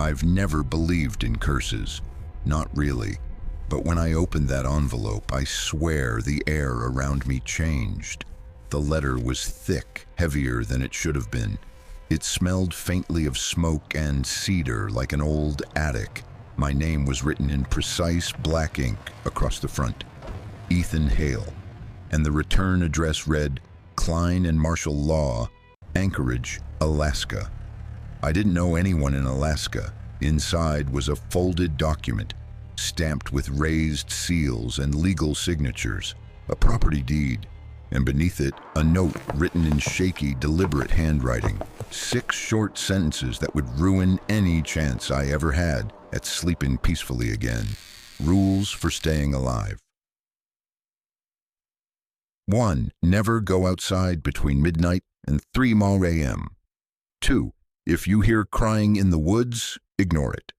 I've never believed in curses. Not really. But when I opened that envelope, I swear the air around me changed. The letter was thick, heavier than it should have been. It smelled faintly of smoke and cedar like an old attic. My name was written in precise black ink across the front. Ethan Hale. And the return address read, Klein and Martial Law, Anchorage, Alaska. I didn't know anyone in Alaska. Inside was a folded document, stamped with raised seals and legal signatures, a property deed, and beneath it, a note written in shaky, deliberate handwriting. 6 short sentences that would ruin any chance I ever had at sleeping peacefully again. Rules for staying alive. 1. Never go outside between midnight and 3 a.m. 2. If you hear crying in the woods, ignore it.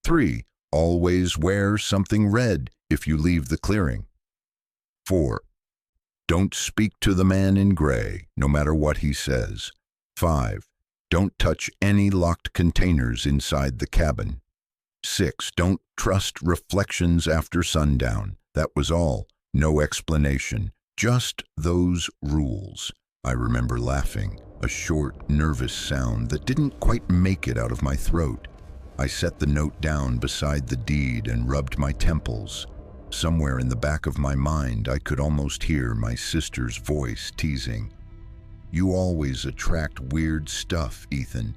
3. Always wear something red if you leave the clearing. 4. Don't speak to the man in gray, no matter what he says. 5. Don't touch any locked containers inside the cabin. 6. Don't trust reflections after sundown. That was all. No explanation. Just those rules. I remember laughing, a short, nervous sound that didn't quite make it out of my throat. I set the note down beside the deed and rubbed my temples. Somewhere in the back of my mind, I could almost hear my sister's voice teasing, "You always attract weird stuff, Ethan."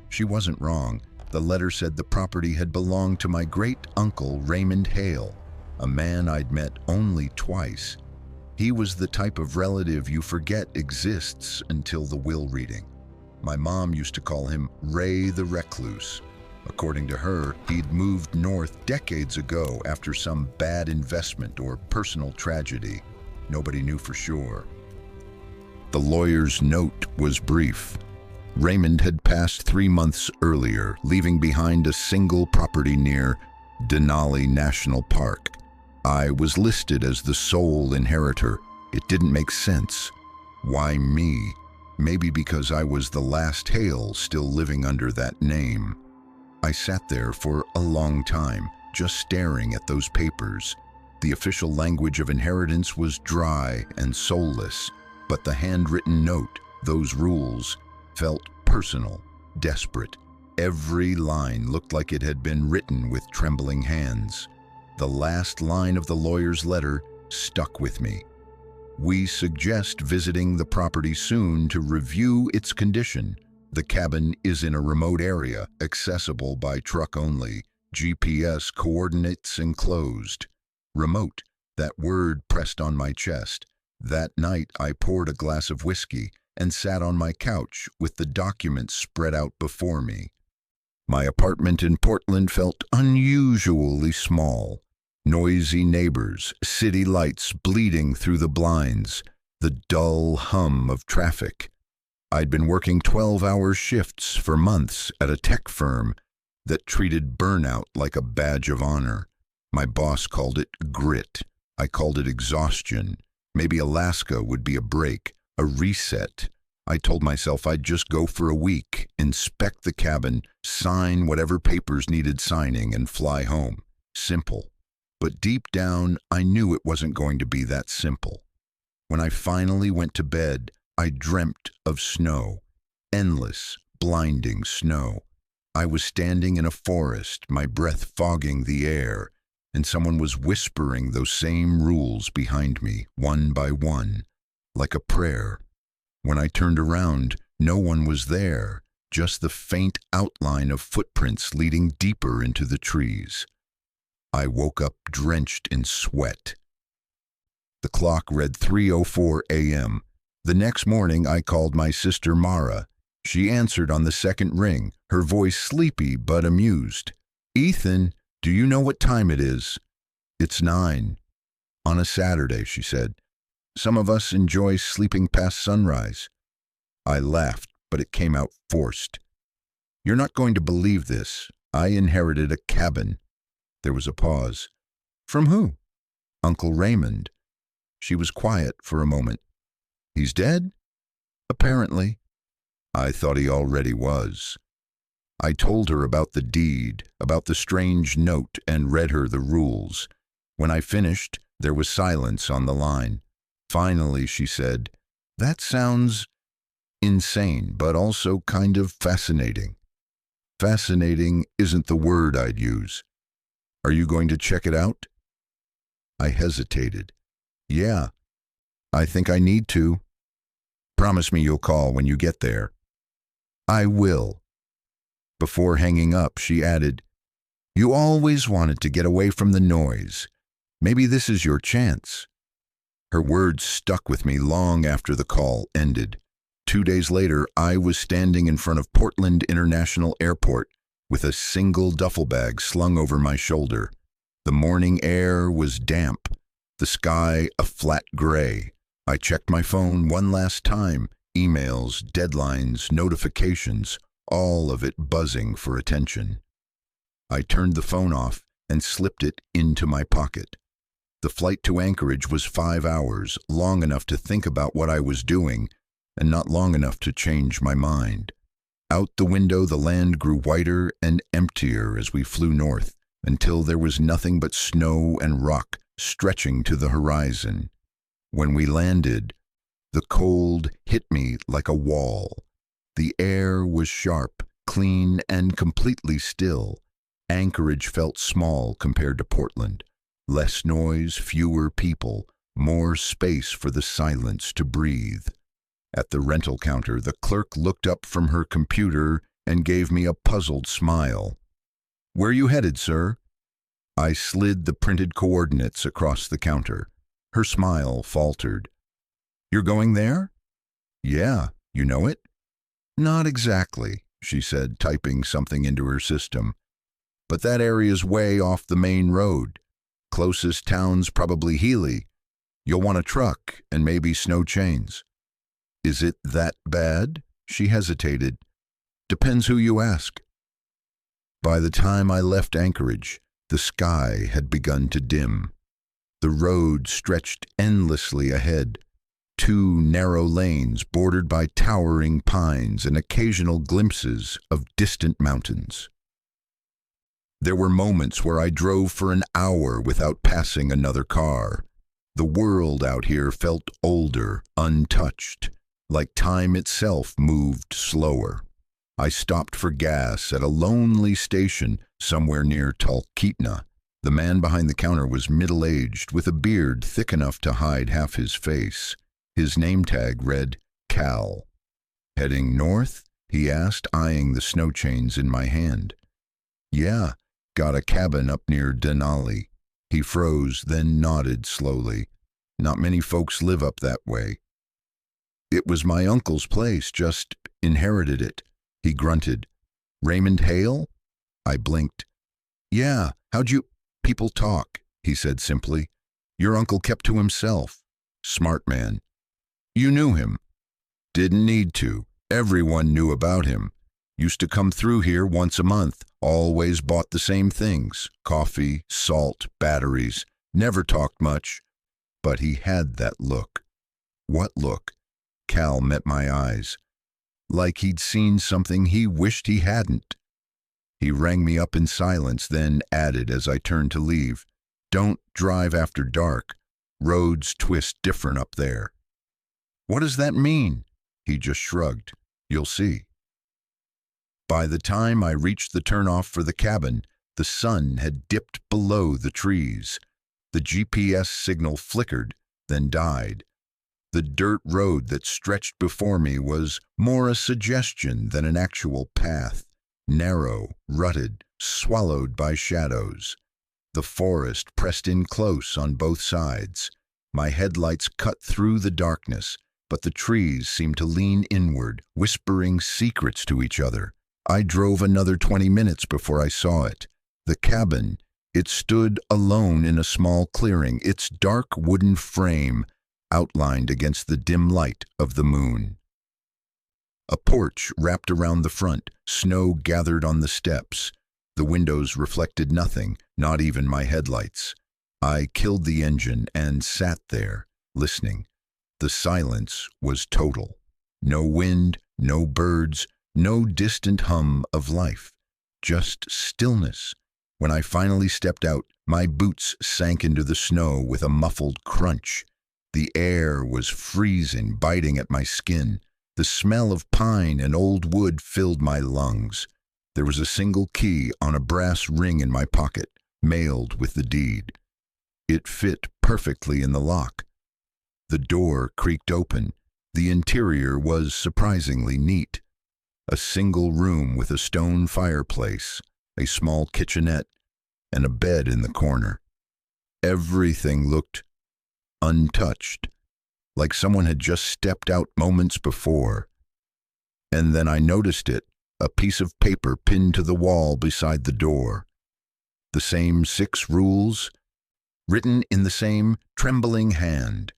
She wasn't wrong. The letter said the property had belonged to my great-uncle Raymond Hale, a man I'd met only twice. He was the type of relative you forget exists until the will reading. My mom used to call him Ray the Recluse. According to her, he'd moved north decades ago after some bad investment or personal tragedy. Nobody knew for sure. The lawyer's note was brief. Raymond had passed 3 months earlier, leaving behind a single property near Denali National Park. I was listed as the sole inheritor. It didn't make sense. Why me? Maybe because I was the last Hale still living under that name. I sat there for a long time, just staring at those papers. The official language of inheritance was dry and soulless, but the handwritten note, those rules, felt personal, desperate. Every line looked like it had been written with trembling hands. The last line of the lawyer's letter stuck with me. We suggest visiting the property soon to review its condition. The cabin is in a remote area, accessible by truck only. GPS coordinates enclosed. Remote, that word pressed on my chest. That night I poured a glass of whiskey and sat on my couch with the documents spread out before me. My apartment in Portland felt unusually small. Noisy neighbors, city lights bleeding through the blinds, the dull hum of traffic. I'd been working 12-hour shifts for months at a tech firm that treated burnout like a badge of honor. My boss called it grit. I called it exhaustion. Maybe Alaska would be a break, a reset. I told myself I'd just go for a week, inspect the cabin, sign whatever papers needed signing, and fly home. Simple. But deep down, I knew it wasn't going to be that simple. When I finally went to bed, I dreamt of snow. Endless, blinding snow. I was standing in a forest, my breath fogging the air, and someone was whispering those same rules behind me, one by one, like a prayer. When I turned around, no one was there, just the faint outline of footprints leading deeper into the trees. I woke up drenched in sweat. The clock read 3:04 a.m. The next morning, I called my sister Mara. She answered on the second ring, her voice sleepy but amused. "Ethan, do you know what time it is?" "It's 9. On a Saturday," she said. "Some of us enjoy sleeping past sunrise." I laughed, but it came out forced. "You're not going to believe this. I inherited a cabin." There was a pause. "From who?" "Uncle Raymond." She was quiet for a moment. "He's dead?" "Apparently." "I thought he already was." I told her about the deed, about the strange note, and read her the rules. When I finished, there was silence on the line. Finally, she said, "That sounds insane, but also kind of fascinating." Fascinating isn't the word I'd use. Are you going to check it out? I hesitated. Yeah, I think I need to. Promise me you'll call when you get there. I will. Before hanging up, she added, "You always wanted to get away from the noise. Maybe this is your chance." Her words stuck with me long after the call ended. 2 days later, I was standing in front of Portland International Airport with a single duffel bag slung over my shoulder. The morning air was damp, the sky a flat gray. I checked my phone one last time, emails, deadlines, notifications, all of it buzzing for attention. I turned the phone off and slipped it into my pocket. The flight to Anchorage was 5 hours, long enough to think about what I was doing, and not long enough to change my mind. Out the window, the land grew whiter and emptier as we flew north, until there was nothing but snow and rock stretching to the horizon. When we landed, the cold hit me like a wall. The air was sharp, clean, and completely still. Anchorage felt small compared to Portland. Less noise, fewer people, more space for the silence to breathe. At the rental counter, the clerk looked up from her computer and gave me a puzzled smile. "Where you headed, sir?" I slid the printed coordinates across the counter. Her smile faltered. "You're going there?" "Yeah, you know it?" "Not exactly," she said, typing something into her system. "But that area's way off the main road. Closest town's probably Healy. You'll want a truck and maybe snow chains." "Is it that bad?" She hesitated. "Depends who you ask." By the time I left Anchorage, the sky had begun to dim. The road stretched endlessly ahead, 2 narrow lanes bordered by towering pines and occasional glimpses of distant mountains. There were moments where I drove for an hour without passing another car. The world out here felt older, untouched, like time itself moved slower. I stopped for gas at a lonely station somewhere near Talkeetna. The man behind the counter was middle-aged, with a beard thick enough to hide half his face. His name tag read Cal. "Heading north?" he asked, eyeing the snow chains in my hand. "Yeah, got a cabin up near Denali." He froze, then nodded slowly. "Not many folks live up that way." "It was my uncle's place, just inherited it," he grunted. "Raymond Hale?" I blinked. "Yeah, how'd you—" "People talk," he said simply. "Your uncle kept to himself. Smart man." "You knew him?" "Didn't need to. Everyone knew about him. Used to come through here once a month. Always bought the same things. Coffee, salt, batteries. Never talked much. But he had that look." "What look?" Cal met my eyes. "Like he'd seen something he wished he hadn't." He rang me up in silence, then added as I turned to leave, "Don't drive after dark. Roads twist different up there." "What does that mean?" He just shrugged. "You'll see." By the time I reached the turnoff for the cabin, the sun had dipped below the trees. The GPS signal flickered, then died. The dirt road that stretched before me was more a suggestion than an actual path. Narrow, rutted, swallowed by shadows. The forest pressed in close on both sides. My headlights cut through the darkness, but the trees seemed to lean inward, whispering secrets to each other. I drove another 20 minutes before I saw it. The cabin. It stood alone in a small clearing, its dark wooden frame outlined against the dim light of the moon. A porch wrapped around the front, snow gathered on the steps. The windows reflected nothing, not even my headlights. I killed the engine and sat there, listening. The silence was total. No wind, no birds, No distant hum of life, just stillness. When I finally stepped out, my boots sank into the snow with a muffled crunch. The air was freezing, biting at my skin. The smell of pine and old wood filled my lungs. There was a single key on a brass ring in my pocket, mailed with the deed. It fit perfectly in the lock. The door creaked open. The interior was surprisingly neat. A single room with a stone fireplace, a small kitchenette, and a bed in the corner. Everything looked untouched, like someone had just stepped out moments before. And then I noticed it, a piece of paper pinned to the wall beside the door. The same 6 rules, written in the same trembling hand.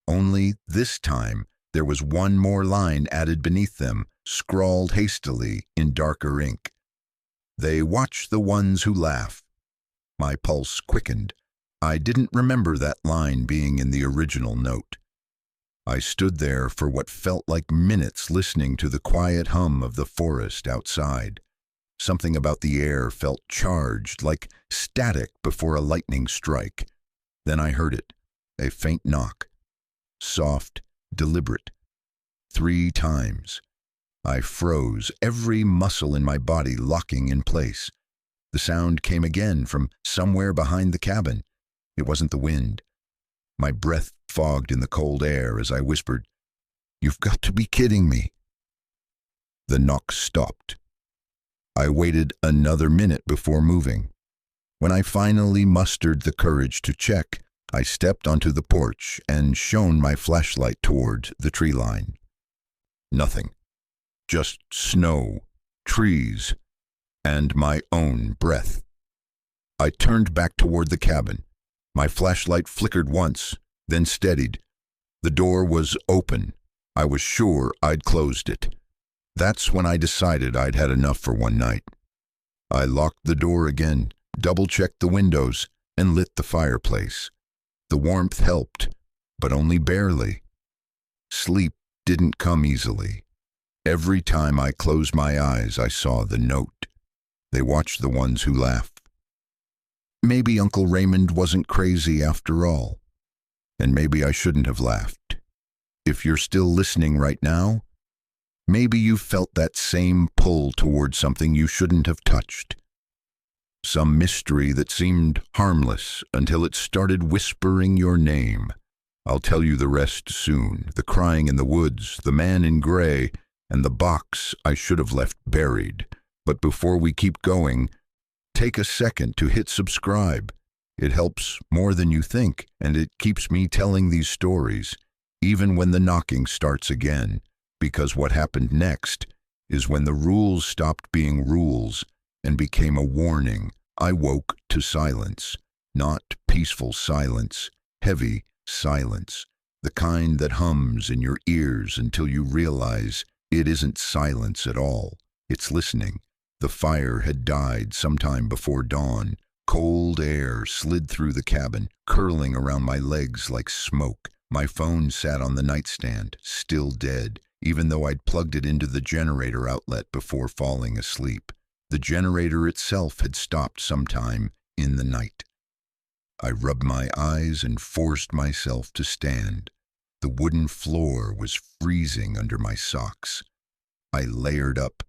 Only this time there was one more line added beneath them, scrawled hastily in darker ink. They watch the ones who laugh. My pulse quickened. I didn't remember that line being in the original note. I stood there for what felt like minutes listening to the quiet hum of the forest outside. Something about the air felt charged, like static before a lightning strike. Then I heard it, a faint knock. Soft, deliberate. 3 times. I froze, every muscle in my body locking in place. The sound came again from somewhere behind the cabin. It wasn't the wind. My breath fogged in the cold air as I whispered, "You've got to be kidding me." The knock stopped. I waited another minute before moving. When I finally mustered the courage to check, I stepped onto the porch and shone my flashlight toward the tree line. Nothing. Just snow, trees, and my own breath. I turned back toward the cabin. My flashlight flickered once, then steadied. The door was open. I was sure I'd closed it. That's when I decided I'd had enough for one night. I locked the door again, double-checked the windows, and lit the fireplace. The warmth helped, but only barely. Sleep didn't come easily. Every time I closed my eyes, I saw the note. They watch the ones who laugh. Maybe Uncle Raymond wasn't crazy after all. And maybe I shouldn't have laughed. If you're still listening right now, maybe you felt that same pull toward something you shouldn't have touched. Some mystery that seemed harmless until it started whispering your name. I'll tell you the rest soon. The crying in the woods, the man in gray, and the box I should have left buried. But before we keep going, take a second to hit subscribe. It helps more than you think, and it keeps me telling these stories, even when the knocking starts again, because what happened next is when the rules stopped being rules and became a warning. I woke to silence, not peaceful silence, heavy silence, the kind that hums in your ears until you realize it isn't silence at all. It's listening. The fire had died sometime before dawn. Cold air slid through the cabin, curling around my legs like smoke. My phone sat on the nightstand, still dead, even though I'd plugged it into the generator outlet before falling asleep. The generator itself had stopped sometime in the night. I rubbed my eyes and forced myself to stand. The wooden floor was freezing under my socks. I layered up,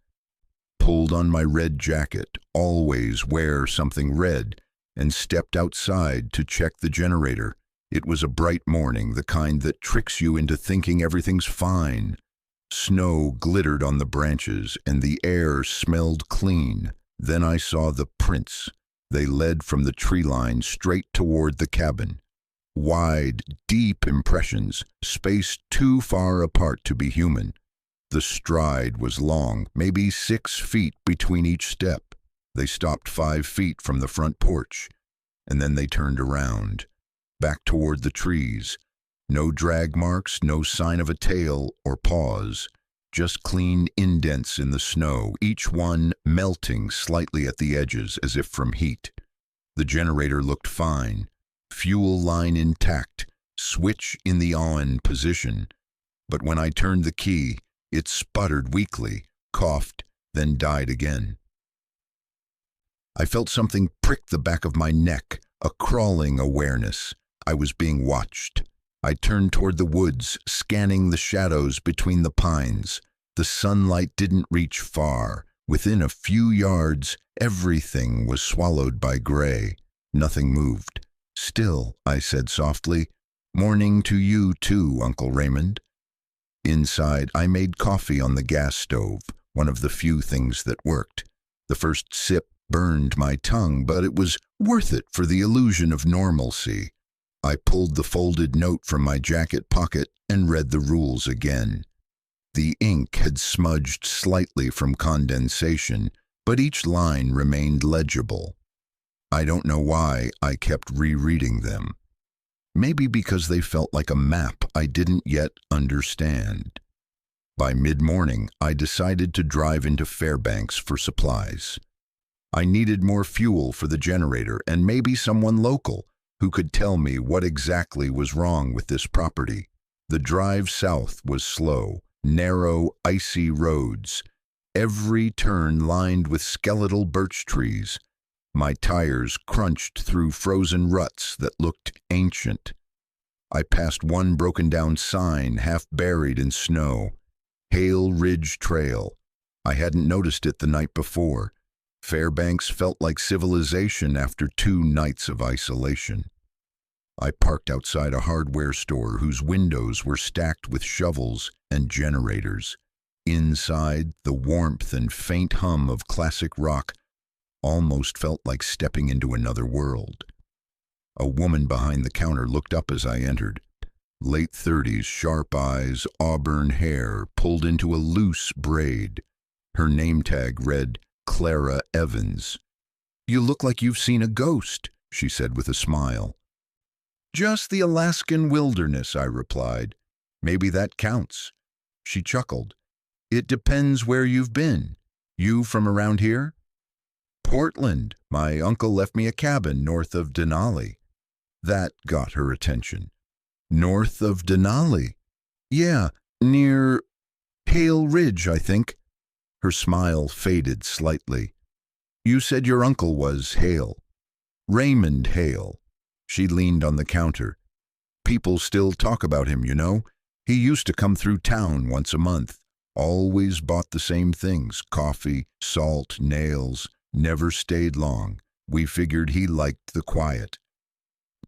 pulled on my red jacket, always wear something red, and stepped outside to check the generator. It was a bright morning, the kind that tricks you into thinking everything's fine. Snow glittered on the branches, and the air smelled clean. Then I saw the prints. They led from the tree line straight toward the cabin. Wide, deep impressions, spaced too far apart to be human. The stride was long, maybe 6 feet between each step. They stopped 5 feet from the front porch, and then they turned around, back toward the trees. No drag marks, no sign of a tail or paws, just clean indents in the snow, each one melting slightly at the edges as if from heat. The generator looked fine, fuel line intact, switch in the on position. But when I turned the key, it sputtered weakly, coughed, then died again. I felt something prick the back of my neck, a crawling awareness. I was being watched. I turned toward the woods, scanning the shadows between the pines. The sunlight didn't reach far. Within a few yards, everything was swallowed by gray. Nothing moved. "Still," I said softly. "Morning to you too, Uncle Raymond." Inside, I made coffee on the gas stove, one of the few things that worked. The first sip burned my tongue, but it was worth it for the illusion of normalcy. I pulled the folded note from my jacket pocket and read the rules again. The ink had smudged slightly from condensation, but each line remained legible. I don't know why I kept rereading them. Maybe because they felt like a map I didn't yet understand. By mid-morning, I decided to drive into Fairbanks for supplies. I needed more fuel for the generator and maybe someone local who could tell me what exactly was wrong with this property. The drive south was slow, narrow, icy roads, every turn lined with skeletal birch trees. My tires crunched through frozen ruts that looked ancient. I passed one broken-down sign half buried in snow. Hale Ridge Trail. I hadn't noticed it the night before. Fairbanks felt like civilization after 2 nights of isolation. I parked outside a hardware store whose windows were stacked with shovels and generators. Inside, the warmth and faint hum of classic rock almost felt like stepping into another world. A woman behind the counter looked up as I entered. Late 30s, sharp eyes, auburn hair pulled into a loose braid. Her name tag read Clara Evans. "You look like you've seen a ghost," she said with a smile. "Just the Alaskan wilderness," I replied. "Maybe that counts." She chuckled. "It depends where you've been. You from around here?" "Portland. My uncle left me a cabin north of Denali." That got her attention. "North of Denali?" "Yeah, near Hale Ridge, I think." Her smile faded slightly. "You said your uncle was Hale." "Raymond Hale." She leaned on the counter. "People still talk about him, you know. He used to come through town once a month. Always bought the same things, coffee, salt, nails. Never stayed long. We figured he liked the quiet."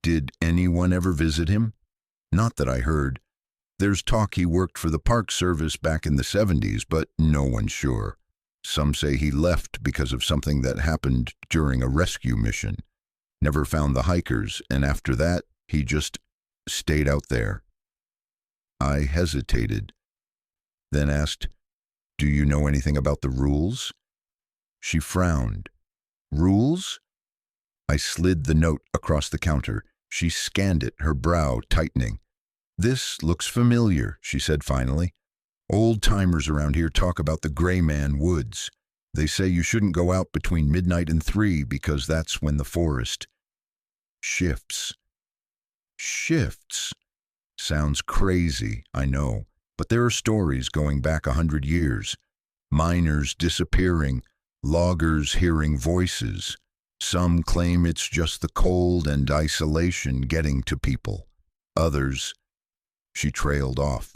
"Did anyone ever visit him?" "Not that I heard. There's talk he worked for the Park Service back in the 70s, but no one's sure. Some say he left because of something that happened during a rescue mission. Never found the hikers, and after that, he just stayed out there." I hesitated, then asked, "Do you know anything about the rules?" She frowned. "Rules?" I slid the note across the counter. She scanned it, her brow tightening. "This looks familiar," she said finally. "Old-timers around here talk about the Gray Man Woods. They say you shouldn't go out between midnight and 3 because that's when the forest shifts." Shifts? Sounds crazy, I know, but there are stories going back 100 years. Miners disappearing, loggers hearing voices. Some claim it's just the cold and isolation getting to people. Others... She trailed off.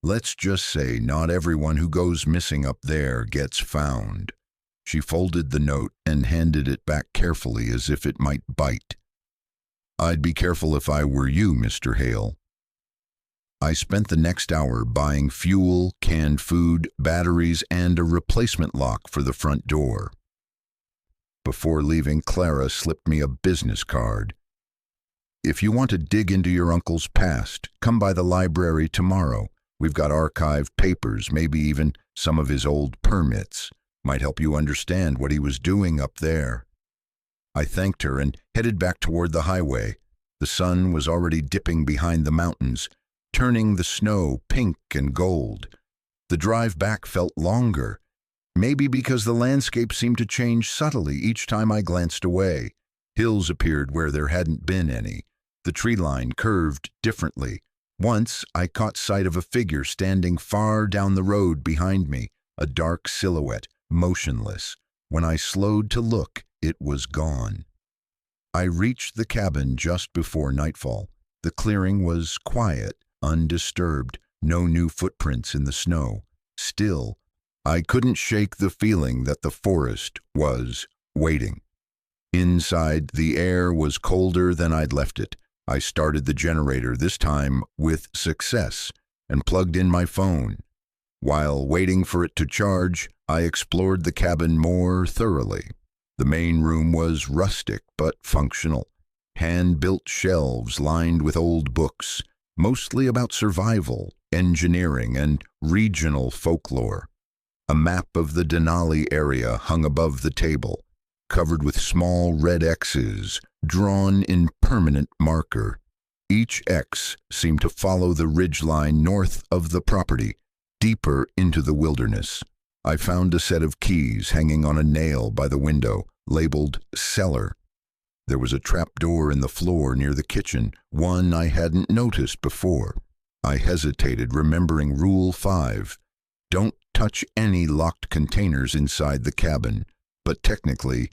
"Let's just say not everyone who goes missing up there gets found." She folded the note and handed it back carefully as if it might bite. "I'd be careful if I were you, Mr. Hale." I spent the next hour buying fuel, canned food, batteries, and a replacement lock for the front door. Before leaving, Clara slipped me a business card. "If you want to dig into your uncle's past, come by the library tomorrow. We've got archived papers, maybe even some of his old permits. Might help you understand what he was doing up there." I thanked her and headed back toward the highway. The sun was already dipping behind the mountains, turning the snow pink and gold. The drive back felt longer, maybe because the landscape seemed to change subtly each time I glanced away. Hills appeared where there hadn't been any. The tree line curved differently. Once I caught sight of a figure standing far down the road behind me, a dark silhouette, motionless. When I slowed to look, it was gone. I reached the cabin just before nightfall. The clearing was quiet, undisturbed, no new footprints in the snow. Still, I couldn't shake the feeling that the forest was waiting. Inside, the air was colder than I'd left it. I started the generator, this time with success, and plugged in my phone. While waiting for it to charge, I explored the cabin more thoroughly. The main room was rustic but functional. Hand-built shelves lined with old books, mostly about survival, engineering, and regional folklore. A map of the Denali area hung above the table, covered with small red X's drawn in permanent marker. Each X seemed to follow the ridgeline north of the property, deeper into the wilderness. I found a set of keys hanging on a nail by the window, labeled cellar. There was a trapdoor in the floor near the kitchen, one I hadn't noticed before. I hesitated, remembering Rule 5. Don't touch any locked containers inside the cabin. But technically,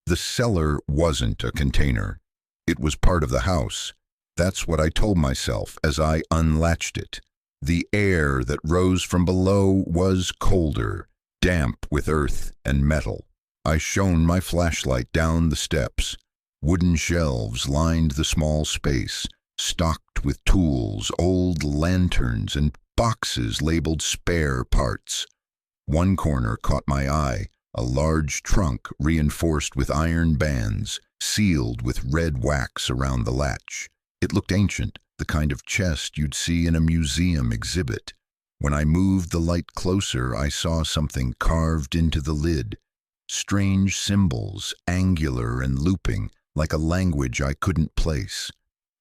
the cellar wasn't a container. It was part of the house. That's what I told myself as I unlatched it. The air that rose from below was colder, damp with earth and metal. I shone my flashlight down the steps. Wooden shelves lined the small space, stocked with tools, old lanterns, and boxes labeled spare parts. One corner caught my eye, a large trunk reinforced with iron bands, sealed with red wax around the latch. It looked ancient, the kind of chest you'd see in a museum exhibit. When I moved the light closer, I saw something carved into the lid. Strange symbols, angular and looping, like a language I couldn't place.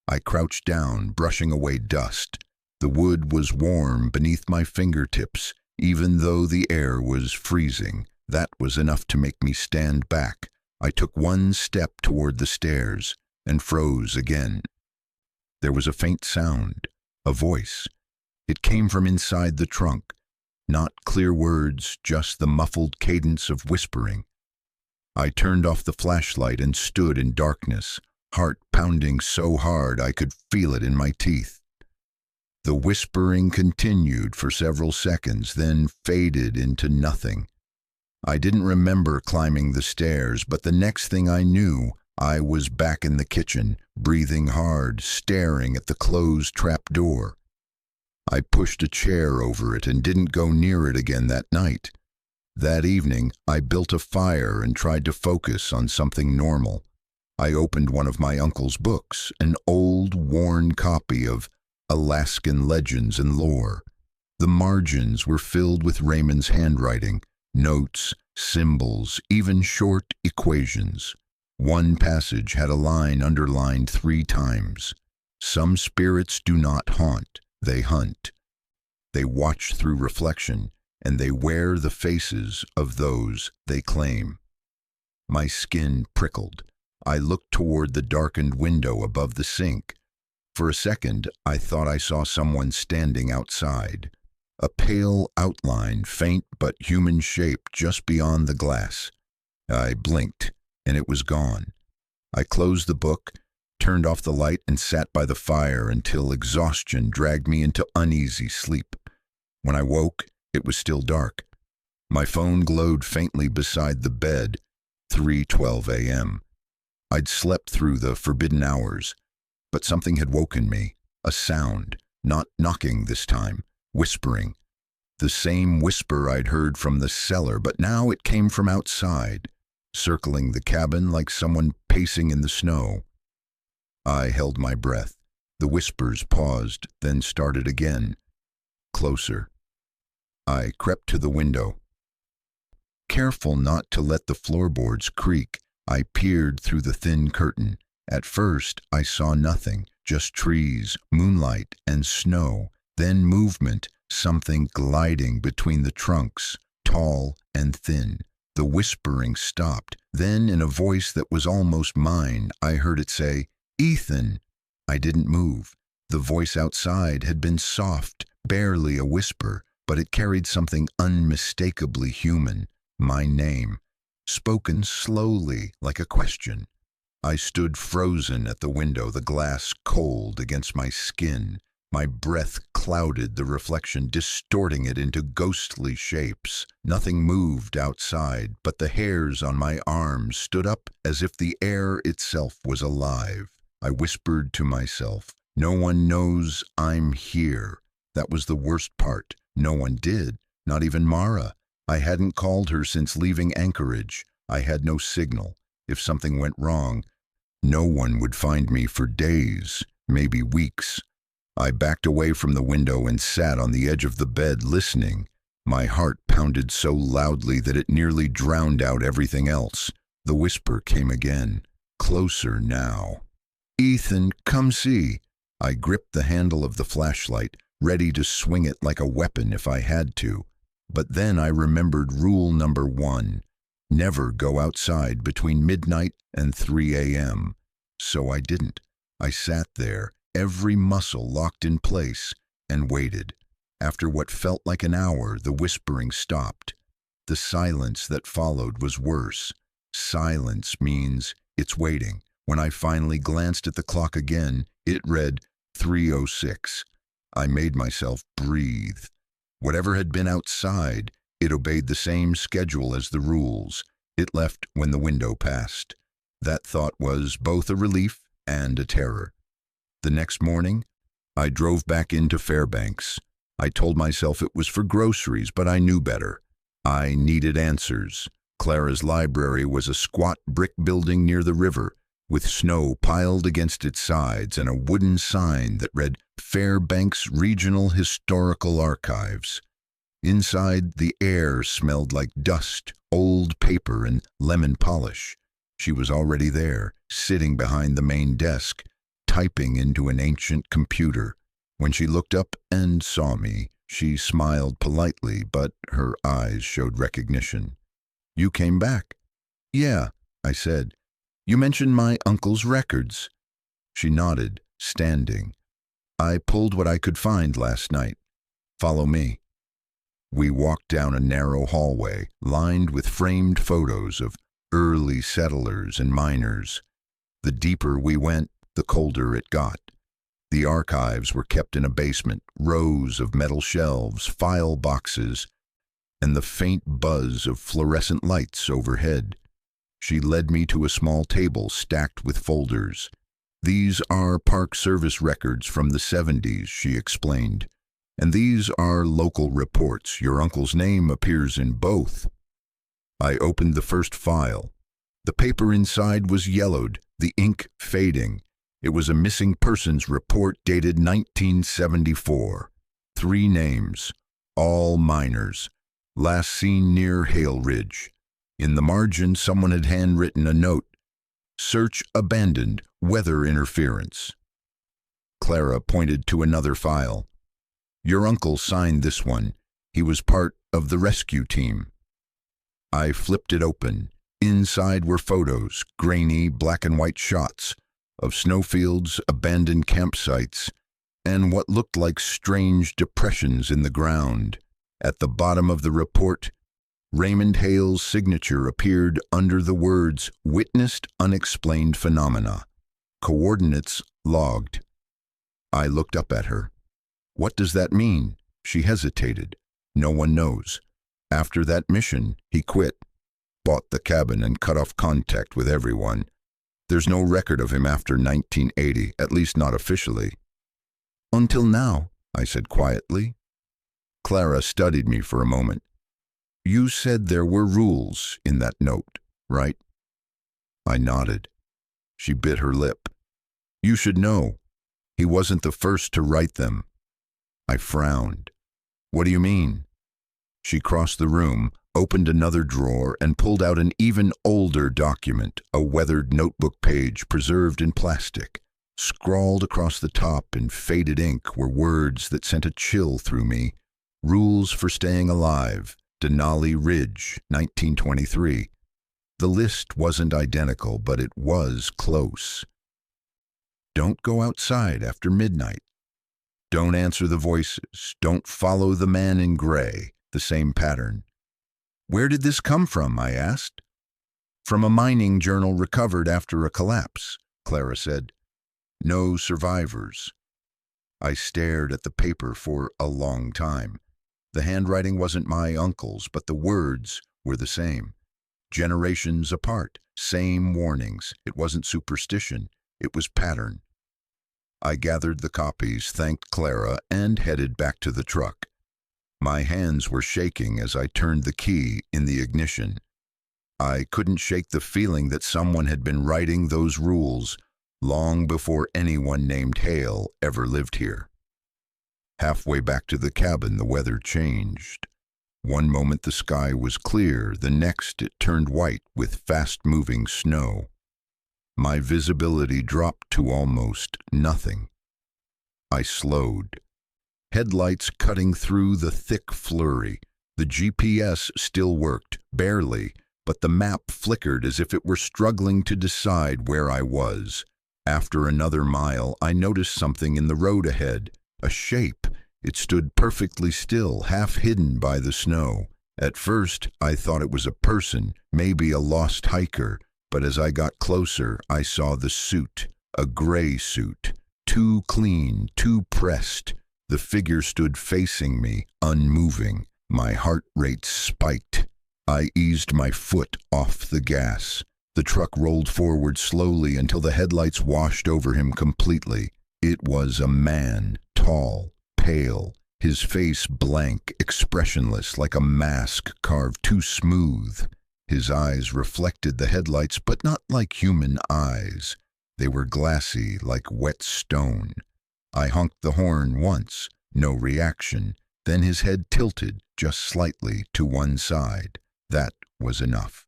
I crouched down, brushing away dust. The wood was warm beneath my fingertips, even though the air was freezing. That was enough to make me stand back. I took one step toward the stairs and froze again. There was a faint sound, a voice. It came from inside the trunk. Not clear words, just the muffled cadence of whispering. I turned off the flashlight and stood in darkness, heart pounding so hard I could feel it in my teeth. The whispering continued for several seconds, then faded into nothing. I didn't remember climbing the stairs, but the next thing I knew, I was back in the kitchen, breathing hard, staring at the closed trap door. I pushed a chair over it and didn't go near it again that night. That evening, I built a fire and tried to focus on something normal. I opened one of my uncle's books, an old, worn copy of Alaskan Legends and Lore. The margins were filled with Raymond's handwriting, notes, symbols, even short equations. One passage had a line underlined 3 times. Some spirits do not haunt, they hunt. They watch through reflection, and they wear the faces of those they claim. My skin prickled. I looked toward the darkened window above the sink. For a second, I thought I saw someone standing outside. A pale outline, faint but human shape, just beyond the glass. I blinked, and it was gone. I closed the book, turned off the light, and sat by the fire until exhaustion dragged me into uneasy sleep. When I woke, it was still dark. My phone glowed faintly beside the bed, 3:12 a.m. I'd slept through the forbidden hours, but something had woken me, a sound, not knocking this time, whispering. The same whisper I'd heard from the cellar, but now it came from outside, circling the cabin like someone pacing in the snow. I held my breath. The whispers paused, then started again. Closer. I crept to the window. Careful not to let the floorboards creak, I peered through the thin curtain. At first, I saw nothing, just trees, moonlight, and snow. Then movement, something gliding between the trunks, tall and thin. The whispering stopped. Then, in a voice that was almost mine, I heard it say, "Ethan!" I didn't move. The voice outside had been soft, barely a whisper, but it carried something unmistakably human, my name, spoken slowly like a question. I stood frozen at the window, the glass cold against my skin. My breath clouded the reflection, distorting it into ghostly shapes. Nothing moved outside, but the hairs on my arms stood up as if the air itself was alive. I whispered to myself, "No one knows I'm here." That was the worst part. No one did, not even Mara. I hadn't called her since leaving Anchorage. I had no signal. If something went wrong, no one would find me for days, maybe weeks. I backed away from the window and sat on the edge of the bed listening. My heart pounded so loudly that it nearly drowned out everything else. The whisper came again, closer now. "Ethan, come see." I gripped the handle of the flashlight, ready to swing it like a weapon if I had to. But then I remembered rule number 1. Never go outside between midnight and 3 a.m. So I didn't. I sat there, every muscle locked in place, and waited. After what felt like an hour, the whispering stopped. The silence that followed was worse. Silence means it's waiting. When I finally glanced at the clock again, it read 3:06. I made myself breathe. Whatever had been outside, it obeyed the same schedule as the rules. It left when the window passed. That thought was both a relief and a terror. The next morning, I drove back into Fairbanks. I told myself it was for groceries, but I knew better. I needed answers. Clara's library was a squat brick building near the river, with snow piled against its sides and a wooden sign that read Fairbanks Regional Historical Archives. Inside, the air smelled like dust, old paper, and lemon polish. She was already there, sitting behind the main desk, typing into an ancient computer. When she looked up and saw me, she smiled politely, but her eyes showed recognition. "You came back?" "Yeah," I said. "You mentioned my uncle's records." She nodded, standing. "I pulled what I could find last night. Follow me." We walked down a narrow hallway, lined with framed photos of early settlers and miners. The deeper we went, the colder it got. The archives were kept in a basement, rows of metal shelves, file boxes, and the faint buzz of fluorescent lights overhead. She led me to a small table stacked with folders. "These are Park Service records from the 70s, she explained. "And these are local reports. Your uncle's name appears in both." I opened the first file. The paper inside was yellowed, the ink fading. It was a missing persons report dated 1974. 3 names, all miners. Last seen near Hale Ridge. In the margin, someone had handwritten a note. "Search abandoned, weather interference." Clara pointed to another file. "Your uncle signed this one. He was part of the rescue team." I flipped it open. Inside were photos, grainy black and white shots, of snowfields, abandoned campsites, and what looked like strange depressions in the ground. At the bottom of the report, Raymond Hale's signature appeared under the words "Witnessed unexplained phenomena. Coordinates logged." I looked up at her. "What does that mean?" She hesitated. "No one knows. After that mission, he quit, bought the cabin, and cut off contact with everyone. There's no record of him after 1980, at least not officially." "Until now," I said quietly. Clara studied me for a moment. "You said there were rules in that note, right?" I nodded. She bit her lip. "You should know. He wasn't the first to write them." I frowned. "What do you mean?" She crossed the room, opened another drawer, and pulled out an even older document, a weathered notebook page preserved in plastic. Scrawled across the top in faded ink were words that sent a chill through me. "Rules for staying alive, Denali Ridge, 1923. The list wasn't identical, but it was close. "Don't go outside after midnight." Don't answer the voices. Don't follow the man in gray. The same pattern. Where did this come from? I asked. From a mining journal recovered after a collapse, Clara said. No survivors. I stared at the paper for a long time. The handwriting wasn't my uncle's, but the words were the same. Generations apart, same warnings. It wasn't superstition, it was pattern. I gathered the copies, thanked Clara, and headed back to the truck. My hands were shaking as I turned the key in the ignition. I couldn't shake the feeling that someone had been writing those rules long before anyone named Hale ever lived here. Halfway back to the cabin, the weather changed. One moment the sky was clear, the next it turned white with fast-moving snow. My visibility dropped to almost nothing. I slowed. Headlights cutting through the thick flurry. The GPS still worked, barely, but the map flickered as if it were struggling to decide where I was. After another mile, I noticed something in the road ahead. A shape. It stood perfectly still, half hidden by the snow. At first, I thought it was a person, maybe a lost hiker, but as I got closer, I saw the suit, a gray suit, too clean, too pressed. The figure stood facing me, unmoving. My heart rate spiked. I eased my foot off the gas. The truck rolled forward slowly until the headlights washed over him completely. It was a man, tall, pale, his face blank, expressionless, like a mask carved too smooth. His eyes reflected the headlights, but not like human eyes. They were glassy, like wet stone. I honked the horn once, no reaction. Then his head tilted just slightly to one side. That was enough.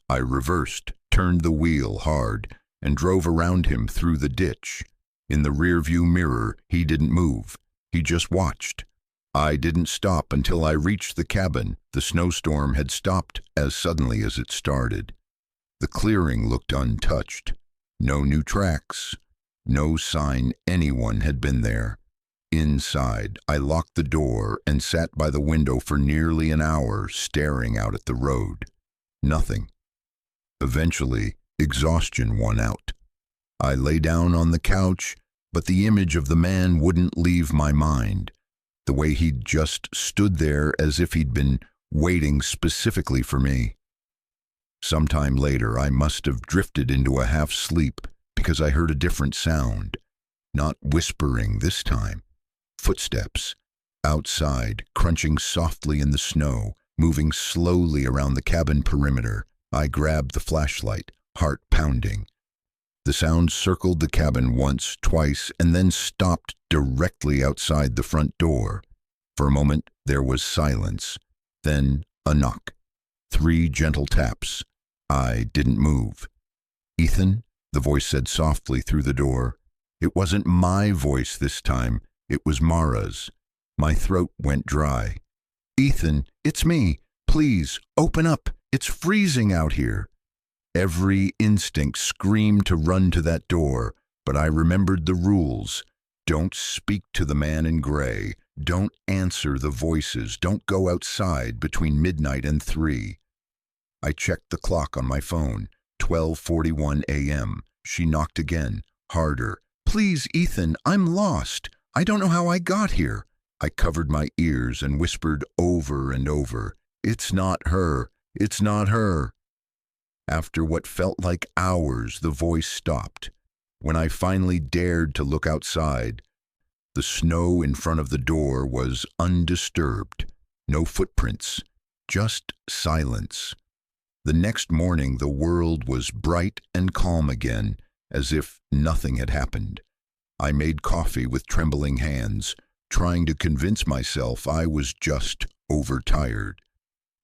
I reversed, turned the wheel hard, and drove around him through the ditch. In the rearview mirror, he didn't move. He just watched. I didn't stop until I reached the cabin. The snowstorm had stopped as suddenly as it started. The clearing looked untouched. No new tracks. No sign anyone had been there. Inside, I locked the door and sat by the window for nearly an hour, staring out at the road. Nothing. Eventually, exhaustion won out. I lay down on the couch, but the image of the man wouldn't leave my mind. The way he'd just stood there as if he'd been waiting specifically for me. Sometime later, I must have drifted into a half-sleep because I heard a different sound. Not whispering this time. Footsteps. Outside, crunching softly in the snow, moving slowly around the cabin perimeter. I grabbed the flashlight, heart pounding. The sound circled the cabin once, twice, and then stopped directly outside the front door. For a moment, there was silence. Then a knock. 3 gentle taps. I didn't move. "Ethan?" the voice said softly through the door. It wasn't my voice this time. It was Mara's. My throat went dry. "Ethan, it's me. Please, open up. It's freezing out here." Every instinct screamed to run to that door, but I remembered the rules. Don't speak to the man in gray. Don't answer the voices. Don't go outside between midnight and 3. I checked the clock on my phone. 12:41 a.m. She knocked again, harder. "Please, Ethan, I'm lost. I don't know how I got here." I covered my ears and whispered over and over, "It's not her. It's not her." After what felt like hours, the voice stopped. When I finally dared to look outside, the snow in front of the door was undisturbed. No footprints, just silence. The next morning, the world was bright and calm again, as if nothing had happened. I made coffee with trembling hands, trying to convince myself I was just overtired.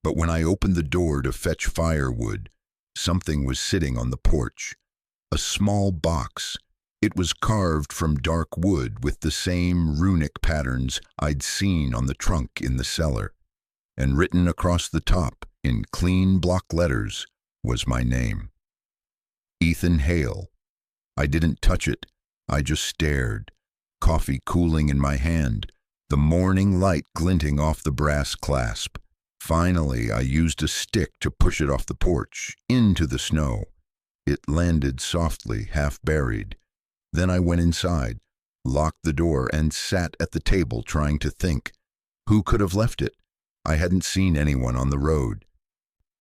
But when I opened the door to fetch firewood, something was sitting on the porch. A small box. It was carved from dark wood with the same runic patterns I'd seen on the trunk in the cellar. And written across the top, in clean block letters, was my name. Ethan Hale. I didn't touch it. I just stared. coffee cooling in my hand, the morning light glinting off the brass clasp. Finally, I used a stick to push it off the porch, into the snow. It landed softly, half buried. Then I went inside, locked the door, and sat at the table trying to think. Who could have left it? I hadn't seen anyone on the road.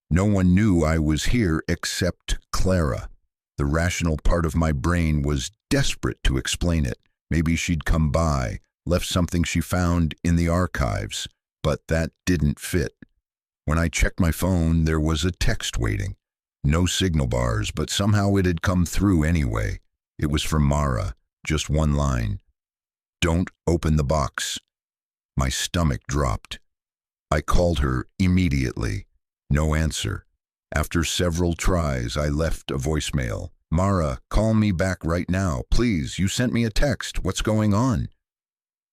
No one knew I was here except Clara. The rational part of my brain was desperate to explain it. Maybe she'd come by, left something she found in the archives, but that didn't fit. When I checked my phone, there was a text waiting. No signal bars, but somehow it had come through anyway. It was from Mara, just one line. "Don't open the box." My stomach dropped. I called her immediately. No answer. After several tries, I left a voicemail. "Mara, call me back right now. Please, you sent me a text. What's going on?"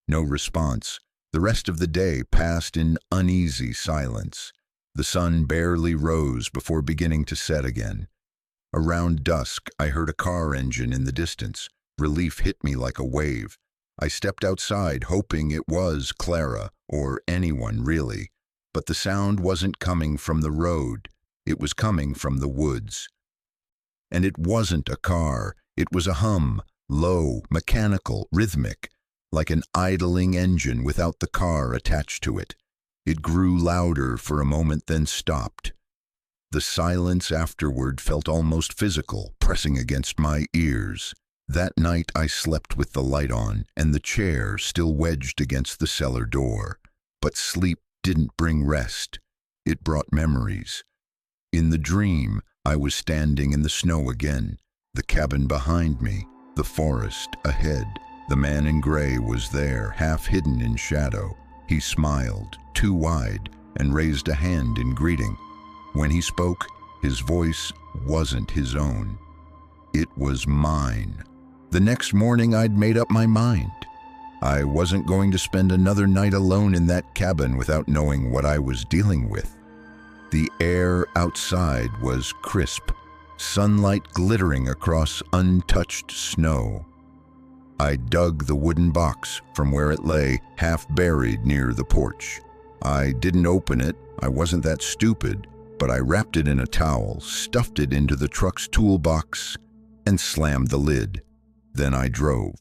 No response. The rest of the day passed in uneasy silence. The sun barely rose before beginning to set again. Around dusk, I heard a car engine in the distance. Relief hit me like a wave. I stepped outside, hoping it was Clara, or anyone really. But the sound wasn't coming from the road. It was coming from the woods. And it wasn't a car. It was a hum, low, mechanical, rhythmic, like an idling engine without the car attached to it. It grew louder for a moment, then stopped. The silence afterward felt almost physical, pressing against my ears. That night I slept with the light on and the chair still wedged against the cellar door. But sleep didn't bring rest. It brought memories. In the dream, I was standing in the snow again, the cabin behind me, the forest ahead. The man in gray was there, half hidden in shadow. He smiled, too wide, and raised a hand in greeting. When he spoke, his voice wasn't his own. It was mine. The next morning, I'd made up my mind. I wasn't going to spend another night alone in that cabin without knowing what I was dealing with. The air outside was crisp, sunlight glittering across untouched snow. I dug the wooden box from where it lay, half buried near the porch. I didn't open it, I wasn't that stupid, but I wrapped it in a towel, stuffed it into the truck's toolbox, and slammed the lid. Then I drove.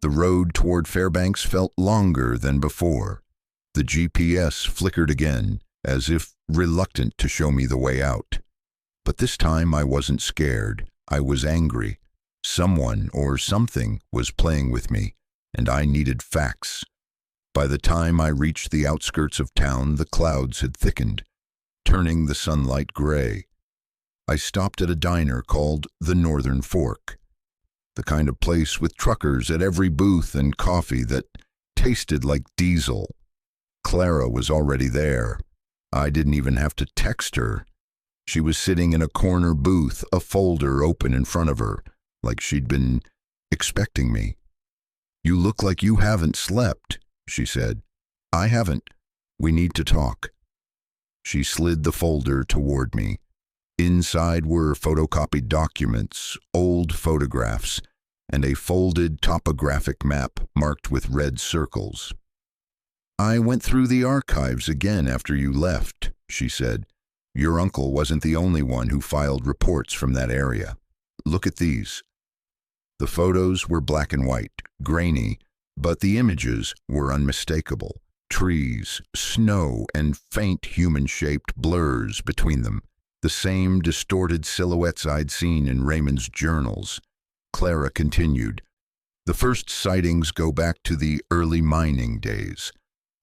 The road toward Fairbanks felt longer than before. The GPS flickered again, as if reluctant to show me the way out. But this time I wasn't scared. I was angry. Someone or something was playing with me, and I needed facts. By the time I reached the outskirts of town, the clouds had thickened, turning the sunlight gray. I stopped at a diner called the Northern Fork, the kind of place with truckers at every booth and coffee that tasted like diesel. Clara was already there. I didn't even have to text her. She was sitting in a corner booth, a folder open in front of her, like she'd been expecting me. "You look like you haven't slept," she said. "I haven't. We need to talk." She slid the folder toward me. Inside were photocopied documents, old photographs, and a folded topographic map marked with red circles. "I went through the archives again after you left," she said. "Your uncle wasn't the only one who filed reports from that area. Look at these." The photos were black and white, grainy, but the images were unmistakable. Trees, snow, and faint human-shaped blurs between them. The same distorted silhouettes I'd seen in Raymond's journals. Clara continued. "The first sightings go back to the early mining days.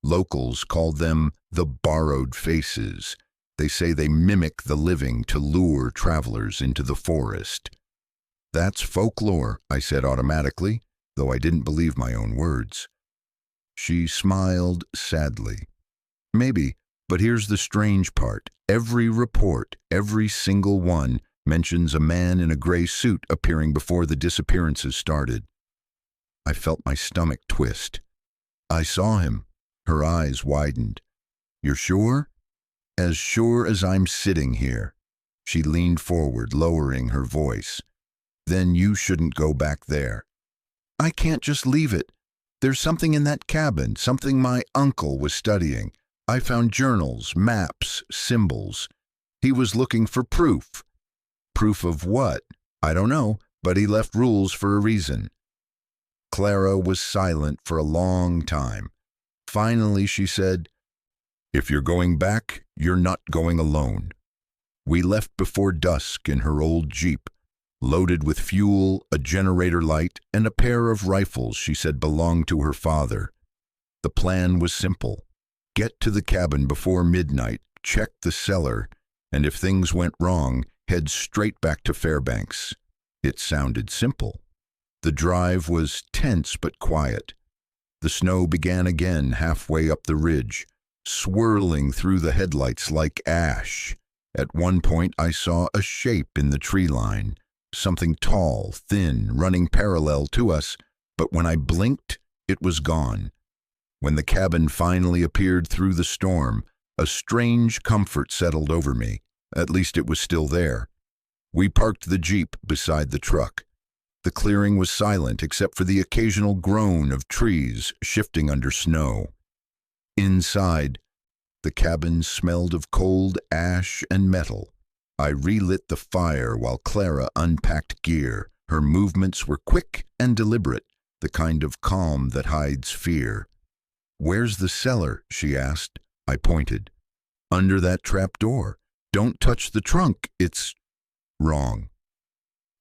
Locals called them the borrowed faces. They say they mimic the living to lure travelers into the forest." "That's folklore," I said automatically, though I didn't believe my own words. She smiled sadly. "Maybe, but here's the strange part. Every report, every single one, mentions a man in a gray suit appearing before the disappearances started." I felt my stomach twist. "I saw him." Her eyes widened. "You're sure?" "As sure as I'm sitting here." She leaned forward, lowering her voice. "Then you shouldn't go back there." I can't just leave it. There's something in that cabin, something my uncle was studying. I found journals, maps, symbols. He was looking for proof. Proof of what? I don't know, but he left rules for a reason." Clara was silent for a long time. Finally, she said, "If you're going back, you're not going alone." We left before dusk in her old Jeep, loaded with fuel, a generator light, and a pair of rifles she said belonged to her father. The plan was simple. Get to the cabin before midnight, check the cellar, and if things went wrong, head straight back to Fairbanks. It sounded simple. The drive was tense but quiet. The snow began again halfway up the ridge, swirling through the headlights like ash. At one point I saw a shape in the tree line, something tall, thin, running parallel to us, but when I blinked, it was gone. When the cabin finally appeared through the storm, a strange comfort settled over me. At least it was still there. We parked the Jeep beside the truck. The clearing was silent except for the occasional groan of trees shifting under snow. Inside, the cabin smelled of cold ash and metal. I relit the fire while Clara unpacked gear. Her movements were quick and deliberate, the kind of calm that hides fear. "Where's the cellar?" she asked. I pointed. "Under that trap door. Don't touch the trunk. It's wrong."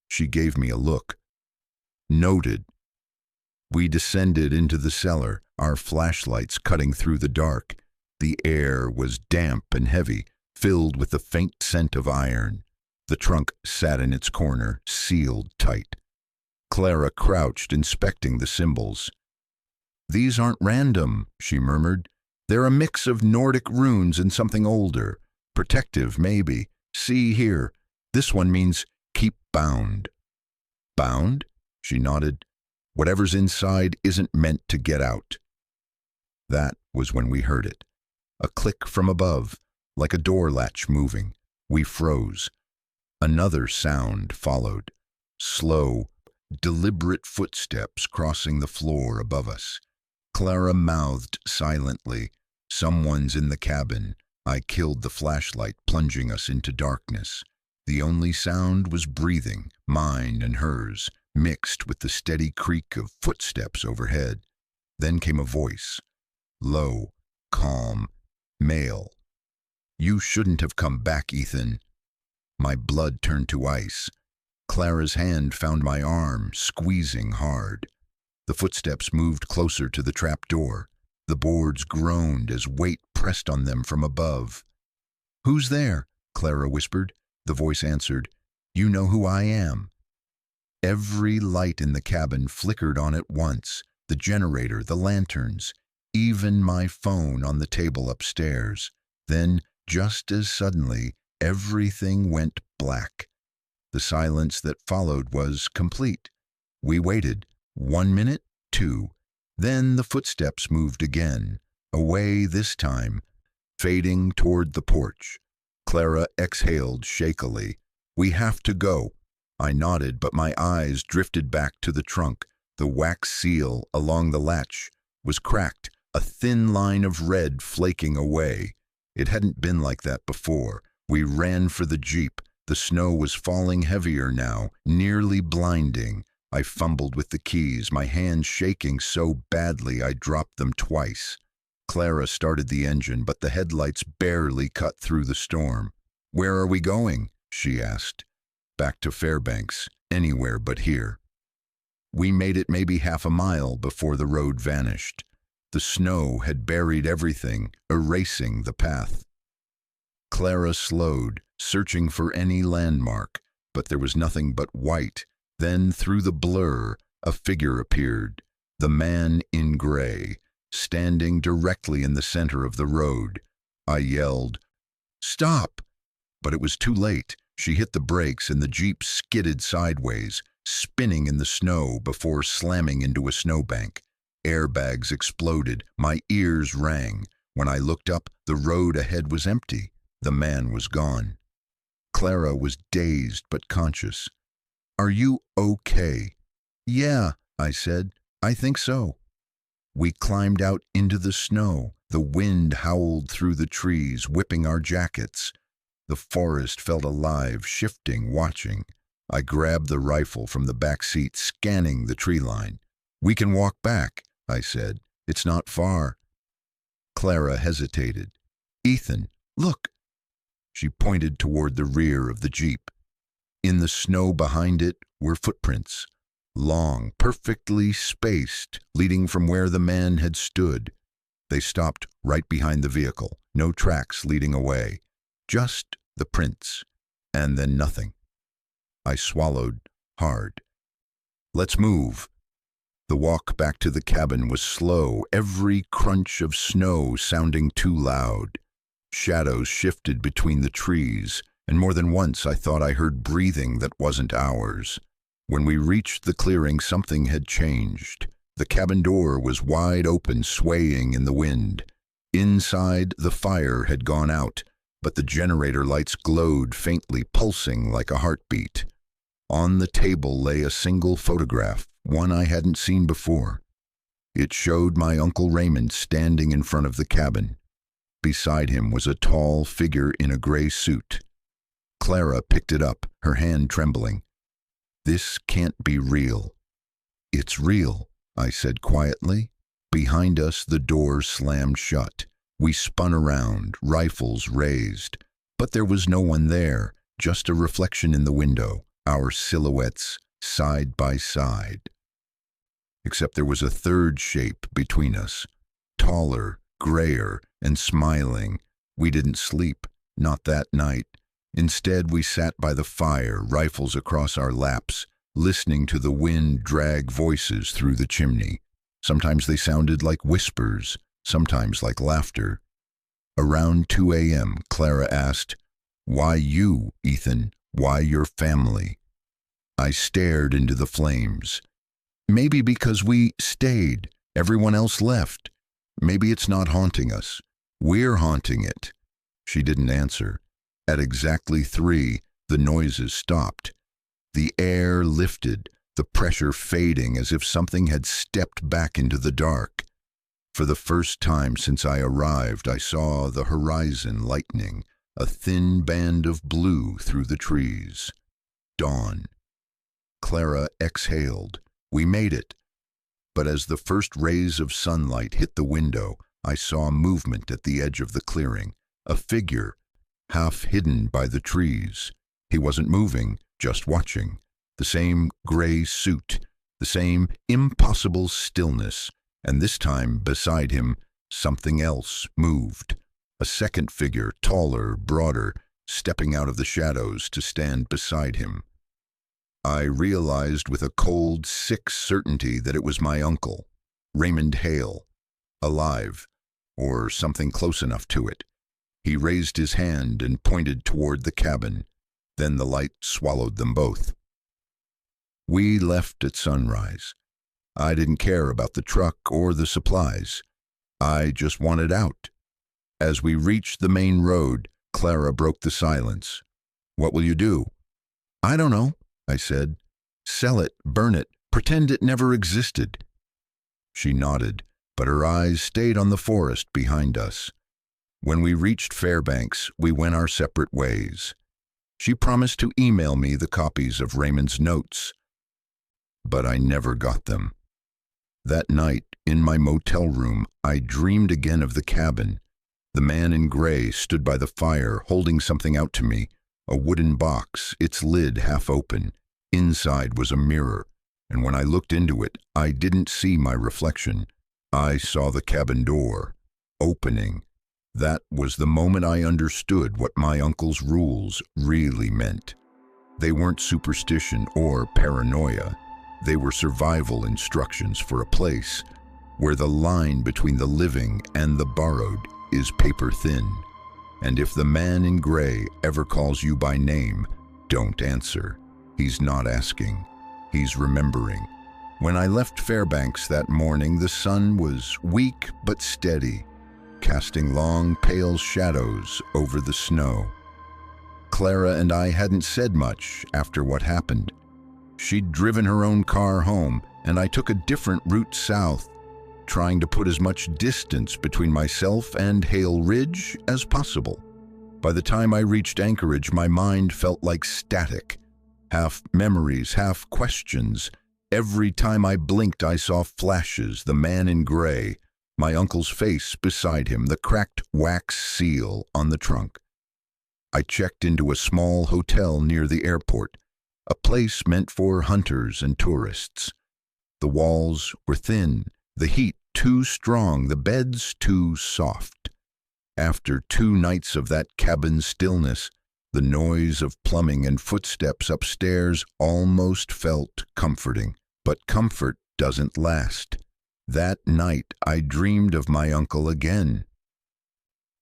She gave me a look. "Noted." We descended into the cellar, our flashlights cutting through the dark. The air was damp and heavy, filled with the faint scent of iron. The trunk sat in its corner, sealed tight. Clara crouched, inspecting the symbols. "These aren't random," she murmured. "They're a mix of Nordic runes and something older. Protective, maybe. See here. This one means keep bound." "Bound?" She nodded. "Whatever's inside isn't meant to get out." That was when we heard it. A click from above, like a door latch moving. We froze. Another sound followed. Slow, deliberate footsteps crossing the floor above us. Clara mouthed silently, "Someone's in the cabin." I killed the flashlight, plunging us into darkness. The only sound was breathing, mine and hers, mixed with the steady creak of footsteps overhead. Then came a voice, low, calm, male. "You shouldn't have come back, Ethan." My blood turned to ice. Clara's hand found my arm, squeezing hard. The footsteps moved closer to the trap door. The boards groaned as weight pressed on them from above. "Who's there?" Clara whispered. The voice answered, "You know who I am." Every light in the cabin flickered on at once, the generator, the lanterns, even my phone on the table upstairs. Then, just as suddenly, everything went black. The silence that followed was complete. We waited. 1 minute, 2. Then the footsteps moved again, away this time, fading toward the porch. Clara exhaled shakily. "We have to go." I nodded, but my eyes drifted back to the trunk. The wax seal along the latch was cracked, a thin line of red flaking away. It hadn't been like that before. We ran for the Jeep. The snow was falling heavier now, nearly blinding. I fumbled with the keys, my hands shaking so badly I dropped them twice. Clara started the engine, but the headlights barely cut through the storm. "Where are we going?" she asked. "Back to Fairbanks, anywhere but here." We made it maybe half a mile before the road vanished. The snow had buried everything, erasing the path. Clara slowed, searching for any landmark, but there was nothing but white. Then, through the blur, a figure appeared, the man in gray, standing directly in the center of the road. I yelled, "Stop!" But it was too late. She hit the brakes and the Jeep skidded sideways, spinning in the snow before slamming into a snowbank. Airbags exploded. My ears rang. When I looked up, the road ahead was empty. The man was gone. Clara was dazed but conscious. "Are you okay?" "Yeah, I said. I think so. We climbed out into the snow. The wind howled through the trees, whipping our jackets. The forest felt alive, shifting, watching. I grabbed the rifle from the back seat, scanning the tree line. We can walk back, I said. It's not far. Clara hesitated. Ethan, look. She pointed toward the rear of the Jeep. In the snow behind it were footprints, long, perfectly spaced, leading from where the man had stood. They stopped right behind the vehicle, no tracks leading away, just the prints, and then nothing. I swallowed hard. Let's move. The walk back to the cabin was slow, every crunch of snow sounding too loud. Shadows shifted between the trees, and more than once I thought I heard breathing that wasn't ours. When we reached the clearing, something had changed. The cabin door was wide open, swaying in the wind. Inside, the fire had gone out, but the generator lights glowed faintly, pulsing like a heartbeat. On the table lay a single photograph, one I hadn't seen before. It showed my Uncle Raymond standing in front of the cabin. Beside him was a tall figure in a gray suit. Clara picked it up, her hand trembling. This can't be real. It's real, I said quietly. Behind us, the door slammed shut. We spun around, rifles raised. But there was no one there, just a reflection in the window, our silhouettes side by side. Except there was a third shape between us, taller, grayer, and smiling. We didn't sleep, not that night. Instead, we sat by the fire, rifles across our laps, listening to the wind drag voices through the chimney. Sometimes they sounded like whispers, sometimes like laughter. Around 2 a.m., Clara asked, "Why you, Ethan? Why your family?" I stared into the flames. Maybe because we stayed, everyone else left. Maybe it's not haunting us. We're haunting it. She didn't answer. At exactly 3, the noises stopped. The air lifted, the pressure fading as if something had stepped back into the dark. For the first time since I arrived, I saw the horizon lightening, a thin band of blue through the trees. Dawn. Clara exhaled. We made it. But as the first rays of sunlight hit the window, I saw movement at the edge of the clearing, a figure, half hidden by the trees. He wasn't moving, just watching. The same gray suit, the same impossible stillness, and this time, beside him, something else moved. A second figure, taller, broader, stepping out of the shadows to stand beside him. I realized with a cold, sick certainty that it was my uncle, Raymond Hale, alive, or something close enough to it. He raised his hand and pointed toward the cabin. Then the light swallowed them both. We left at sunrise. I didn't care about the truck or the supplies. I just wanted out. As we reached the main road, Clara broke the silence. "What will you do?" "I don't know," I said. "Sell it, burn it, pretend it never existed." She nodded, but her eyes stayed on the forest behind us. When we reached Fairbanks, we went our separate ways. She promised to email me the copies of Raymond's notes, but I never got them. That night, in my motel room, I dreamed again of the cabin. The man in gray stood by the fire, holding something out to me, a wooden box, its lid half open. Inside was a mirror, and when I looked into it, I didn't see my reflection. I saw the cabin door opening. That was the moment I understood what my uncle's rules really meant. They weren't superstition or paranoia. They were survival instructions for a place where the line between the living and the borrowed is paper thin. And if the man in gray ever calls you by name, don't answer. He's not asking. He's remembering. When I left Fairbanks that morning, the sun was weak but steady, casting long, pale shadows over the snow. Clara and I hadn't said much after what happened. She'd driven her own car home, and I took a different route south, trying to put as much distance between myself and Hale Ridge as possible. By the time I reached Anchorage, my mind felt like static. Half memories, half questions. Every time I blinked, I saw flashes, the man in gray, my uncle's face beside him, the cracked wax seal on the trunk. I checked into a small hotel near the airport, a place meant for hunters and tourists. The walls were thin, the heat too strong, the beds too soft. After 2 nights of that cabin stillness, the noise of plumbing and footsteps upstairs almost felt comforting. But comfort doesn't last. That night, I dreamed of my uncle again.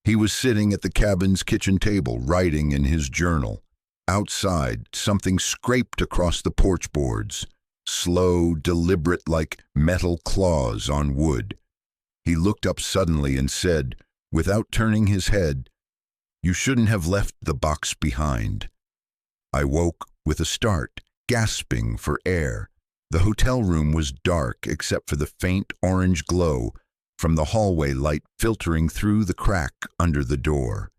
He was sitting at the cabin's kitchen table, writing in his journal. Outside, something scraped across the porch boards, slow, deliberate, like metal claws on wood. He looked up suddenly and said, without turning his head, "You shouldn't have left the box behind." I woke with a start, gasping for air. The hotel room was dark except for the faint orange glow from the hallway light filtering through the crack under the door.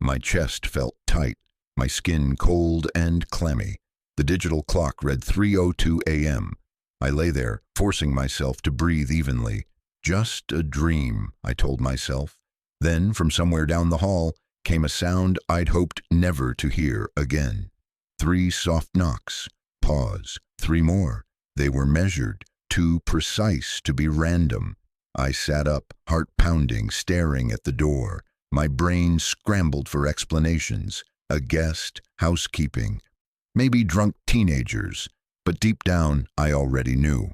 My chest felt tight, my skin cold and clammy. The digital clock read 3:02 a.m. I lay there, forcing myself to breathe evenly. Just a dream, I told myself. Then, from somewhere down the hall, came a sound I'd hoped never to hear again. 3 soft knocks. Pause. 3 more. They were measured, too precise to be random. I sat up, heart pounding, staring at the door. My brain scrambled for explanations. A guest, housekeeping, maybe drunk teenagers. But deep down, I already knew.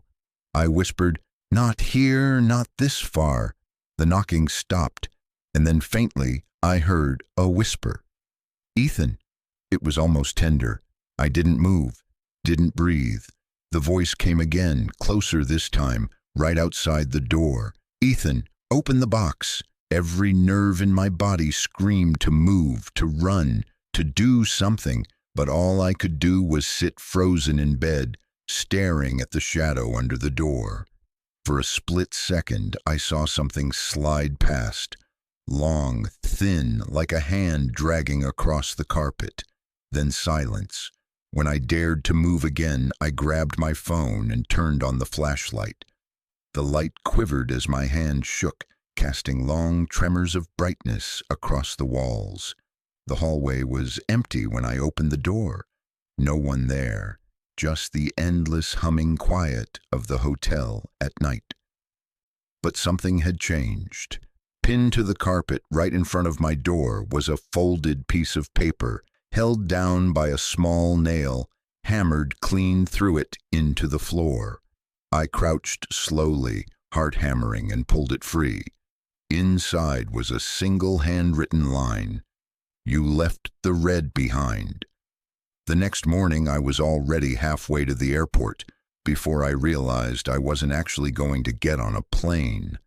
I whispered, "Not here, not this far." The knocking stopped, and then faintly, I heard a whisper. "Ethan." It was almost tender. I didn't move, didn't breathe. The voice came again, closer this time, right outside the door. "Ethan, open the box." Every nerve in my body screamed to move, to run, to do something, but all I could do was sit frozen in bed, staring at the shadow under the door. For a split second, I saw something slide past, long, thin, like a hand dragging across the carpet. Then silence. When I dared to move again, I grabbed my phone and turned on the flashlight. The light quivered as my hand shook, casting long tremors of brightness across the walls. The hallway was empty when I opened the door. No one there, just the endless humming quiet of the hotel at night. But something had changed. Pinned to the carpet right in front of my door was a folded piece of paper, held down by a small nail, hammered clean through it into the floor. I crouched slowly, heart hammering, and pulled it free. Inside was a single handwritten line. "You left the red behind." The next morning I was already halfway to the airport before I realized I wasn't actually going to get on a plane.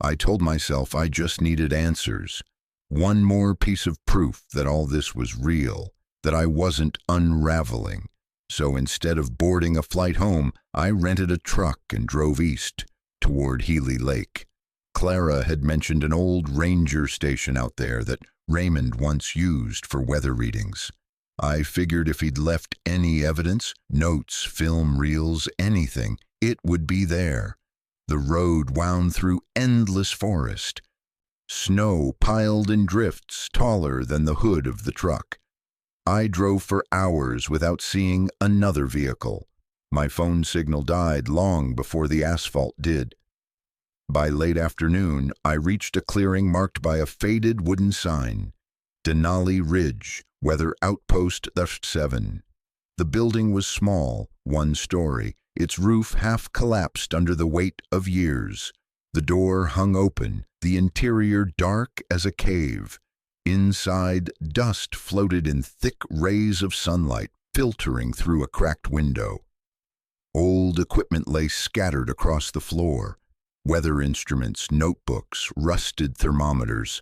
I told myself I just needed answers. One more piece of proof that all this was real, that I wasn't unraveling. So instead of boarding a flight home, I rented a truck and drove east, toward Healy Lake. Clara had mentioned an old ranger station out there that Raymond once used for weather readings. I figured if he'd left any evidence, notes, film reels, anything, it would be there. The road wound through endless forest. Snow piled in drifts taller than the hood of the truck. I drove for hours without seeing another vehicle. My phone signal died long before the asphalt did. By late afternoon, I reached a clearing marked by a faded wooden sign. Denali Ridge, Weather Outpost 7. The building was small, 1 story, its roof half collapsed under the weight of years. The door hung open, the interior dark as a cave. Inside, dust floated in thick rays of sunlight, filtering through a cracked window. Old equipment lay scattered across the floor. Weather instruments, notebooks, rusted thermometers.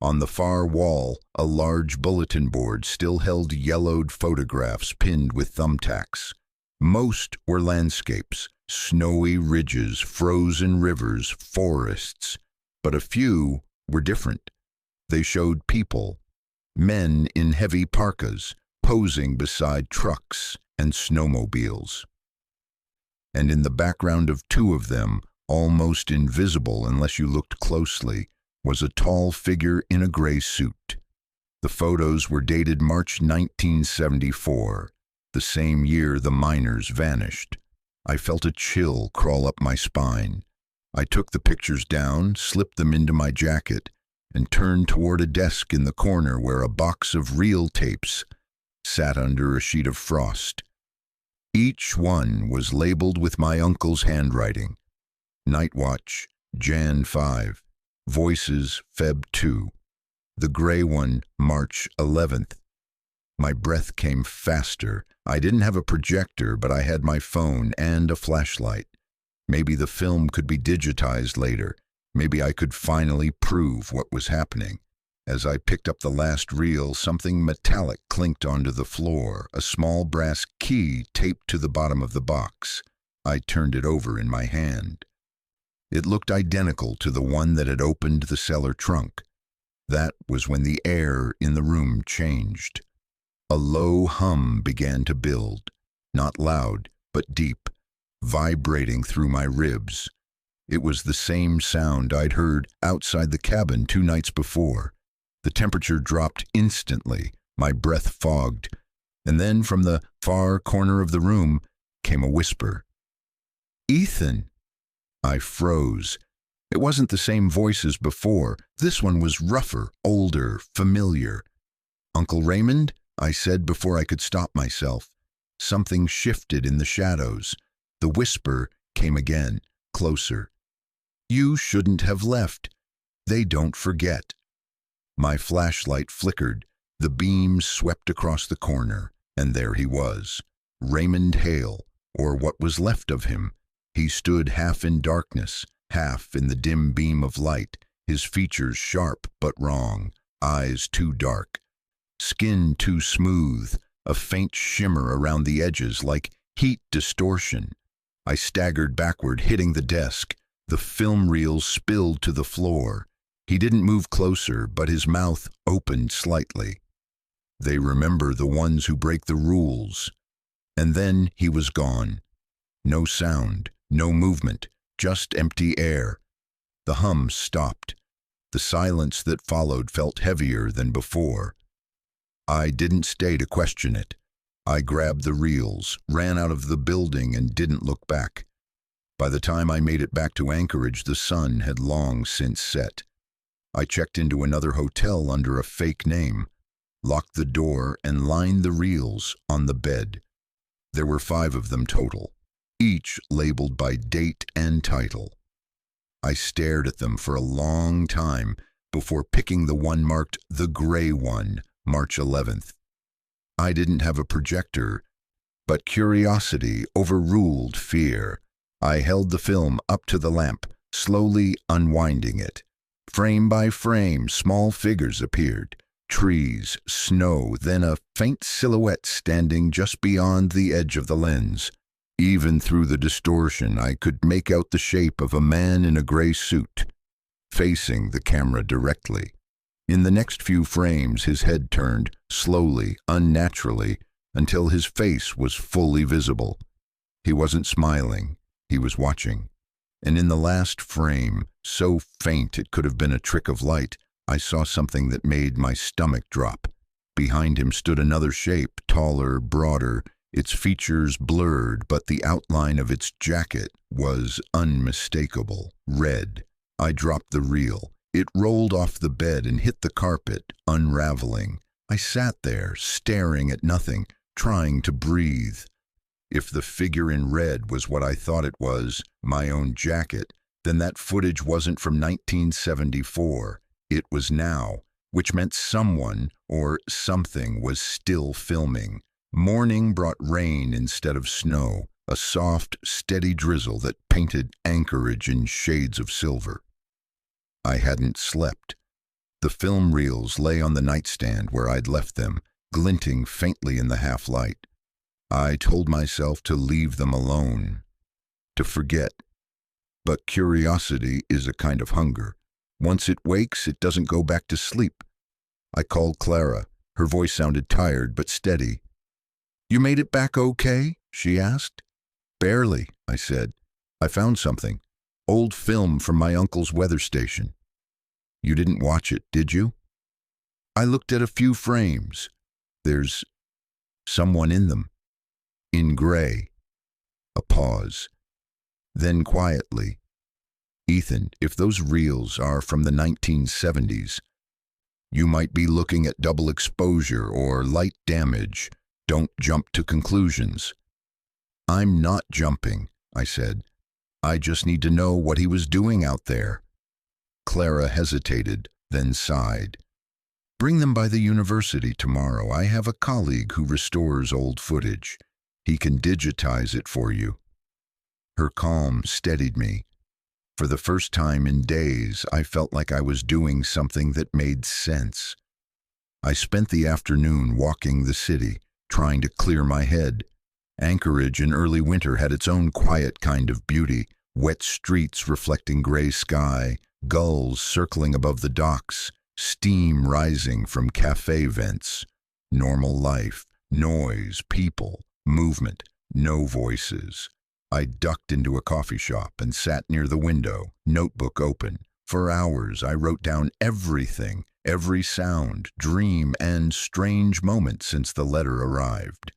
On the far wall, a large bulletin board still held yellowed photographs pinned with thumbtacks. Most were landscapes, Snowy ridges, frozen rivers, forests. But a few were different. They showed people, men in heavy parkas, posing beside trucks and snowmobiles. And in the background of two of them, almost invisible unless you looked closely, was a tall figure in a gray suit. The photos were dated March 1974, the same year the miners vanished. I felt a chill crawl up my spine. I took the pictures down, slipped them into my jacket, and turned toward a desk in the corner where a box of reel tapes sat under a sheet of frost. Each one was labeled with my uncle's handwriting. Night Watch, Jan 5, Voices, Feb 2. The gray one, March 11th. My breath came faster. I didn't have a projector, but I had my phone and a flashlight. Maybe the film could be digitized later. Maybe I could finally prove what was happening. As I picked up the last reel, something metallic clinked onto the floor, a small brass key taped to the bottom of the box. I turned it over in my hand. It looked identical to the one that had opened the cellar trunk. That was when the air in the room changed. A low hum began to build, not loud, but deep, vibrating through my ribs. It was the same sound I'd heard outside the cabin 2 nights before. The temperature dropped instantly, my breath fogged, and then from the far corner of the room came a whisper. "Ethan!" I froze. It wasn't the same voice as before. This one was rougher, older, familiar. "Uncle Raymond?" I said before I could stop myself. Something shifted in the shadows. The whisper came again, closer. "You shouldn't have left. They don't forget." My flashlight flickered. The beam swept across the corner, and there he was, Raymond Hale, or what was left of him. He stood half in darkness, half in the dim beam of light, his features sharp but wrong, eyes too dark, skin too smooth, a faint shimmer around the edges like heat distortion. I staggered backward, hitting the desk. The film reels spilled to the floor. He didn't move closer, but his mouth opened slightly. They remember the ones who break the rules. And then he was gone. No sound, no movement, just empty air. The hum stopped. The silence that followed felt heavier than before. I didn't stay to question it. I grabbed the reels, ran out of the building, and didn't look back. By the time I made it back to Anchorage, the sun had long since set. I checked into another hotel under a fake name, locked the door, and lined the reels on the bed. There were 5 of them total, each labeled by date and title. I stared at them for a long time before picking the one marked the gray one, March 11th. I didn't have a projector, but curiosity overruled fear. I held the film up to the lamp, slowly unwinding it. Frame by frame, small figures appeared. Trees, snow, then a faint silhouette standing just beyond the edge of the lens. Even through the distortion, I could make out the shape of a man in a gray suit, facing the camera directly. In the next few frames, his head turned, slowly, unnaturally, until his face was fully visible. He wasn't smiling, he was watching. And in the last frame, so faint it could have been a trick of light, I saw something that made my stomach drop. Behind him stood another shape, taller, broader, its features blurred, but the outline of its jacket was unmistakable, red. I dropped the reel. It rolled off the bed and hit the carpet, unraveling. I sat there, staring at nothing, trying to breathe. If the figure in red was what I thought it was, my own jacket, then that footage wasn't from 1974. It was now, which meant someone or something was still filming. Morning brought rain instead of snow, a soft, steady drizzle that painted Anchorage in shades of silver. I hadn't slept. The film reels lay on the nightstand where I'd left them, glinting faintly in the half-light. I told myself to leave them alone. to forget. But curiosity is a kind of hunger. Once it wakes, it doesn't go back to sleep. I called Clara. Her voice sounded tired but steady. "You made it back okay?" she asked. "Barely," I said. "I found something. Old film from my uncle's weather station." "You didn't watch it, did you?" "I looked at a few frames. There's someone in them. In gray." A pause. Then quietly, "Ethan, if those reels are from the 1970s, you might be looking at double exposure or light damage. Don't jump to conclusions." "I'm not jumping," I said. "I just need to know what he was doing out there." Clara hesitated, then sighed. "Bring them by the university tomorrow. I have a colleague who restores old footage. He can digitize it for you." Her calm steadied me. For the first time in days, I felt like I was doing something that made sense. I spent the afternoon walking the city, trying to clear my head. Anchorage in early winter had its own quiet kind of beauty, wet streets reflecting gray sky, gulls circling above the docks, steam rising from cafe vents. Normal life, noise, people, movement, no voices. I ducked into a coffee shop and sat near the window, notebook open. For hours I wrote down everything, every sound, dream, and strange moment since the letter arrived.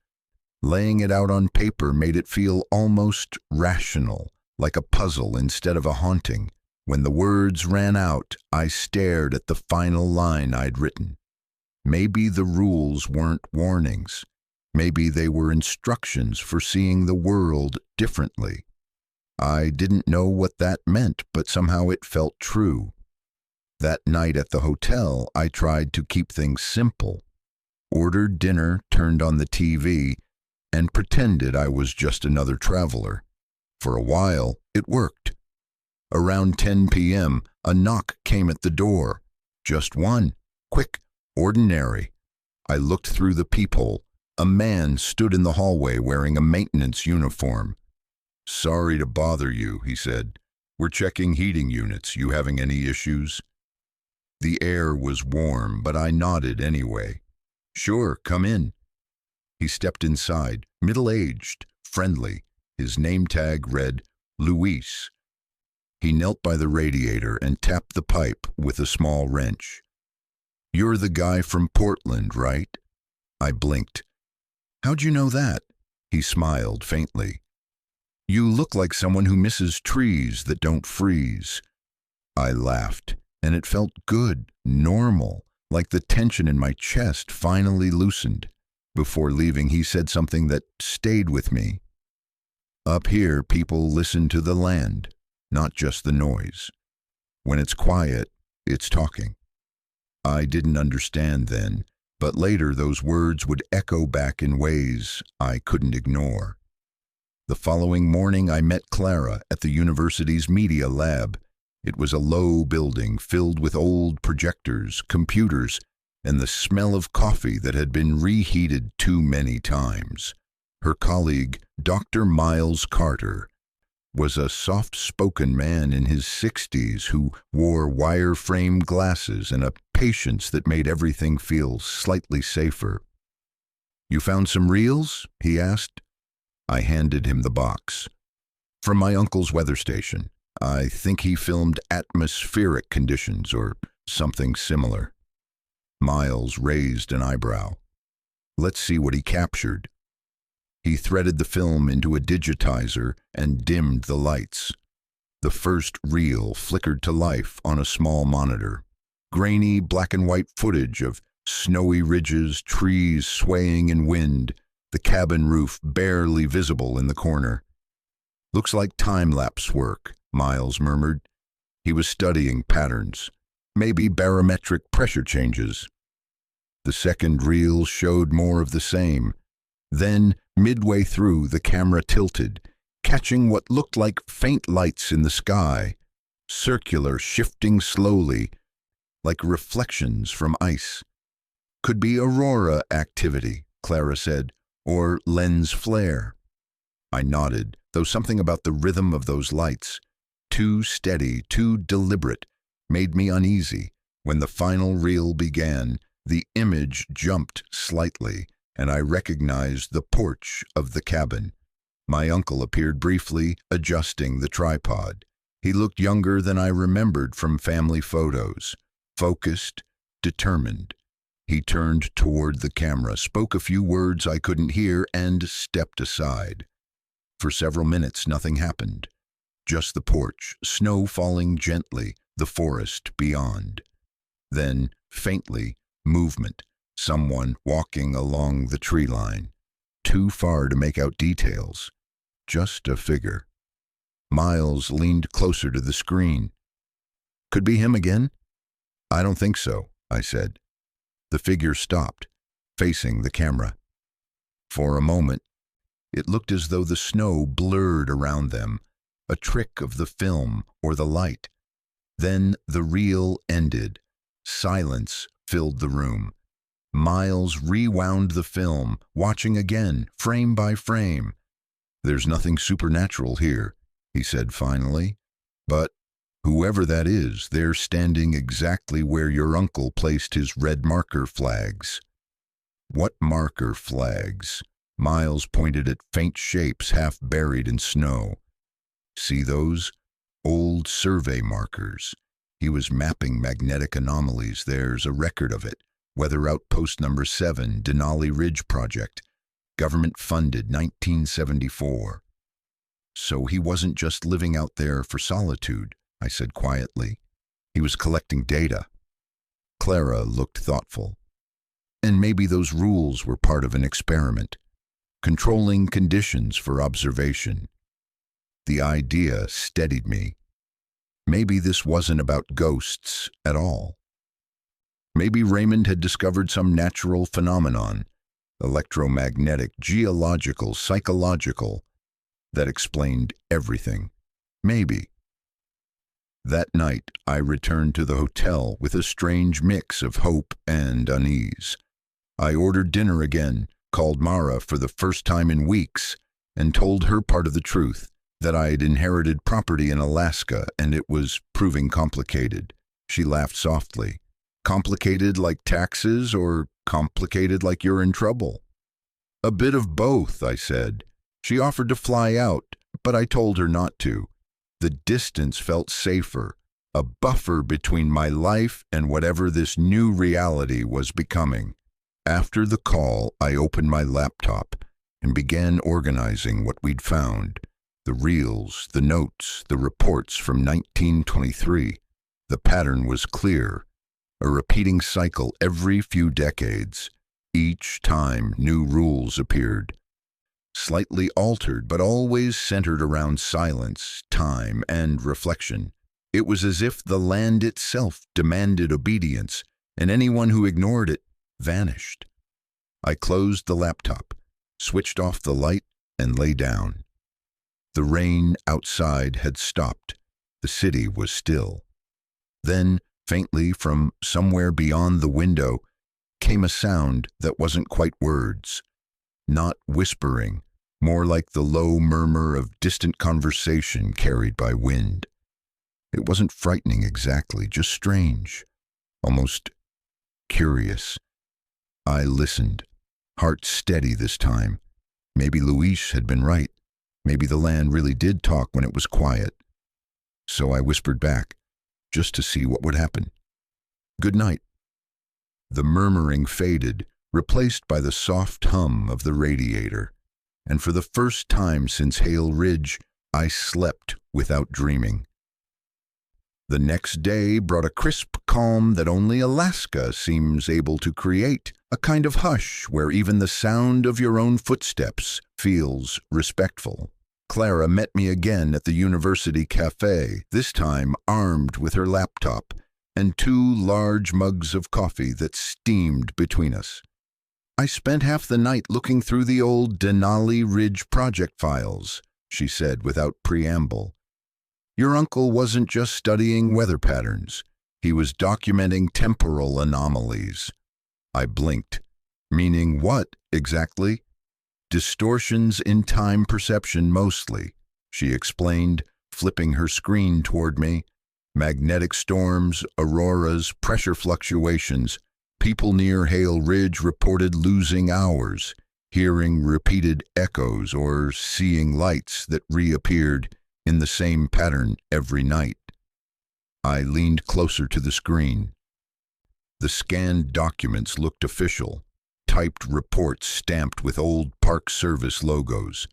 Laying it out on paper made it feel almost rational, like a puzzle instead of a haunting. When the words ran out, I stared at the final line I'd written. Maybe the rules weren't warnings. Maybe they were instructions for seeing the world differently. I didn't know what that meant, but somehow it felt true. That night at the hotel, I tried to keep things simple. Ordered dinner, turned on the TV, and pretended I was just another traveler. For a while, it worked. Around 10 p.m., a knock came at the door. Just one. Quick, ordinary. I looked through the peephole. A man stood in the hallway wearing a maintenance uniform. "Sorry to bother you," he said. "We're checking heating units. You having any issues?" The air was warm, but I nodded anyway. "Sure, come in." He stepped inside, middle-aged, friendly. His name tag read, Luis. He knelt by the radiator and tapped the pipe with a small wrench. "You're the guy from Portland, right?" I blinked. "How'd you know that?" He smiled faintly. "You look like someone who misses trees that don't freeze." I laughed, and it felt good, normal, like the tension in my chest finally loosened. Before leaving, he said something that stayed with me. "Up here, people listen to the land, not just the noise. When it's quiet, it's talking." I didn't understand then, but later those words would echo back in ways I couldn't ignore. The following morning, I met Clara at the university's media lab. It was a low building filled with old projectors, computers, and the smell of coffee that had been reheated too many times. Her colleague, Dr. Miles Carter, was a soft-spoken man in his 60s who wore wire-frame glasses and a patience that made everything feel slightly safer. "You found some reels?" he asked. I handed him the box. "From my uncle's weather station. I think he filmed atmospheric conditions or something similar." Miles raised an eyebrow. "Let's see what he captured." He threaded the film into a digitizer and dimmed the lights. The first reel flickered to life on a small monitor. Grainy black and white footage of snowy ridges, trees swaying in wind, the cabin roof barely visible in the corner. "Looks like time-lapse work," Miles murmured. He was studying patterns. Maybe barometric pressure changes. The second reel showed more of the same. Then, midway through, the camera tilted, catching what looked like faint lights in the sky, circular, shifting slowly, like reflections from ice. "Could be aurora activity," Clara said, "or lens flare." I nodded. though something about the rhythm of those lights, too steady, too deliberate, made me uneasy. When the final reel began, the image jumped slightly, and I recognized the porch of the cabin. My uncle appeared briefly, adjusting the tripod. He looked younger than I remembered from family photos, focused, determined. He turned toward the camera, spoke a few words I couldn't hear, and stepped aside. For several minutes, nothing happened. Just the porch, snow falling gently, the forest beyond. Then, faintly, movement, someone walking along the tree line. Too far to make out details. Just a figure. Miles leaned closer to the screen. Could be him again? I don't think so, I said. The figure stopped, facing the camera. For a moment, it looked as though the snow blurred around them, a trick of the film or the light. Then the reel ended. Silence filled the room. Miles rewound the film, watching again, frame by frame. There's nothing supernatural here, he said finally. But whoever that is, they're standing exactly where your uncle placed his red marker flags. What marker flags? Miles pointed at faint shapes half buried in snow. See those? Old survey markers. He was mapping magnetic anomalies. There's a record of it. Weather Outpost Number 7, Denali Ridge Project. Government funded, 1974. So he wasn't just living out there for solitude, I said quietly. He was collecting data. Clara looked thoughtful. And maybe those rules were part of an experiment, controlling conditions for observation. The idea steadied me. Maybe this wasn't about ghosts at all. Maybe Raymond had discovered some natural phenomenon, electromagnetic, geological, psychological, that explained everything. Maybe. That night, I returned to the hotel with a strange mix of hope and unease. I ordered dinner again, called Mara for the first time in weeks, and told her part of the truth, that I had inherited property in Alaska and it was proving complicated. She laughed softly. Complicated like taxes or complicated like you're in trouble? A bit of both, I said. She offered to fly out, but I told her not to. The distance felt safer, a buffer between my life and whatever this new reality was becoming. After the call, I opened my laptop and began organizing what we'd found. The reels, the notes, the reports from 1923. The pattern was clear. A repeating cycle every few decades. Each time new rules appeared. Slightly altered, but always centered around silence, time, and reflection. It was as if the land itself demanded obedience, and anyone who ignored it vanished. I closed the laptop, switched off the light, and lay down. The rain outside had stopped. The city was still. Then, faintly from somewhere beyond the window, came a sound that wasn't quite words. Not whispering, more like the low murmur of distant conversation carried by wind. It wasn't frightening exactly, just strange, almost curious. I listened, heart steady this time. Maybe Luis had been right. Maybe the land really did talk when it was quiet. So I whispered back, just to see what would happen. Good night. The murmuring faded, replaced by the soft hum of the radiator. And for the first time since Hale Ridge, I slept without dreaming. The next day brought a crisp calm that only Alaska seems able to create, a kind of hush where even the sound of your own footsteps feels respectful. Clara met me again at the university cafe, this time armed with her laptop and 2 large mugs of coffee that steamed between us. I spent half the night looking through the old Denali Ridge project files, she said without preamble. Your uncle wasn't just studying weather patterns. He was documenting temporal anomalies. I blinked. Meaning what, exactly? Distortions in time perception mostly, she explained, flipping her screen toward me. Magnetic storms, auroras, pressure fluctuations. People near Hale Ridge reported losing hours, hearing repeated echoes or seeing lights that reappeared in the same pattern every night. I leaned closer to the screen. The scanned documents looked official, typed reports stamped with old Park Service logos.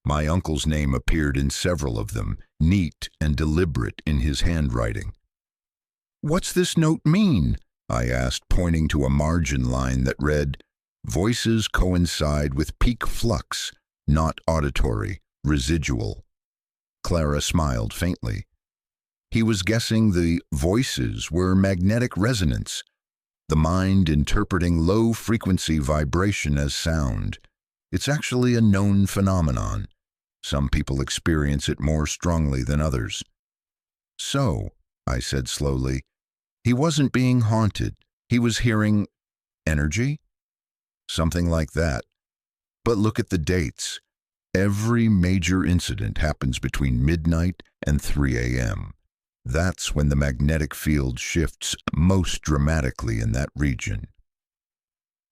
My uncle's name appeared in several of them, neat and deliberate in his handwriting. "What's this note mean?" I asked, pointing to a margin line that read, "Voices coincide with peak flux, not auditory, residual." Clara smiled faintly. He was guessing the voices were magnetic resonance, the mind interpreting low-frequency vibration as sound. It's actually a known phenomenon. Some people experience it more strongly than others. "So," I said slowly, "he wasn't being haunted. He was hearing energy?" "Something like that. But look at the dates. Every major incident happens between midnight and 3 a.m. That's when the magnetic field shifts most dramatically in that region.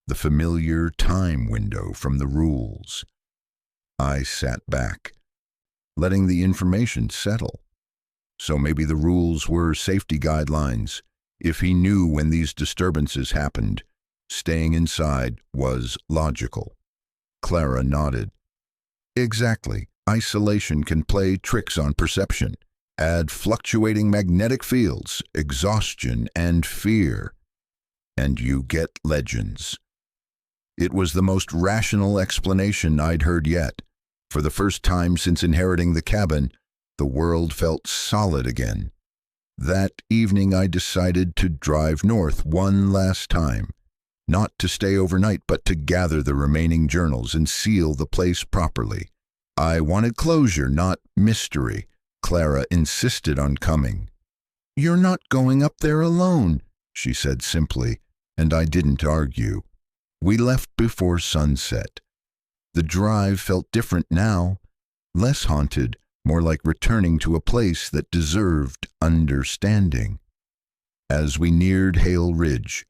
The familiar time window from the rules." I sat back, letting the information settle. So maybe the rules were safety guidelines. If he knew when these disturbances happened, staying inside was logical. Clara nodded. "Exactly. Isolation can play tricks on perception. Add fluctuating magnetic fields, exhaustion, and fear, and you get legends." It was the most rational explanation I'd heard yet. For the first time since inheriting the cabin, the world felt solid again. That evening I decided to drive north one last time. Not to stay overnight, but to gather the remaining journals and seal the place properly. I wanted closure, not mystery. Clara insisted on coming. "You're not going up there alone," she said simply, and I didn't argue. We left before sunset. The drive felt different now, less haunted, more like returning to a place that deserved understanding. As we neared Hale Ridge,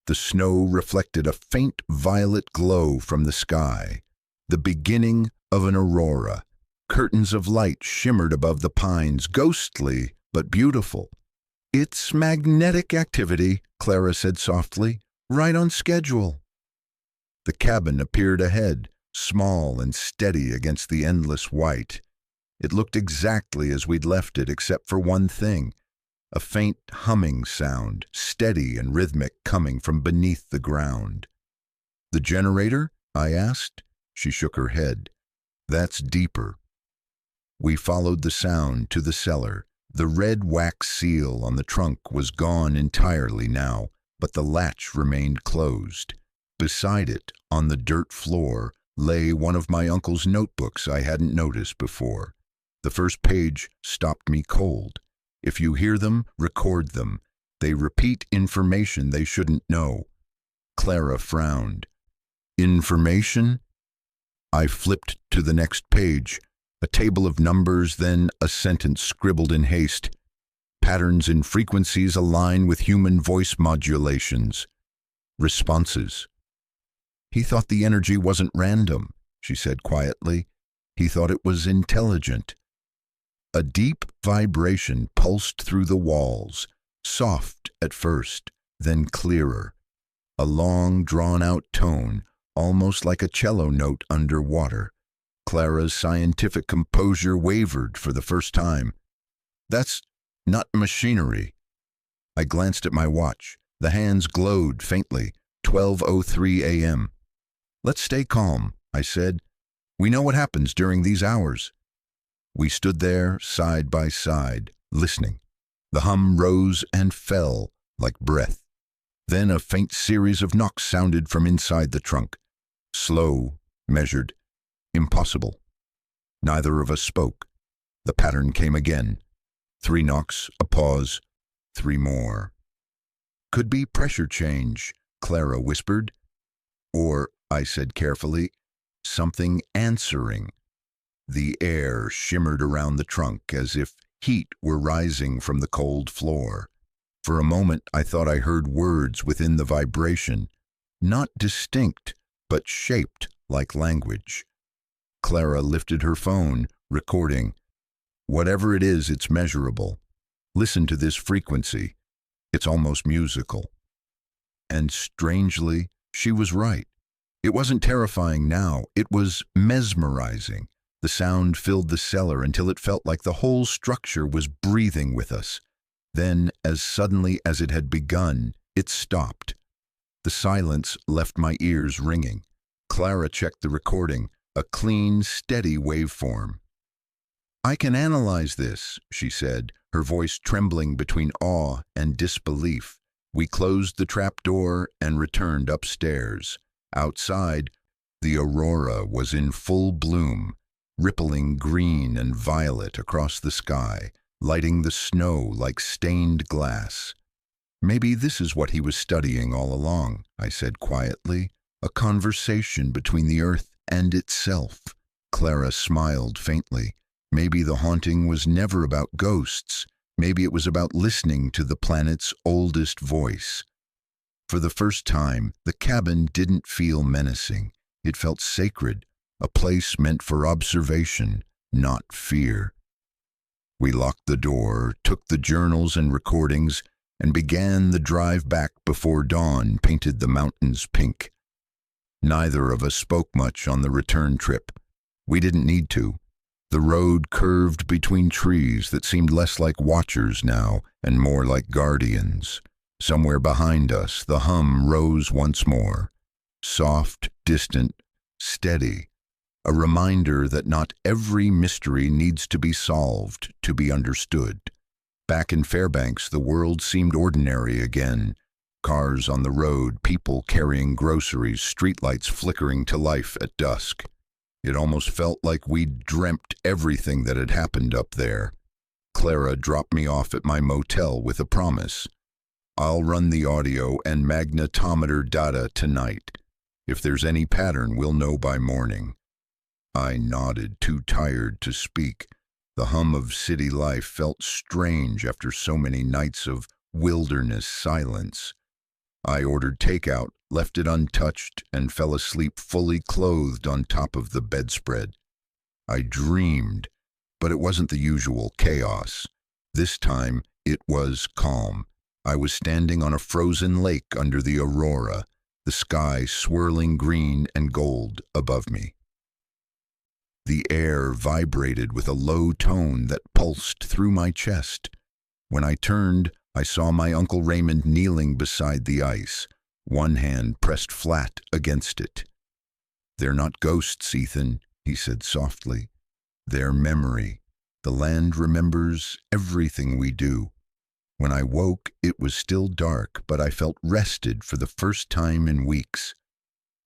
the snow reflected a faint violet glow from the sky, the beginning of an aurora. Curtains of light shimmered above the pines, ghostly but beautiful. "It's magnetic activity," Clara said softly, "right on schedule." The cabin appeared ahead, small and steady against the endless white. It looked exactly as we'd left it, except for one thing: a faint humming sound, steady and rhythmic, coming from beneath the ground. "The generator?" I asked. She shook her head. "That's deeper." We followed the sound to the cellar. The red wax seal on the trunk was gone entirely now, but the latch remained closed. Beside it, on the dirt floor, lay one of my uncle's notebooks I hadn't noticed before. The first page stopped me cold. "If you hear them, record them. They repeat information they shouldn't know." Clara frowned. "Information?" I flipped to the next page, a table of numbers, then a sentence scribbled in haste. "Patterns in frequencies align with human voice modulations. Responses." "He thought the energy wasn't random," she said quietly. "He thought it was intelligent." A deep vibration pulsed through the walls, soft at first, then clearer. A long, drawn-out tone, almost like a cello note underwater. Clara's scientific composure wavered for the first time. "That's not machinery." I glanced at my watch. The hands glowed faintly. 12:03 a.m. "Let's stay calm," I said. "We know what happens during these hours." We stood there, side by side, listening. The hum rose and fell like breath. Then a faint series of knocks sounded from inside the trunk. Slow, measured, impossible. Neither of us spoke. The pattern came again. 3 knocks, a pause, 3 more. "Could be pressure change," Clara whispered. "Or," I said carefully, "something answering." The air shimmered around the trunk as if heat were rising from the cold floor. For a moment I thought I heard words within the vibration, not distinct, but shaped like language. Clara lifted her phone, recording. Whatever it is, it's measurable. Listen to this frequency. It's almost musical. And strangely, she was right. It wasn't terrifying now, it was mesmerizing. The sound filled the cellar until it felt like the whole structure was breathing with us. Then, as suddenly as it had begun, it stopped. The silence left my ears ringing. Clara checked the recording, a clean, steady waveform. "I can analyze this," she said, her voice trembling between awe and disbelief. We closed the trapdoor and returned upstairs. Outside, the aurora was in full bloom, rippling green and violet across the sky, lighting the snow like stained glass. "Maybe this is what he was studying all along," I said quietly, "a conversation between the earth and itself." Clara smiled faintly. Maybe the haunting was never about ghosts. Maybe it was about listening to the planet's oldest voice. For the first time, the cabin didn't feel menacing. It felt sacred, a place meant for observation, not fear. We locked the door, took the journals and recordings, and began the drive back before dawn painted the mountains pink. Neither of us spoke much on the return trip. We didn't need to. The road curved between trees that seemed less like watchers now and more like guardians. Somewhere behind us, the hum rose once more. Soft, distant, steady. A reminder that not every mystery needs to be solved to be understood. Back in Fairbanks, the world seemed ordinary again. Cars on the road, people carrying groceries, streetlights flickering to life at dusk. It almost felt like we'd dreamt everything that had happened up there. Clara dropped me off at my motel with a promise. "I'll run the audio and magnetometer data tonight. If there's any pattern, we'll know by morning." I nodded, too tired to speak. The hum of city life felt strange after so many nights of wilderness silence. I ordered takeout, left it untouched, and fell asleep fully clothed on top of the bedspread. I dreamed, but it wasn't the usual chaos. This time, it was calm. I was standing on a frozen lake under the aurora, the sky swirling green and gold above me. The air vibrated with a low tone that pulsed through my chest. When I turned, I saw my Uncle Raymond kneeling beside the ice, one hand pressed flat against it. "They're not ghosts, Ethan," he said softly. "They're memory. The land remembers everything we do." When I woke, it was still dark, but I felt rested for the first time in weeks.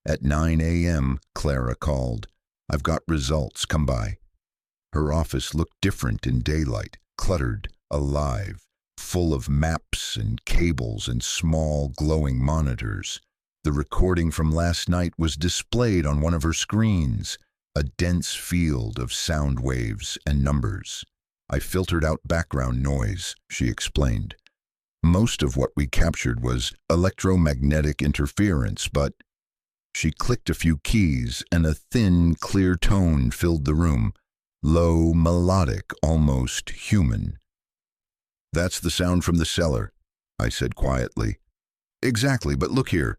At 9 a.m., Clara called. "I've got results, come by." Her office looked different in daylight, cluttered, alive, full of maps and cables and small, glowing monitors. The recording from last night was displayed on one of her screens, a dense field of sound waves and numbers. "I filtered out background noise," she explained. "Most of what we captured was electromagnetic interference, but..." She clicked a few keys, and a thin, clear tone filled the room, low, melodic, almost human. "That's the sound from the cellar," I said quietly. "Exactly, but look here."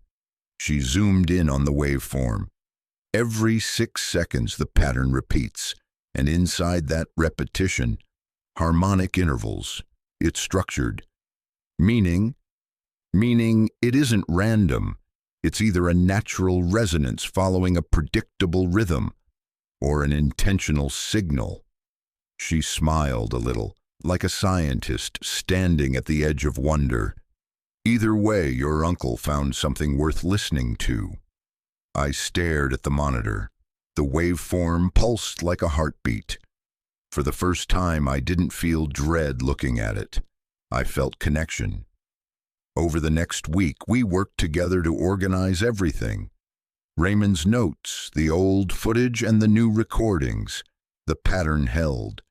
She zoomed in on the waveform. Every 6 seconds the pattern repeats, and inside that repetition, harmonic intervals. It's structured. Meaning it isn't random. It's either a natural resonance following a predictable rhythm, or an intentional signal. She smiled a little, like a scientist standing at the edge of wonder. "Either way, your uncle found something worth listening to." I stared at the monitor. The waveform pulsed like a heartbeat. For the first time, I didn't feel dread looking at it. I felt connection. Over the next week, we worked together to organize everything. Raymond's notes, the old footage, and the new recordings. The pattern held.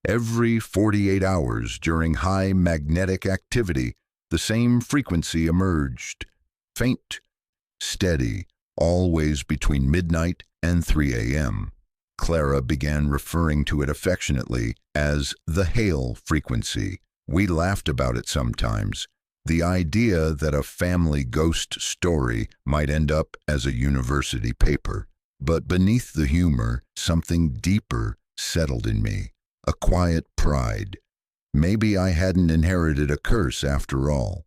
Every 48 hours during high magnetic activity, the same frequency emerged. Faint, steady, always between midnight and 3 a.m. Clara began referring to it affectionately as the hail frequency. We laughed about it sometimes. The idea that a family ghost story might end up as a university paper. But beneath the humor, something deeper settled in me. A quiet pride. Maybe I hadn't inherited a curse after all.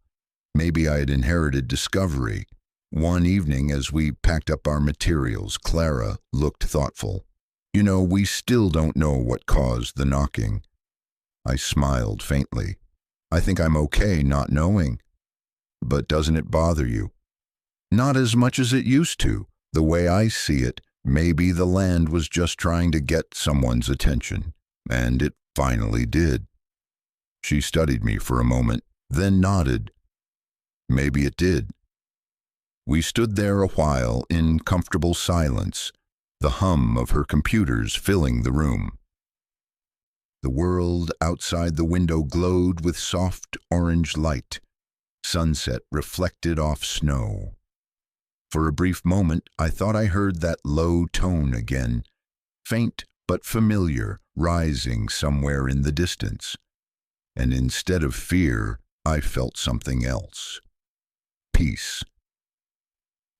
Maybe I had inherited discovery. One evening, as we packed up our materials, Clara looked thoughtful. You know, we still don't know what caused the knocking. I smiled faintly. I think I'm okay not knowing. But doesn't it bother you? Not as much as it used to. The way I see it, maybe the land was just trying to get someone's attention. And it finally did. She studied me for a moment, then nodded. Maybe it did. We stood there a while in comfortable silence, the hum of her computers filling the room. The world outside the window glowed with soft orange light, sunset reflected off snow. For a brief moment, I thought I heard that low tone again, faint but familiar, rising somewhere in the distance. And instead of fear, I felt something else. Peace.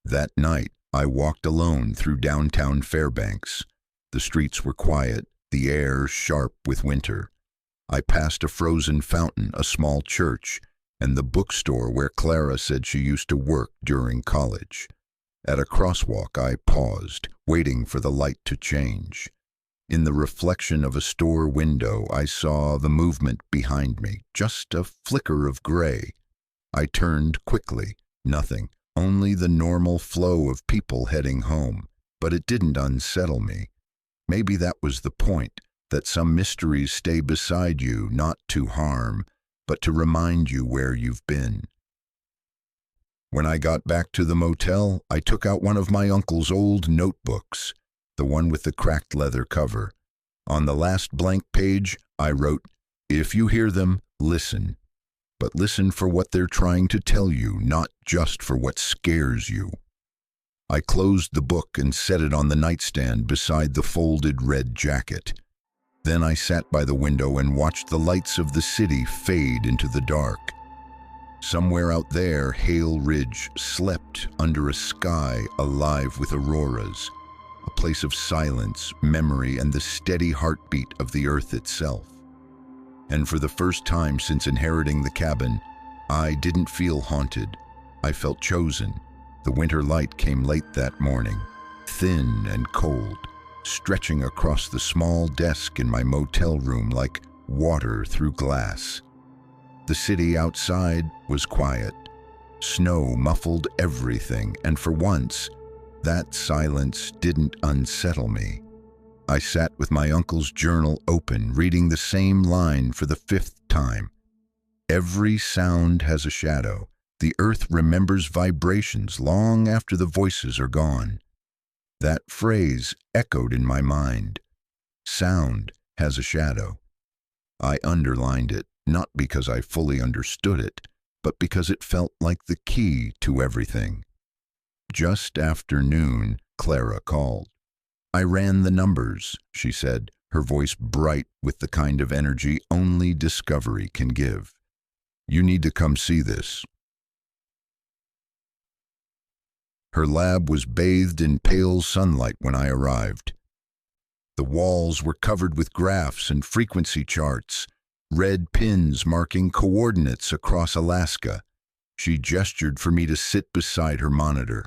That night, I walked alone through downtown Fairbanks. The streets were quiet, the air sharp with winter. I passed a frozen fountain, a small church, and the bookstore where Clara said she used to work during college. At a crosswalk, I paused, waiting for the light to change. In the reflection of a store window, I saw the movement behind me, just a flicker of gray. I turned quickly. Nothing, only the normal flow of people heading home. But it didn't unsettle me. Maybe that was the point, that some mysteries stay beside you not to harm, but to remind you where you've been. When I got back to the motel, I took out one of my uncle's old notebooks, the one with the cracked leather cover. On the last blank page, I wrote, "If you hear them, listen. But listen for what they're trying to tell you, not just for what scares you." I closed the book and set it on the nightstand beside the folded red jacket. Then I sat by the window and watched the lights of the city fade into the dark. Somewhere out there, Hale Ridge slept under a sky alive with auroras, a place of silence, memory, and the steady heartbeat of the earth itself. And for the first time since inheriting the cabin, I didn't feel haunted. I felt chosen. The winter light came late that morning, thin and cold, stretching across the small desk in my motel room like water through glass. The city outside was quiet. Snow muffled everything, and for once, that silence didn't unsettle me. I sat with my uncle's journal open, reading the same line for the 5th time. Every sound has a shadow. The earth remembers vibrations long after the voices are gone. That phrase echoed in my mind. Sound has a shadow. I underlined it, not because I fully understood it, but because it felt like the key to everything. Just after noon, Clara called. "I ran the numbers," she said, her voice bright with the kind of energy only discovery can give. "You need to come see this." Her lab was bathed in pale sunlight when I arrived. The walls were covered with graphs and frequency charts, red pins marking coordinates across Alaska. She gestured for me to sit beside her monitor.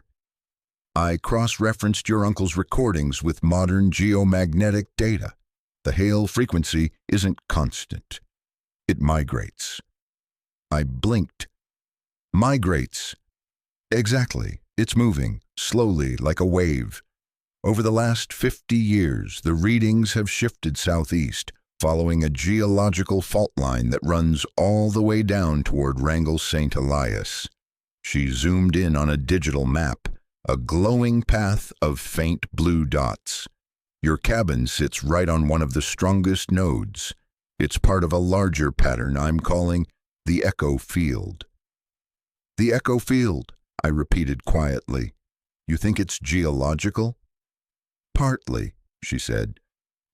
"I cross-referenced your uncle's recordings with modern geomagnetic data. The Hale frequency isn't constant. It migrates." I blinked. "Migrates?" "Exactly. It's moving, slowly, like a wave. Over the last 50 years, the readings have shifted southeast, following a geological fault line that runs all the way down toward Wrangell St. Elias." She zoomed in on a digital map, a glowing path of faint blue dots. Your cabin sits right on one of the strongest nodes. It's part of a larger pattern I'm calling the echo field. The echo field, I repeated quietly. You think it's geological? Partly, she said.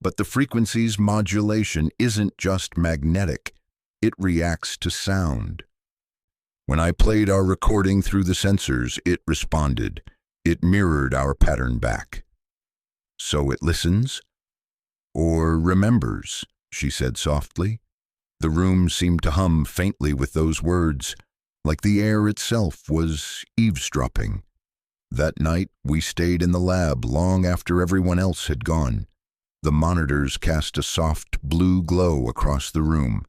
But the frequency's modulation isn't just magnetic. It reacts to sound. When I played our recording through the sensors, it responded. It mirrored our pattern back. So it listens? Or remembers, she said softly. The room seemed to hum faintly with those words, like the air itself was eavesdropping. That night, we stayed in the lab long after everyone else had gone. The monitors cast a soft blue glow across the room,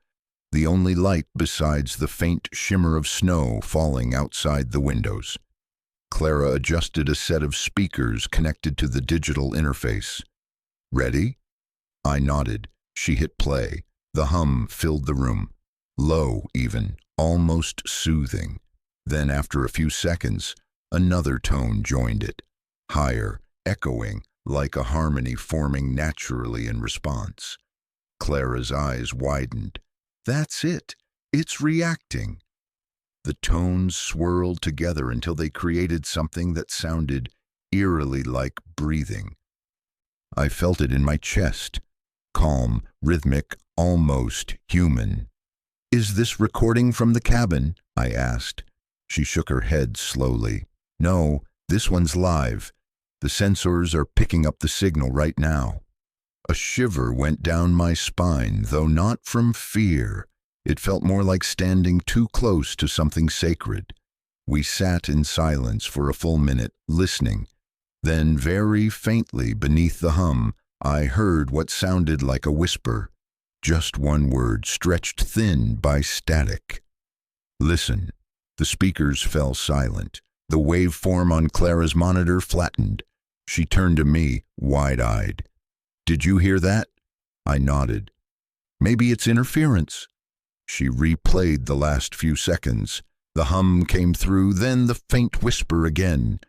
the only light besides the faint shimmer of snow falling outside the windows. Clara adjusted a set of speakers connected to the digital interface. Ready? I nodded. She hit play. The hum filled the room. Low, even, almost soothing. Then, after a few seconds, another tone joined it. Higher, echoing, like a harmony forming naturally in response. Clara's eyes widened. That's it. It's reacting. The tones swirled together until they created something that sounded eerily like breathing. I felt it in my chest. Calm, rhythmic, almost human. Is this recording from the cabin? I asked. She shook her head slowly. No, this one's live. The sensors are picking up the signal right now. A shiver went down my spine, though not from fear. It felt more like standing too close to something sacred. We sat in silence for a full minute, listening. Then, very faintly beneath the hum, I heard what sounded like a whisper. Just one word, stretched thin by static. Listen. The speakers fell silent. The waveform on Clara's monitor flattened. She turned to me, wide-eyed. Did you hear that? I nodded. Maybe it's interference. She replayed the last few seconds. The hum came through, then the faint whisper again,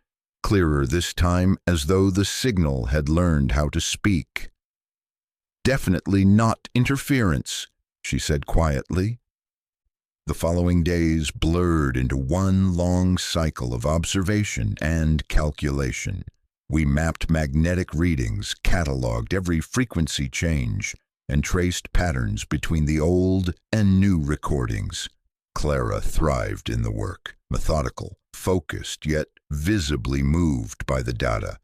clearer this time, as though the signal had learned how to speak. Definitely not interference, she said quietly. The following days blurred into one long cycle of observation and calculation. We mapped magnetic readings, cataloged every frequency change, and traced patterns between the old and new recordings. Clara thrived in the work, methodical, focused, yet visibly moved by the data.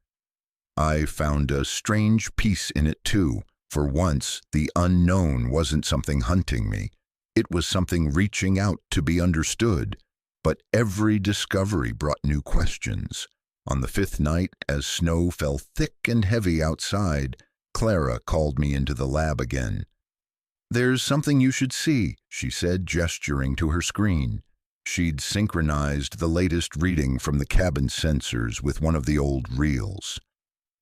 I found a strange peace in it too. For once, the unknown wasn't something hunting me. It was something reaching out to be understood. But every discovery brought new questions. On the fifth night, as snow fell thick and heavy outside, Clara called me into the lab again. There's something you should see, she said, gesturing to her screen. She'd synchronized the latest reading from the cabin sensors with one of the old reels.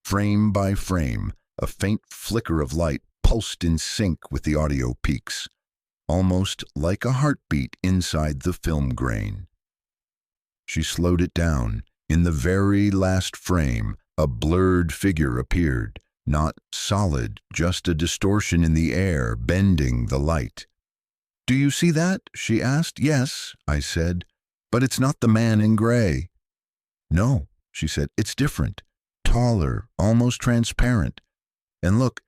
Frame by frame, a faint flicker of light pulsed in sync with the audio peaks, almost like a heartbeat inside the film grain. She slowed it down. In the very last frame, a blurred figure appeared, not solid, just a distortion in the air, bending the light. Do you see that? She asked. Yes, I said, but it's not the man in gray. No, she said, it's different, taller, almost transparent. And look,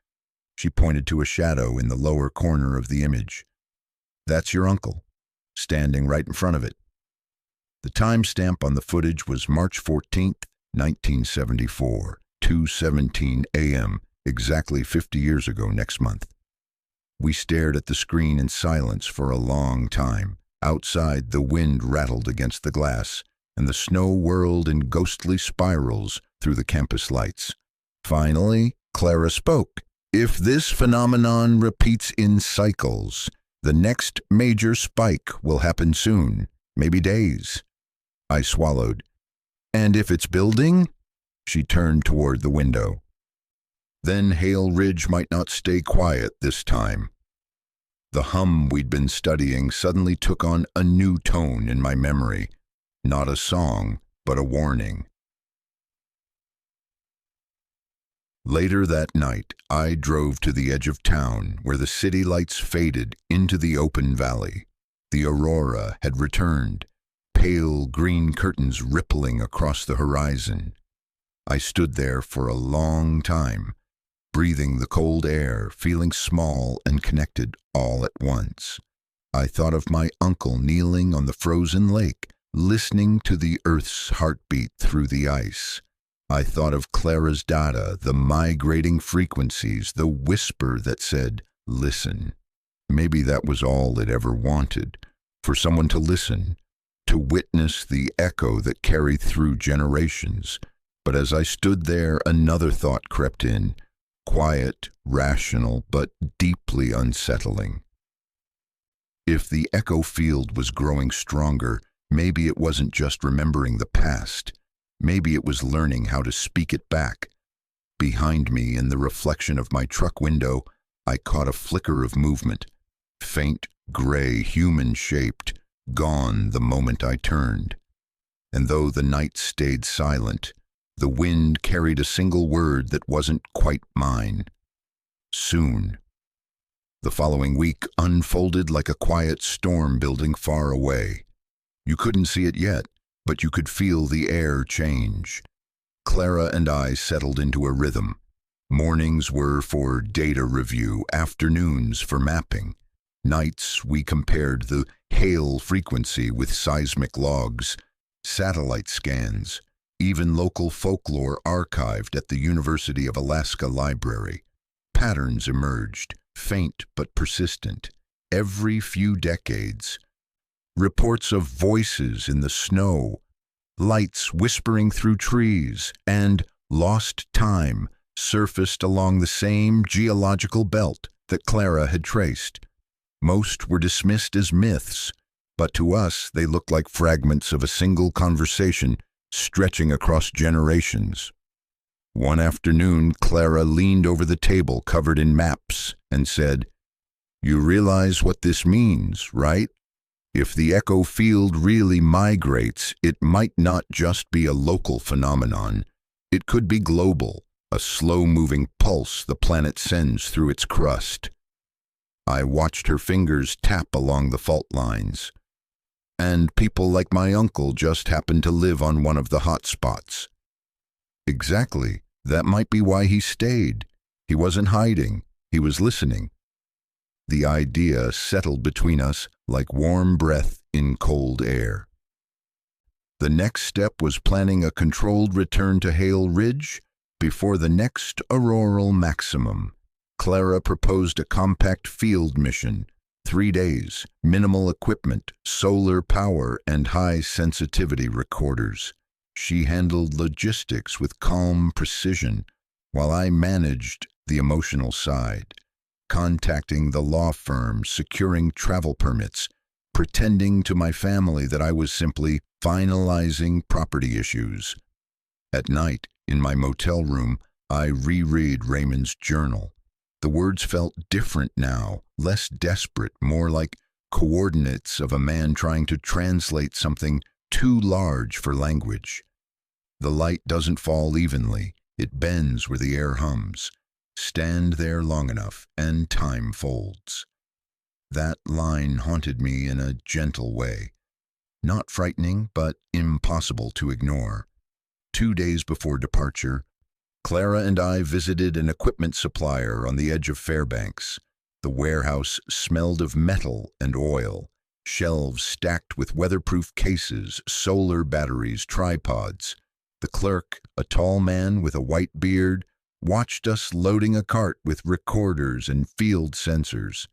she pointed to a shadow in the lower corner of the image. That's your uncle, standing right in front of it. The timestamp on the footage was March 14th, 1974, 2:17 a.m., exactly 50 years ago next month. We stared at the screen in silence for a long time. Outside, the wind rattled against the glass, and the snow whirled in ghostly spirals through the campus lights. Finally, Clara spoke. If this phenomenon repeats in cycles, the next major spike will happen soon, maybe days. I swallowed. And if it's building? She turned toward the window. Then Hale Ridge might not stay quiet this time. The hum we'd been studying suddenly took on a new tone in my memory. Not a song, but a warning. Later that night, I drove to the edge of town where the city lights faded into the open valley. The aurora had returned, pale green curtains rippling across the horizon. I stood there for a long time, breathing the cold air, feeling small and connected all at once. I thought of my uncle kneeling on the frozen lake, listening to the earth's heartbeat through the ice. I thought of Clara's data, the migrating frequencies, the whisper that said, listen. Maybe that was all it ever wanted, for someone to listen, to witness the echo that carried through generations. But as I stood there, another thought crept in, quiet, rational, but deeply unsettling. If the echo field was growing stronger, maybe it wasn't just remembering the past. Maybe it was learning how to speak it back. Behind me, in the reflection of my truck window, I caught a flicker of movement, faint, gray, human-shaped, gone the moment I turned. And though the night stayed silent, the wind carried a single word that wasn't quite mine. Soon. The following week unfolded like a quiet storm building far away. You couldn't see it yet, but you could feel the air change. Clara and I settled into a rhythm. Mornings were for data review, afternoons for mapping. Nights we compared the hail frequency with seismic logs, satellite scans, even local folklore archived at the University of Alaska Library. Patterns emerged, faint but persistent, every few decades. Reports of voices in the snow, lights whispering through trees, and lost time surfaced along the same geological belt that Clara had traced. Most were dismissed as myths, but to us they looked like fragments of a single conversation stretching across generations. One afternoon, Clara leaned over the table covered in maps and said, "You realize what this means, right? If the echo field really migrates, it might not just be a local phenomenon. It could be global, a slow-moving pulse the planet sends through its crust." I watched her fingers tap along the fault lines. And people like my uncle just happened to live on one of the hot spots. Exactly. That might be why he stayed. He wasn't hiding. He was listening. The idea settled between us like warm breath in cold air. The next step was planning a controlled return to Hale Ridge before the next auroral maximum. Clara proposed a compact field mission, 3 days, minimal equipment, solar power, and high-sensitivity recorders. She handled logistics with calm precision, while I managed the emotional side, contacting the law firm, securing travel permits, pretending to my family that I was simply finalizing property issues. At night, in my motel room, I reread Raymond's journal. The words felt different now, less desperate, more like coordinates of a man trying to translate something too large for language. The light doesn't fall evenly, it bends where the air hums. Stand there long enough, and time folds. That line haunted me in a gentle way. Not frightening, but impossible to ignore. 2 days before departure, Clara and I visited an equipment supplier on the edge of Fairbanks. The warehouse smelled of metal and oil, shelves stacked with weatherproof cases, solar batteries, tripods. The clerk, a tall man with a white beard, watched us loading a cart with recorders and field sensors.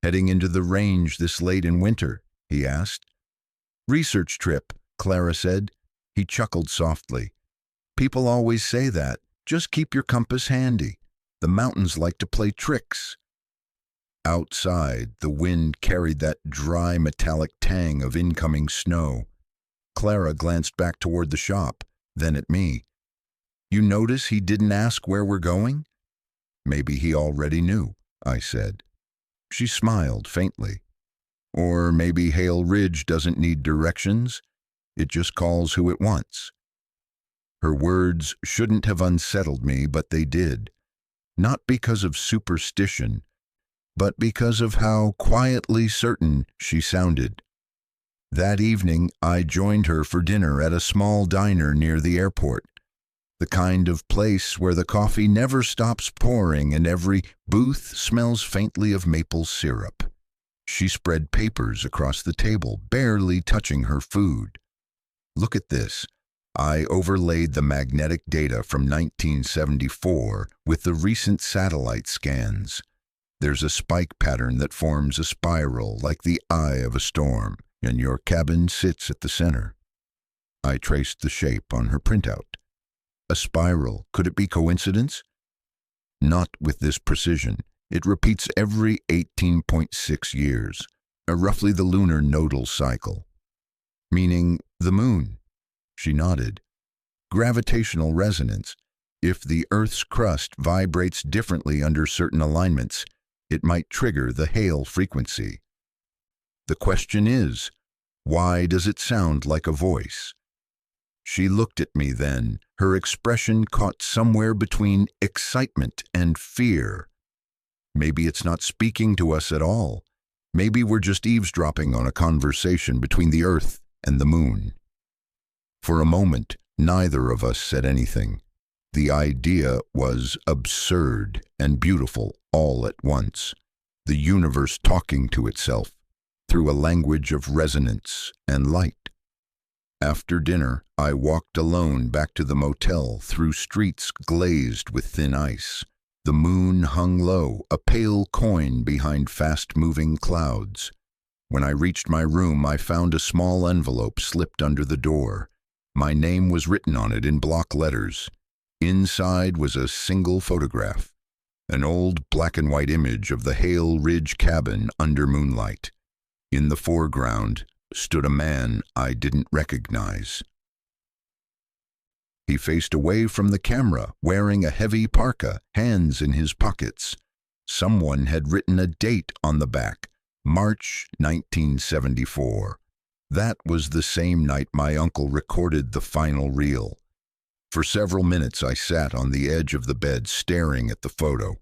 "Heading into the range this late in winter?" he asked. "Research trip," Clara said. He chuckled softly. "People always say that. Just keep your compass handy. The mountains like to play tricks." Outside, the wind carried that dry metallic tang of incoming snow. Clara glanced back toward the shop, then at me. "You notice he didn't ask where we're going?" "Maybe he already knew," I said. She smiled faintly. "Or maybe Hale Ridge doesn't need directions. It just calls who it wants." Her words shouldn't have unsettled me, but they did. not because of superstition, but because of how quietly certain she sounded. That evening, I joined her for dinner at a small diner near the airport, the kind of place where the coffee never stops pouring and every booth smells faintly of maple syrup. She spread papers across the table, barely touching her food. Look at this. I overlaid the magnetic data from 1974 with the recent satellite scans. There's a spike pattern that forms a spiral like the eye of a storm, and your cabin sits at the center. I traced the shape on her printout. A spiral. Could it be coincidence? Not with this precision. It repeats every 18.6 years, roughly the lunar nodal cycle. Meaning the moon. She nodded. Gravitational resonance. If the Earth's crust vibrates differently under certain alignments, it might trigger the Hale frequency. The question is, why does it sound like a voice? She looked at me then, her expression caught somewhere between excitement and fear. Maybe it's not speaking to us at all. Maybe we're just eavesdropping on a conversation between the Earth and the moon. For a moment, neither of us said anything. The idea was absurd and beautiful all at once. The universe talking to itself through a language of resonance and light. After dinner, I walked alone back to the motel through streets glazed with thin ice. The moon hung low, a pale coin behind fast-moving clouds. When I reached my room, I found a small envelope slipped under the door. My name was written on it in block letters. Inside was a single photograph, an old black-and-white image of the Hale Ridge cabin under moonlight. In the foreground stood a man I didn't recognize. He faced away from the camera, wearing a heavy parka, hands in his pockets. Someone had written a date on the back, March 1974. That was the same night my uncle recorded the final reel. For several minutes I sat on the edge of the bed staring at the photo,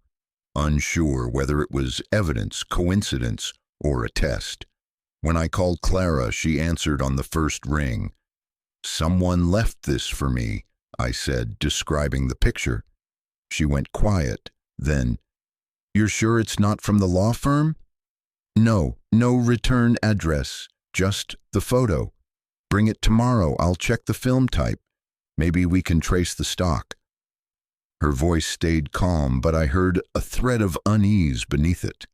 unsure whether it was evidence, coincidence, or a test. When I called Clara, she answered on the first ring. "Someone left this for me," I said, describing the picture. She went quiet. Then, "You're sure it's not from the law firm?" No return address, just the photo. Bring it tomorrow, I'll check the film type. Maybe we can trace the stock." Her voice stayed calm, but I heard a thread of unease beneath it.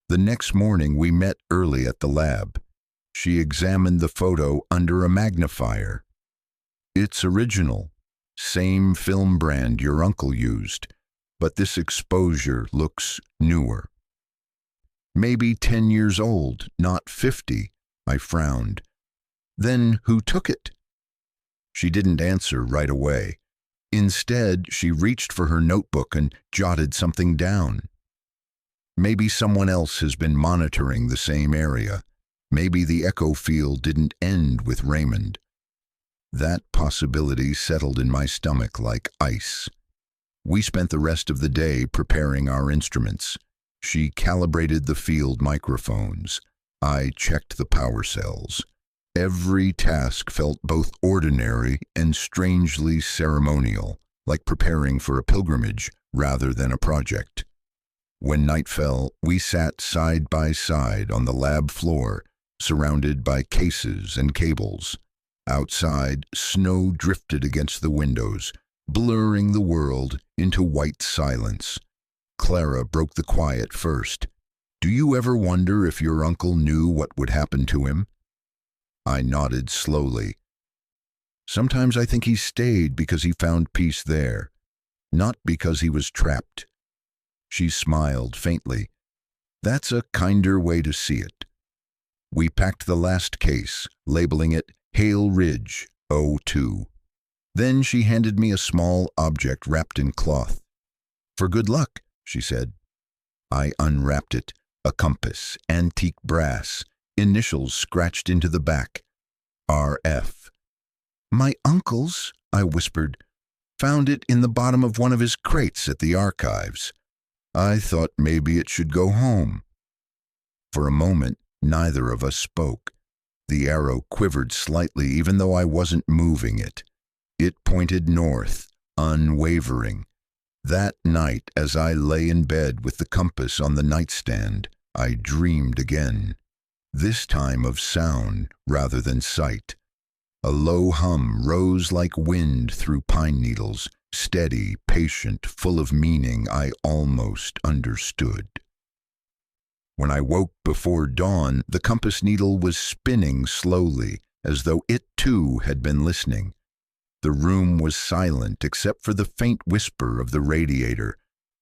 The next morning we met early at the lab. She examined the photo under a magnifier. "It's original. Same film brand your uncle used, but this exposure looks newer. Maybe 10 years old, not 50, I frowned. "Then who took it?" She didn't answer right away. Instead, she reached for her notebook and jotted something down. Maybe someone else has been monitoring the same area. Maybe the echo field didn't end with Raymond. That possibility settled in my stomach like ice. We spent the rest of the day preparing our instruments. She calibrated the field microphones. I checked the power cells. Every task felt both ordinary and strangely ceremonial, like preparing for a pilgrimage rather than a project. When night fell, we sat side by side on the lab floor, surrounded by cases and cables. Outside, snow drifted against the windows, blurring the world into white silence. Clara broke the quiet first. "Do you ever wonder if your uncle knew what would happen to him?" I nodded slowly. "Sometimes I think he stayed because he found peace there, not because he was trapped." She smiled faintly. "That's a kinder way to see it." We packed the last case, labeling it Hale Ridge 02. Then she handed me a small object wrapped in cloth. "For good luck," she said. I unwrapped it, a compass, antique brass, initials scratched into the back. RF. "My uncle's," I whispered. found it in the bottom of one of his crates at the archives. I thought maybe it should go home." For a moment, neither of us spoke. The arrow quivered slightly even though I wasn't moving it. It pointed north, unwavering. That night, as I lay in bed with the compass on the nightstand, I dreamed again. This time of sound rather than sight. A low hum rose like wind through pine needles, steady, patient, full of meaning I almost understood. When I woke before dawn, the compass needle was spinning slowly, as though it too had been listening. The room was silent except for the faint whisper of the radiator,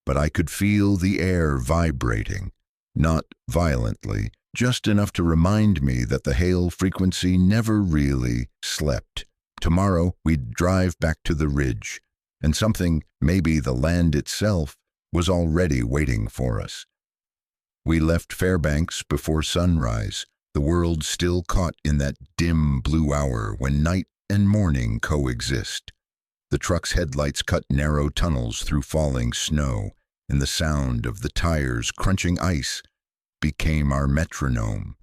but I could feel the air vibrating, not violently, just enough to remind me that the hail frequency never really slept. Tomorrow we'd drive back to the ridge, and something, maybe the land itself, was already waiting for us. We left Fairbanks before sunrise, the world still caught in that dim blue hour when night and morning coexist. The truck's headlights cut narrow tunnels through falling snow, and the sound of the tires crunching ice became our metronome.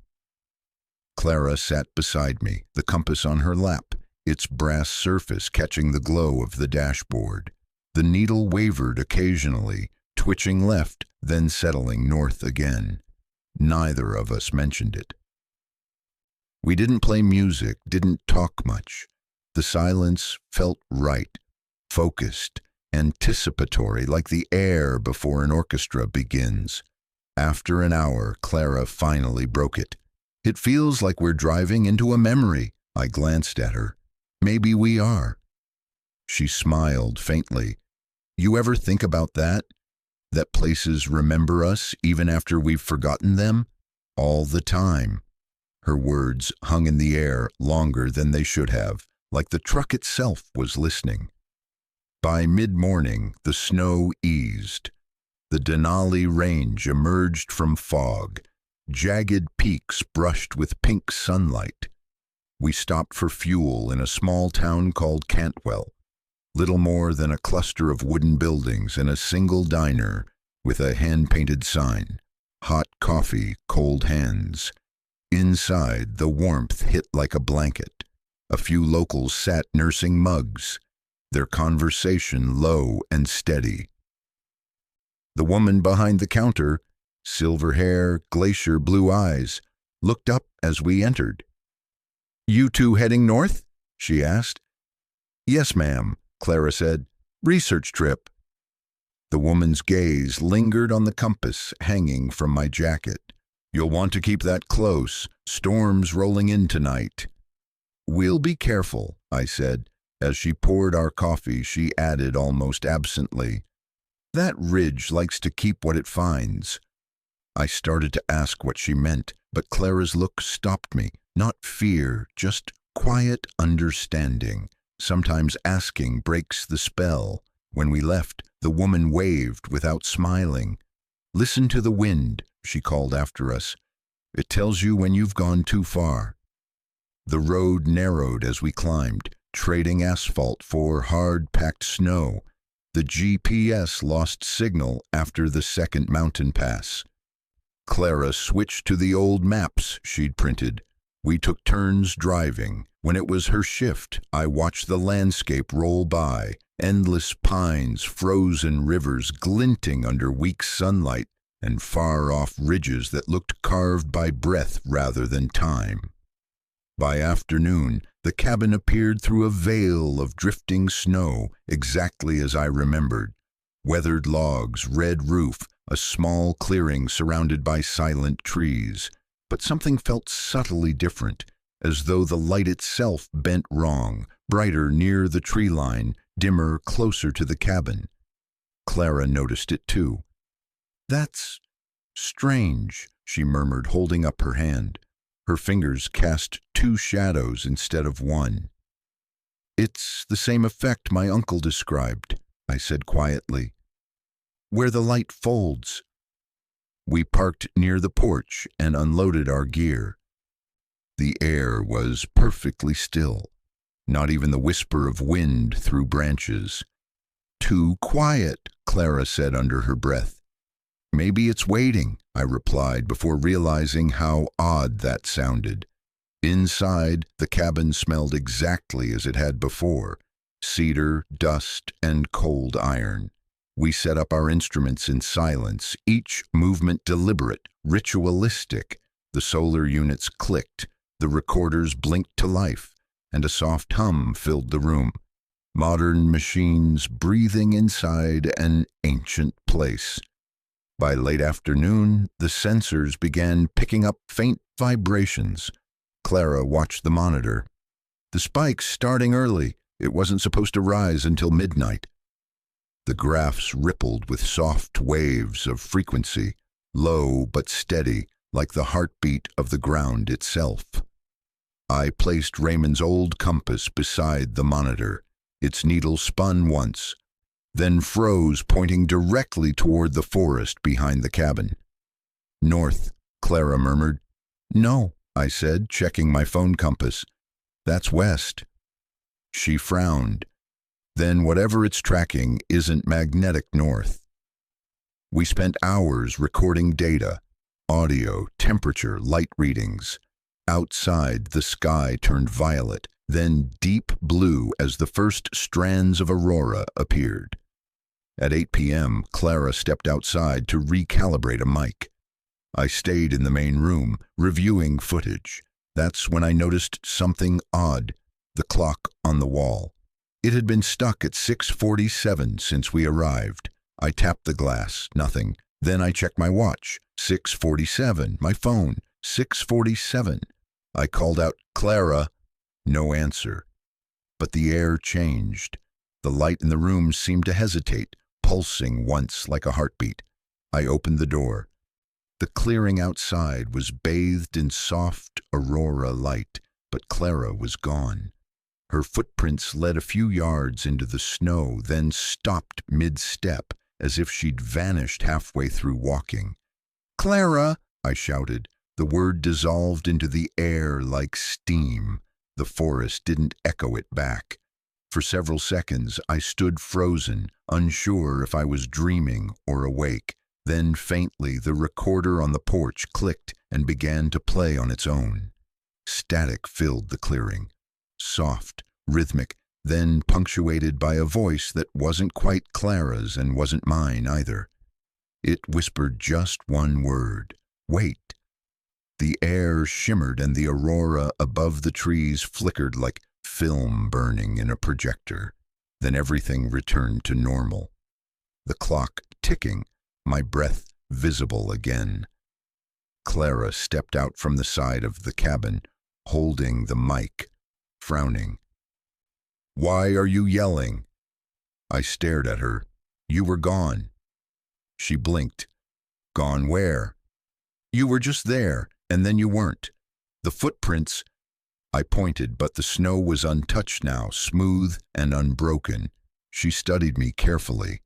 Clara sat beside me, the compass on her lap, its brass surface catching the glow of the dashboard. The needle wavered occasionally, twitching left, then settling north again. Neither of us mentioned it. We didn't play music, didn't talk much. The silence felt right, focused, anticipatory, like the air before an orchestra begins. After an hour, Clara finally broke it. "It feels like we're driving into a memory." I glanced at her. "Maybe we are." She smiled faintly. "You ever think about that? That places remember us even after we've forgotten them?" "All the time." Her words hung in the air longer than they should have, like the truck itself was listening. By mid-morning, the snow eased. The Denali Range emerged from fog, jagged peaks brushed with pink sunlight. We stopped for fuel in a small town called Cantwell, little more than a cluster of wooden buildings and a single diner with a hand-painted sign, "Hot coffee, cold hands." Inside, the warmth hit like a blanket. A few locals sat nursing mugs, their conversation low and steady. The woman behind the counter, silver hair, glacier blue eyes, looked up as we entered. "You two heading north?" she asked. "Yes, ma'am," Clara said. "Research trip." The woman's gaze lingered on the compass hanging from my jacket. "You'll want to keep that close. Storm's rolling in tonight." "We'll be careful," I said. As she poured our coffee, she added almost absently, "That ridge likes to keep what it finds." I started to ask what she meant, but Clara's look stopped me. Not fear, just quiet understanding. Sometimes asking breaks the spell. When we left, the woman waved without smiling. "Listen to the wind," she called after us. "It tells you when you've gone too far." The road narrowed as we climbed, trading asphalt for hard-packed snow. The GPS lost signal after the second mountain pass. Clara switched to the old maps she'd printed. We took turns driving. When it was her shift, I watched the landscape roll by, endless pines, frozen rivers glinting under weak sunlight, and far-off ridges that looked carved by breath rather than time. By afternoon, the cabin appeared through a veil of drifting snow, exactly as I remembered. Weathered logs, red roof, a small clearing surrounded by silent trees. But something felt subtly different, as though the light itself bent wrong, brighter near the tree line, dimmer closer to the cabin. Clara noticed it too. "That's strange," she murmured, holding up her hand. Her fingers cast two shadows instead of one. "It's the same effect my uncle described," I said quietly. "Where the light folds." We parked near the porch and unloaded our gear. The air was perfectly still, not even the whisper of wind through branches. Too quiet, Clara said under her breath. Maybe it's waiting, I replied before realizing how odd that sounded. Inside, the cabin smelled exactly as it had before: cedar, dust, and cold iron. We set up our instruments in silence, each movement deliberate, ritualistic. The solar units clicked, the recorders blinked to life, and a soft hum filled the room. Modern machines breathing inside an ancient place. By late afternoon, the sensors began picking up faint vibrations. Clara watched the monitor. The spike's starting early. It wasn't supposed to rise until midnight. The graphs rippled with soft waves of frequency, low but steady, like the heartbeat of the ground itself. I placed Raymond's old compass beside the monitor. Its needle spun once, then froze, pointing directly toward the forest behind the cabin. North, Clara murmured. No, I said, checking my phone compass. That's west. She frowned. Then whatever it's tracking isn't magnetic north. We spent hours recording data, audio, temperature, light readings. Outside, the sky turned violet, then deep blue as the first strands of aurora appeared. At 8 p.m., Clara stepped outside to recalibrate a mic. I stayed in the main room, reviewing footage. That's when I noticed something odd: the clock on the wall. It had been stuck at 6:47 since we arrived. I tapped the glass, nothing. Then I checked my watch. 6:47, my phone, 6:47. I called out, Clara. No answer. But the air changed. The light in the room seemed to hesitate, pulsing once like a heartbeat. I opened the door. The clearing outside was bathed in soft aurora light, but Clara was gone. Her footprints led a few yards into the snow, then stopped mid-step, as if she'd vanished halfway through walking. Clara, I shouted. The word dissolved into the air like steam. The forest didn't echo it back. For several seconds, I stood frozen, unsure if I was dreaming or awake. Then faintly, the recorder on the porch clicked and began to play on its own. Static filled the clearing. Soft, rhythmic, then punctuated by a voice that wasn't quite Clara's and wasn't mine either. It whispered just one word: wait. The air shimmered and the aurora above the trees flickered like film burning in a projector. Then everything returned to normal. The clock ticking, my breath visible again. Clara stepped out from the side of the cabin, holding the mic, frowning. Why are you yelling? I stared at her. You were gone. She blinked. Gone where? You were just there, and then you weren't. The footprints... I pointed, but the snow was untouched now, smooth and unbroken. She studied me carefully.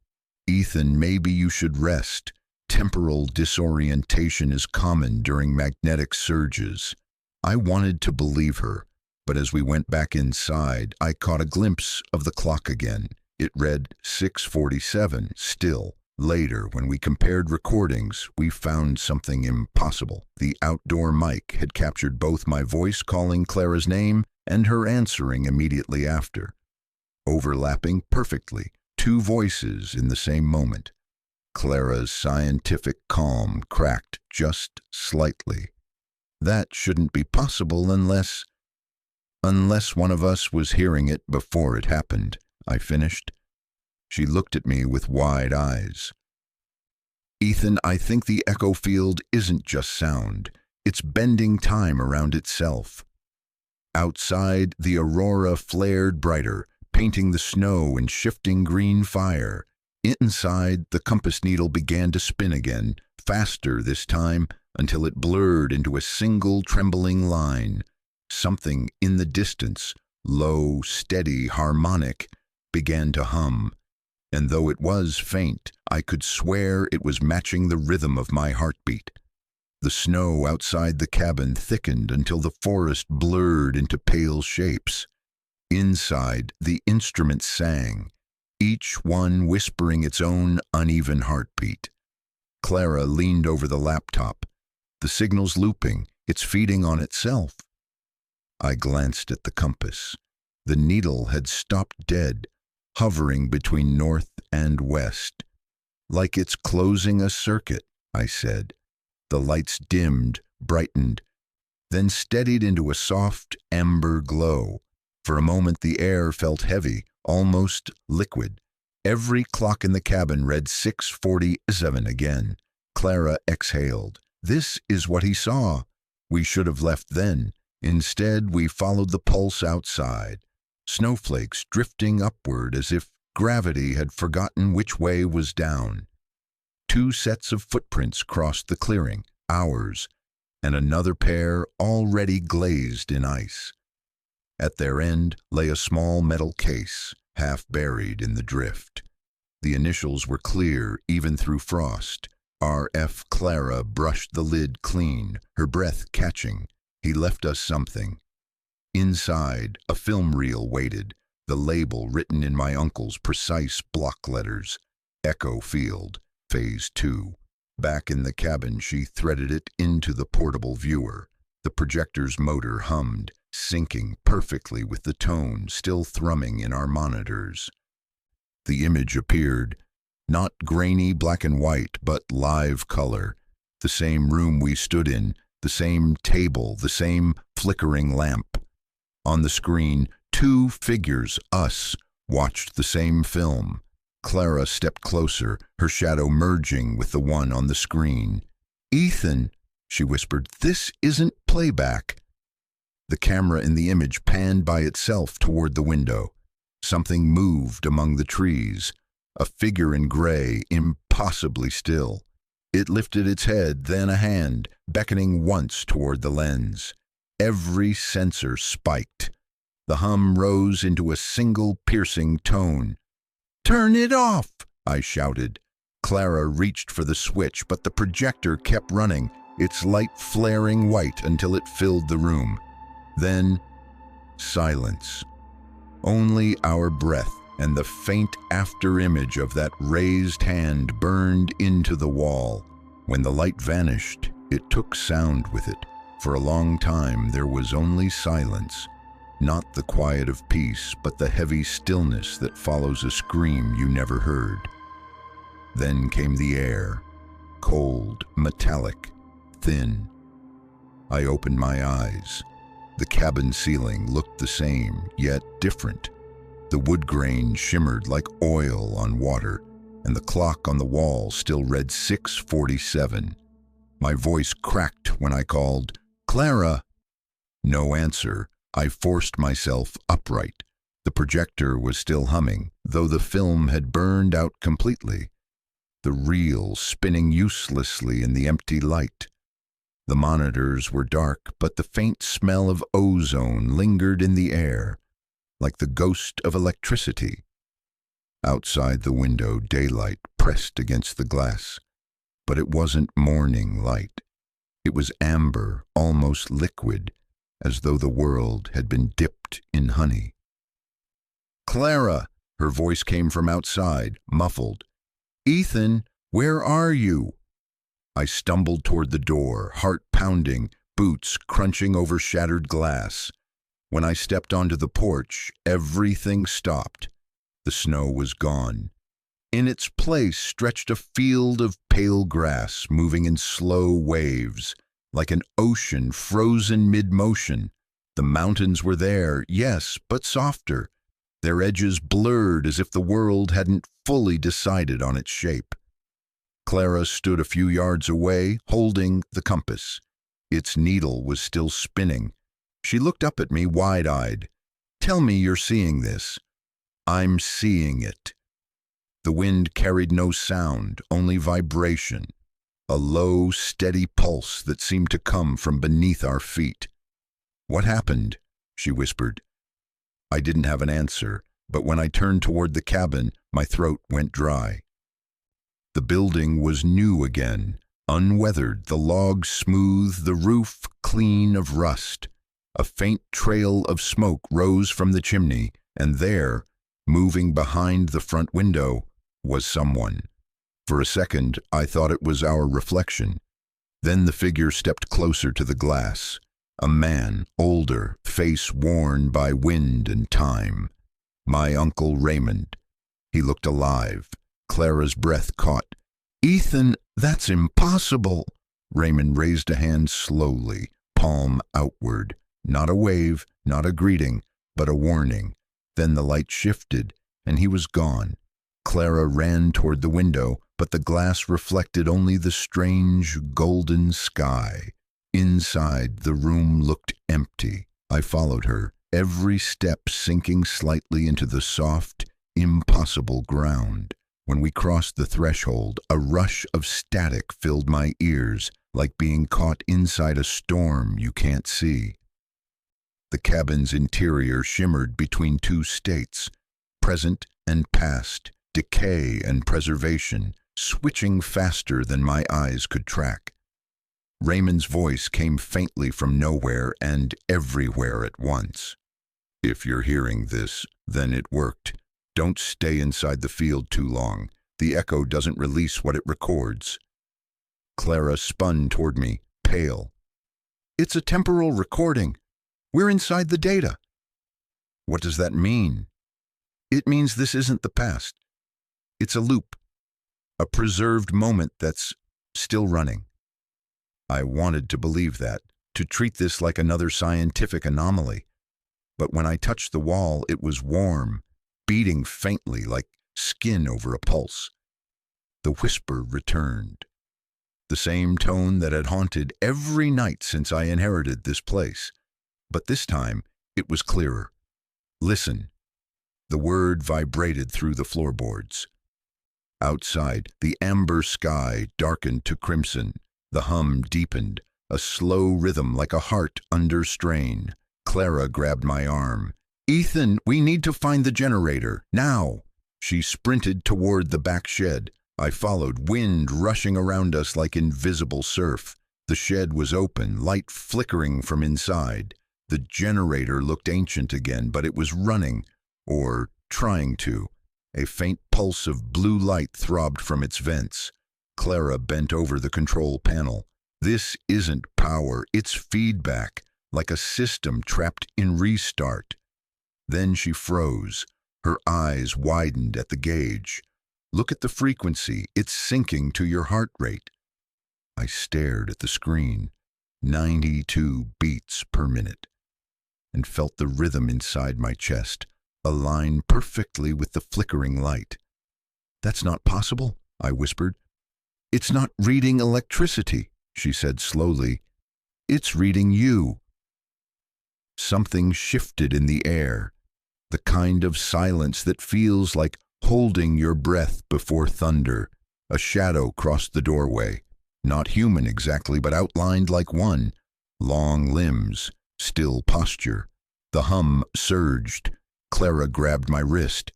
Ethan, maybe you should rest. Temporal disorientation is common during magnetic surges. I wanted to believe her, but as we went back inside, I caught a glimpse of the clock again. It read 6:47 still. Later, when we compared recordings, we found something impossible. The outdoor mic had captured both my voice calling Clara's name and her answering immediately after. Overlapping perfectly, two voices in the same moment. Clara's scientific calm cracked just slightly. That shouldn't be possible unless one of us was hearing it before it happened, I finished. She looked at me with wide eyes. Ethan, I think the echo field isn't just sound. It's bending time around itself. Outside, the aurora flared brighter, painting the snow in shifting green fire. Inside, the compass needle began to spin again, faster this time, until it blurred into a single trembling line. Something in the distance, low, steady, harmonic, began to hum. And though it was faint, I could swear it was matching the rhythm of my heartbeat. The snow outside the cabin thickened until the forest blurred into pale shapes. Inside, the instrument sang. each one whispering its own uneven heartbeat. Clara leaned over the laptop. The signal's looping. It's feeding on itself. I glanced at the compass. The needle had stopped dead, hovering between north and west. Like it's closing a circuit, I said. The lights dimmed, brightened, then steadied into a soft amber glow. For a moment the air felt heavy, almost liquid. Every clock in the cabin read 6:47 again. Clara exhaled. This is what he saw. We should have left then. Instead, we followed the pulse outside. Snowflakes drifting upward as if gravity had forgotten which way was down. 2 sets of footprints crossed the clearing, ours, and another pair already glazed in ice. At their end lay a small metal case, half buried in the drift. The initials were clear even through frost. R.F. Clara brushed the lid clean, her breath catching. He left us something. Inside, a film reel waited, the label written in my uncle's precise block letters. Echo Field, Phase 2. Back in the cabin, she threaded it into the portable viewer. The projector's motor hummed, syncing perfectly with the tone still thrumming in our monitors. The image appeared, not grainy black and white, but live color. The same room we stood in, the same table, the same flickering lamp. On the screen, 2 figures, us, watched the same film. Clara stepped closer, her shadow merging with the one on the screen. "Ethan," she whispered, "this isn't playback." The camera in the image panned by itself toward the window. Something moved among the trees, a figure in gray, impossibly still. It lifted its head, then a hand, beckoning once toward the lens. Every sensor spiked. The hum rose into a single piercing tone. "Turn it off!" I shouted. Clara reached for the switch, but the projector kept running, its light flaring white until it filled the room. Then, silence. Only our breath and the faint after-image of that raised hand burned into the wall. When the light vanished, it took sound with it. For a long time there was only silence. Not the quiet of peace, but the heavy stillness that follows a scream you never heard. Then came the air, cold, metallic, thin. I opened my eyes. The cabin ceiling looked the same, yet different. The wood grain shimmered like oil on water, and the clock on the wall still read 6:47. My voice cracked when I called, "Clara!" No answer. I forced myself upright. The projector was still humming, though the film had burned out completely. The reel spinning uselessly in the empty light. The monitors were dark, but the faint smell of ozone lingered in the air, like the ghost of electricity. Outside the window, daylight pressed against the glass, but it wasn't morning light. It was amber, almost liquid, as though the world had been dipped in honey. "Clara!" Her voice came from outside, muffled. "Ethan, where are you?" I stumbled toward the door, heart pounding, boots crunching over shattered glass. When I stepped onto the porch, everything stopped. The snow was gone. In its place stretched a field of pale grass moving in slow waves, like an ocean frozen mid-motion. The mountains were there, yes, but softer, their edges blurred as if the world hadn't fully decided on its shape. Clara stood a few yards away, holding the compass. Its needle was still spinning. She looked up at me wide-eyed. "Tell me you're seeing this." "I'm seeing it." The wind carried no sound, only vibration. A low, steady pulse that seemed to come from beneath our feet. "What happened?" she whispered. I didn't have an answer, but when I turned toward the cabin, my throat went dry. The building was new again, unweathered, the logs smooth, the roof clean of rust. A faint trail of smoke rose from the chimney, and there, Moving behind the front window was someone. For a second, I thought it was our reflection. Then the figure stepped closer to the glass. A man, older, face worn by wind and time. My Uncle Raymond. He looked alive. Clara's breath caught. "Ethan, that's impossible." Raymond raised a hand slowly, palm outward. Not a wave, not a greeting, but a warning. Then the light shifted, and he was gone. Clara ran toward the window, but the glass reflected only the strange golden sky. Inside, the room looked empty. I followed her, every step sinking slightly into the soft, impossible ground. When we crossed the threshold, a rush of static filled my ears, like being caught inside a storm you can't see. The cabin's interior shimmered between two states, present and past, decay and preservation, switching faster than my eyes could track. Raymond's voice came faintly from nowhere and everywhere at once. "If you're hearing this, then it worked. Don't stay inside the field too long. The echo doesn't release what it records." Clara spun toward me, pale. "It's a temporal recording. We're inside the data." "What does that mean?" "It means this isn't the past. It's a loop, a preserved moment that's still running." I wanted to believe that, to treat this like another scientific anomaly. But when I touched the wall, it was warm, beating faintly like skin over a pulse. The whisper returned. The same tone that had haunted every night since I inherited this place. But this time, it was clearer. "Listen." The word vibrated through the floorboards. Outside, the amber sky darkened to crimson. The hum deepened, a slow rhythm like a heart under strain. Clara grabbed my arm. "Ethan, we need to find the generator, now." She sprinted toward the back shed. I followed, wind rushing around us like invisible surf. The shed was open, light flickering from inside. The generator looked ancient again, but it was running, or trying to. A faint pulse of blue light throbbed from its vents. Clara bent over the control panel. "This isn't power, it's feedback, like a system trapped in restart." Then she froze. Her eyes widened at the gauge. "Look at the frequency, it's syncing to your heart rate." I stared at the screen. 92 beats per minute. And felt the rhythm inside my chest, align perfectly with the flickering light. "That's not possible," I whispered. "It's not reading electricity," she said slowly. "It's reading you." Something shifted in the air, the kind of silence that feels like holding your breath before thunder. A shadow crossed the doorway, not human exactly, but outlined like one. Long limbs, still posture. The hum surged. Clara grabbed my wrist.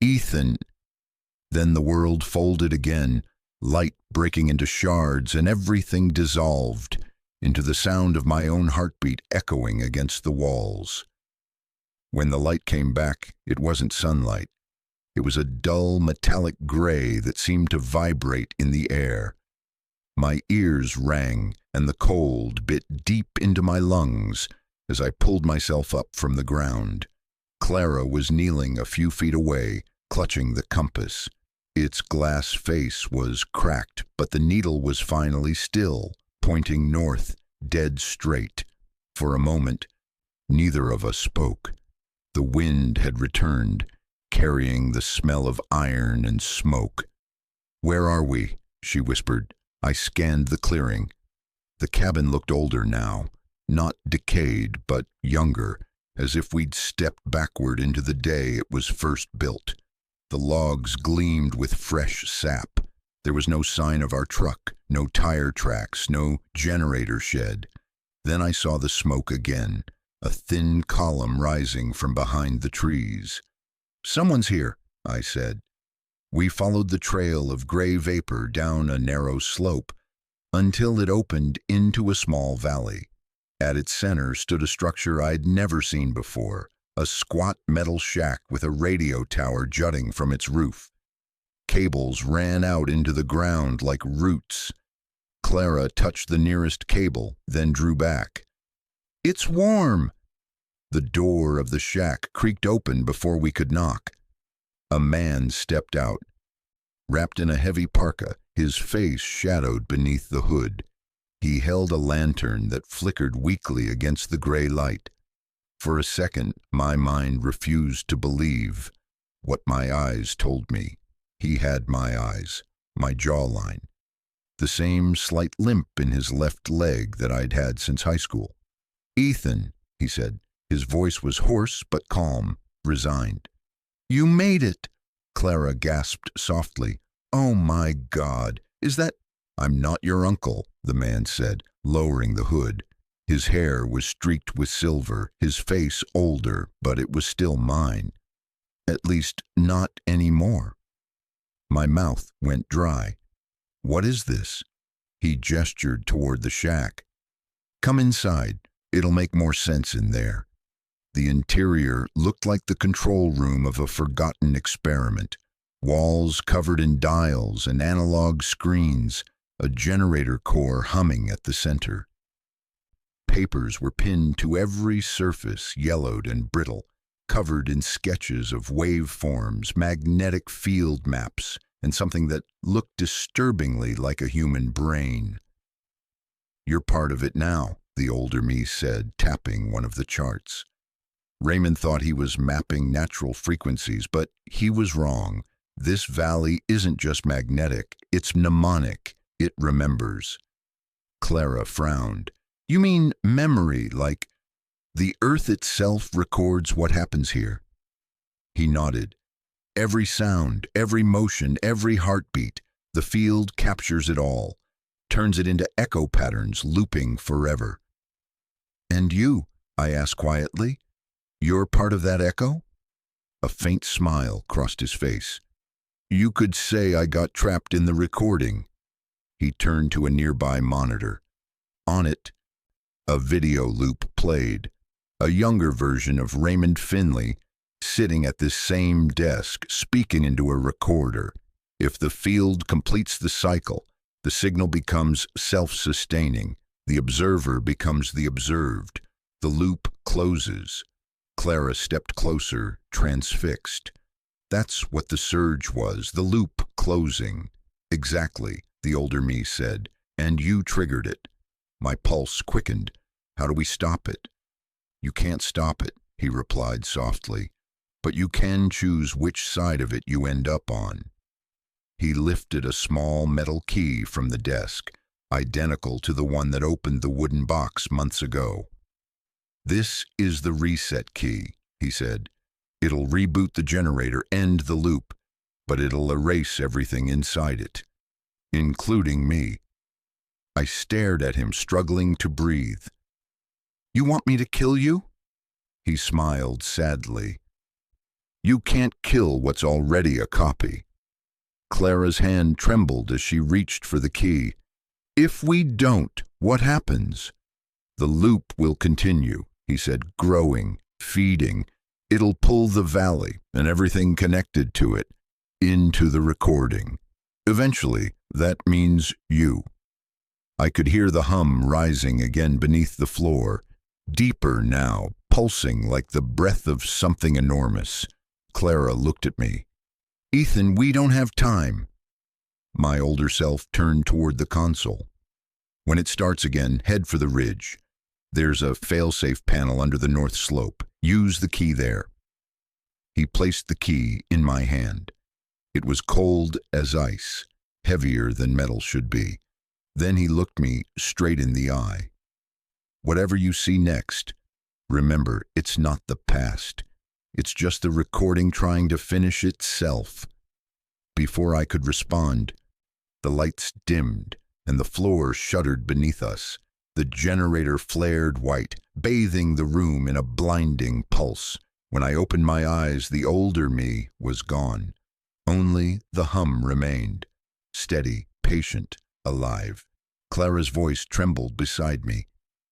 "Ethan." Then the world folded again, light breaking into shards, and everything dissolved into the sound of my own heartbeat echoing against the walls. When the light came back, it wasn't sunlight. It was a dull metallic gray that seemed to vibrate in the air. My ears rang, and the cold bit deep into my lungs as I pulled myself up from the ground. Clara was kneeling a few feet away, clutching the compass. Its glass face was cracked, but the needle was finally still, pointing north, dead straight. For a moment, neither of us spoke. The wind had returned, carrying the smell of iron and smoke. "Where are we?" she whispered. I scanned the clearing. The cabin looked older now, not decayed, but younger, as if we'd stepped backward into the day it was first built. The logs gleamed with fresh sap. There was no sign of our truck, no tire tracks, no generator shed. Then I saw the smoke again, a thin column rising from behind the trees. "Someone's here," I said. We followed the trail of gray vapor down a narrow slope until it opened into a small valley. At its center stood a structure I'd never seen before, A squat metal shack with a radio tower jutting from its roof. Cables ran out into the ground like roots. Clara touched the nearest cable, then drew back. "It's warm!" The door of the shack creaked open before we could knock. A man stepped out. Wrapped in a heavy parka, his face shadowed beneath the hood. He held a lantern that flickered weakly against the gray light. For a second, my mind refused to believe what my eyes told me. He had my eyes, my jawline, the same slight limp in his left leg that I'd had since high school. "Ethan," he said. His voice was hoarse but calm, resigned. "You made it!" Clara gasped softly. "Oh my God, is that—" "I'm not your uncle," the man said, lowering the hood. His hair was streaked with silver, his face older, but it was still mine. At least, not anymore. My mouth went dry. "What is this?" He gestured toward the shack. "Come inside. It'll make more sense in there." The interior looked like the control room of a forgotten experiment. Walls covered in dials and analog screens, a generator core humming at the center. Papers were pinned to every surface, yellowed and brittle, covered in sketches of waveforms, magnetic field maps, and something that looked disturbingly like a human brain. "You're part of it now," the older me said, tapping one of the charts. Raymond thought he was mapping natural frequencies, but he was wrong. This valley isn't just magnetic, it's mnemonic. It remembers. Clara frowned. "You mean memory, like the Earth itself records what happens here?" He nodded. "Every sound, every motion, every heartbeat, the field captures it all, turns it into echo patterns looping forever." "And you?" I asked quietly. "You're part of that echo?" A faint smile crossed his face. "You could say I got trapped in the recording." He turned to a nearby monitor. On it, a video loop played, a younger version of Raymond Finley sitting at this same desk, speaking into a recorder. If the field completes the cycle, the signal becomes self-sustaining. The observer becomes the observed. The loop closes. Clara stepped closer, transfixed. "That's what the surge was, the loop closing." "Exactly," the older me said, "and you triggered it." My pulse quickened. "How do we stop it?" "You can't stop it," he replied softly, "but you can choose which side of it you end up on." He lifted a small metal key from the desk, identical to the one that opened the wooden box months ago. "This is the reset key," he said. "It'll reboot the generator, end the loop, but it'll erase everything inside it, including me." I stared at him, struggling to breathe. "You want me to kill you?" He smiled sadly. "You can't kill what's already a copy." Clara's hand trembled as she reached for the key. "If we don't, what happens?" "The loop will continue," he said, "growing, feeding. It'll pull the valley and everything connected to it into the recording. Eventually, that means you." I could hear the hum rising again beneath the floor, deeper now, pulsing like the breath of something enormous. Clara looked at me. "Ethan, we don't have time." My older self turned toward the console. "When it starts again, head for the ridge. There's a fail-safe panel under the north slope. Use the key there." He placed the key in my hand. It was cold as ice, heavier than metal should be. Then he looked me straight in the eye. "Whatever you see next, remember, it's not the past. It's just the recording trying to finish itself." Before I could respond, the lights dimmed and the floor shuddered beneath us. The generator flared white, bathing the room in a blinding pulse. When I opened my eyes, the older me was gone. Only the hum remained, steady, patient, alive. Clara's voice trembled beside me.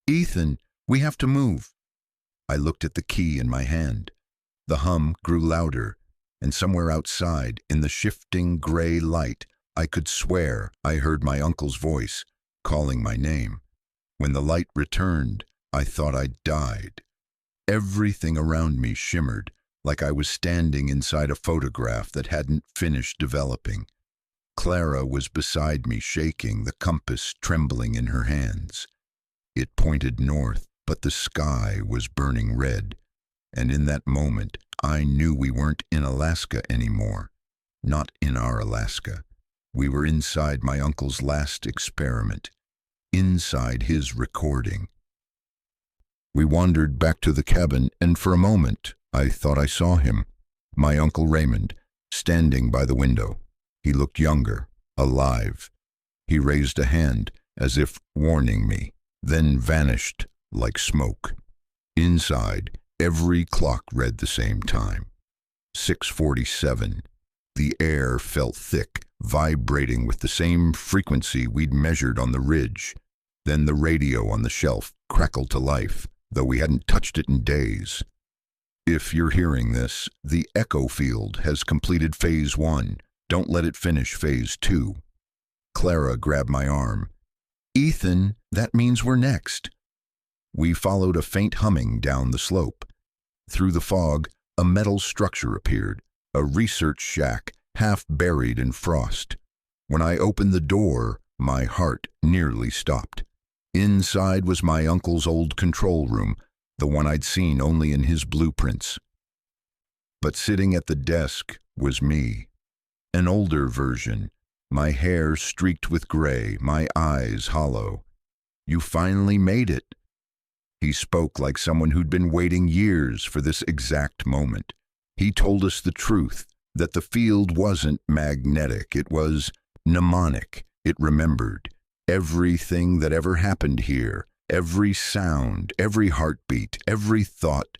"Ethan, we have to move." I looked at the key in my hand. The hum grew louder, and somewhere outside, in the shifting gray light, I could swear I heard my uncle's voice, calling my name. When the light returned, I thought I'd died. Everything around me shimmered, like I was standing inside a photograph that hadn't finished developing. Clara was beside me, shaking, the compass trembling in her hands. It pointed north, but the sky was burning red. And in that moment, I knew we weren't in Alaska anymore. Not in our Alaska. We were inside my uncle's last experiment. Inside his recording. We wandered back to the cabin, and for a moment, I thought I saw him. My Uncle Raymond, standing by the window. He looked younger, alive. He raised a hand, as if warning me, then vanished like smoke. Inside, every clock read the same time. 6:47. The air felt thick, vibrating with the same frequency we'd measured on the ridge. Then the radio on the shelf crackled to life, though we hadn't touched it in days. If you're hearing this, the echo field has completed phase 1. Don't let it finish phase 2. Clara grabbed my arm. Ethan, that means we're next. We followed a faint humming down the slope. Through the fog, a metal structure appeared, a research shack half buried in frost. When I opened the door, my heart nearly stopped. Inside was my uncle's old control room, the one I'd seen only in his blueprints. But sitting at the desk was me. An older version, my hair streaked with gray, my eyes hollow. You finally made it. He spoke like someone who'd been waiting years for this exact moment. He told us the truth, that the field wasn't magnetic, it was mnemonic. It remembered everything that ever happened here, every sound, every heartbeat, every thought,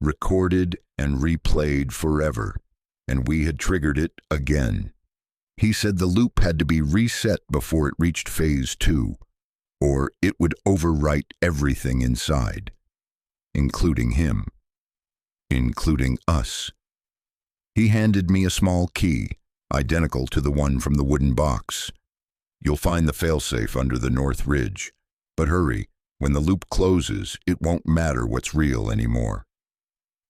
recorded and replayed forever. And we had triggered it again. He said the loop had to be reset before it reached phase 2, or it would overwrite everything inside, including him, including us. He handed me a small key, identical to the one from the wooden box. You'll find the failsafe under the north ridge, but hurry, when the loop closes, it won't matter what's real anymore.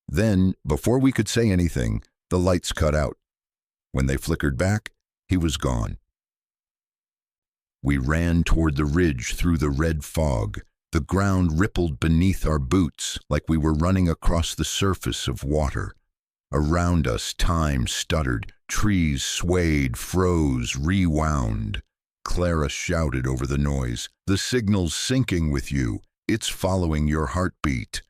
Then, before we could say anything, the lights cut out. When they flickered back, he was gone. We ran toward the ridge through the red fog. The ground rippled beneath our boots like we were running across the surface of water. Around us, time stuttered. Trees swayed, froze, rewound. Clara shouted over the noise, "The signal's syncing with you. It's following your heartbeat."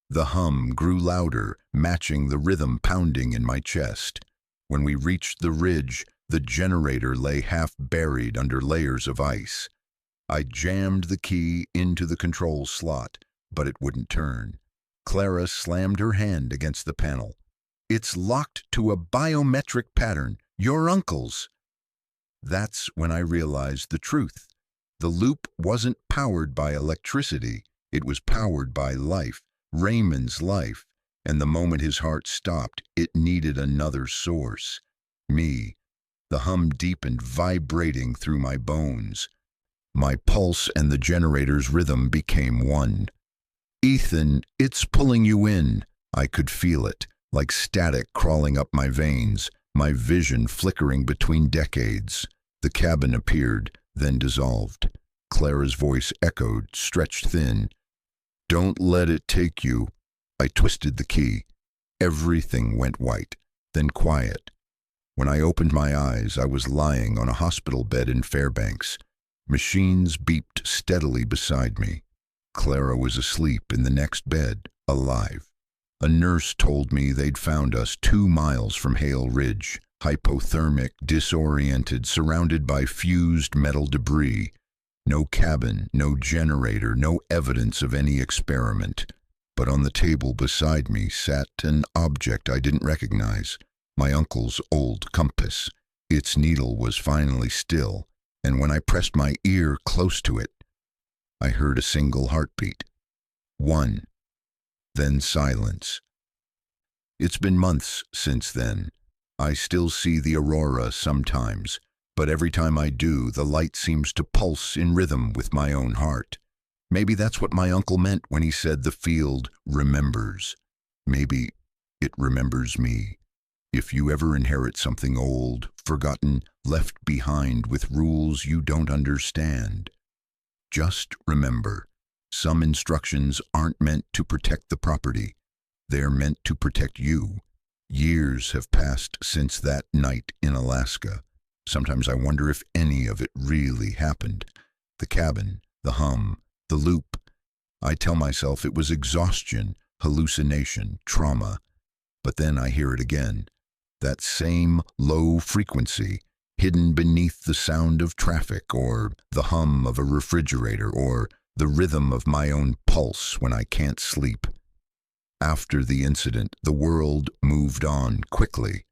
The hum grew louder, matching the rhythm pounding in my chest. When we reached the ridge, the generator lay half buried under layers of ice. I jammed the key into the control slot, but it wouldn't turn. Clara slammed her hand against the panel. "It's locked to a biometric pattern, your uncle's." That's when I realized the truth. The loop wasn't powered by electricity. It was powered by life, Raymond's life, and the moment his heart stopped, it needed another source. Me. The hum deepened, vibrating through my bones. My pulse and the generator's rhythm became one. "Ethan, it's pulling you in." I could feel it, like static crawling up my veins, my vision flickering between decades. The cabin appeared, then dissolved. Clara's voice echoed, stretched thin. "Don't let it take you." I twisted the key. Everything went white, then quiet. When I opened my eyes, I was lying on a hospital bed in Fairbanks. Machines beeped steadily beside me. Clara was asleep in the next bed, alive. A nurse told me they'd found us 2 miles from Hale Ridge, hypothermic, disoriented, surrounded by fused metal debris. No cabin, no generator, no evidence of any experiment. But on the table beside me sat an object I didn't recognize, my uncle's old compass. Its needle was finally still, and when I pressed my ear close to it, I heard a single heartbeat. 1. then silence. It's been months since then. I still see the aurora sometimes, but every time I do, the light seems to pulse in rhythm with my own heart. Maybe that's what my uncle meant when he said the field remembers. Maybe it remembers me. If you ever inherit something old, forgotten, left behind with rules you don't understand, just remember, some instructions aren't meant to protect the property. They're meant to protect you. Years have passed since that night in Alaska. Sometimes I wonder if any of it really happened. The cabin, the hum, the loop. I tell myself it was exhaustion, hallucination, trauma. But then I hear it again. That same low frequency, hidden beneath the sound of traffic or the hum of a refrigerator or the rhythm of my own pulse when I can't sleep. After the incident, the world moved on quickly.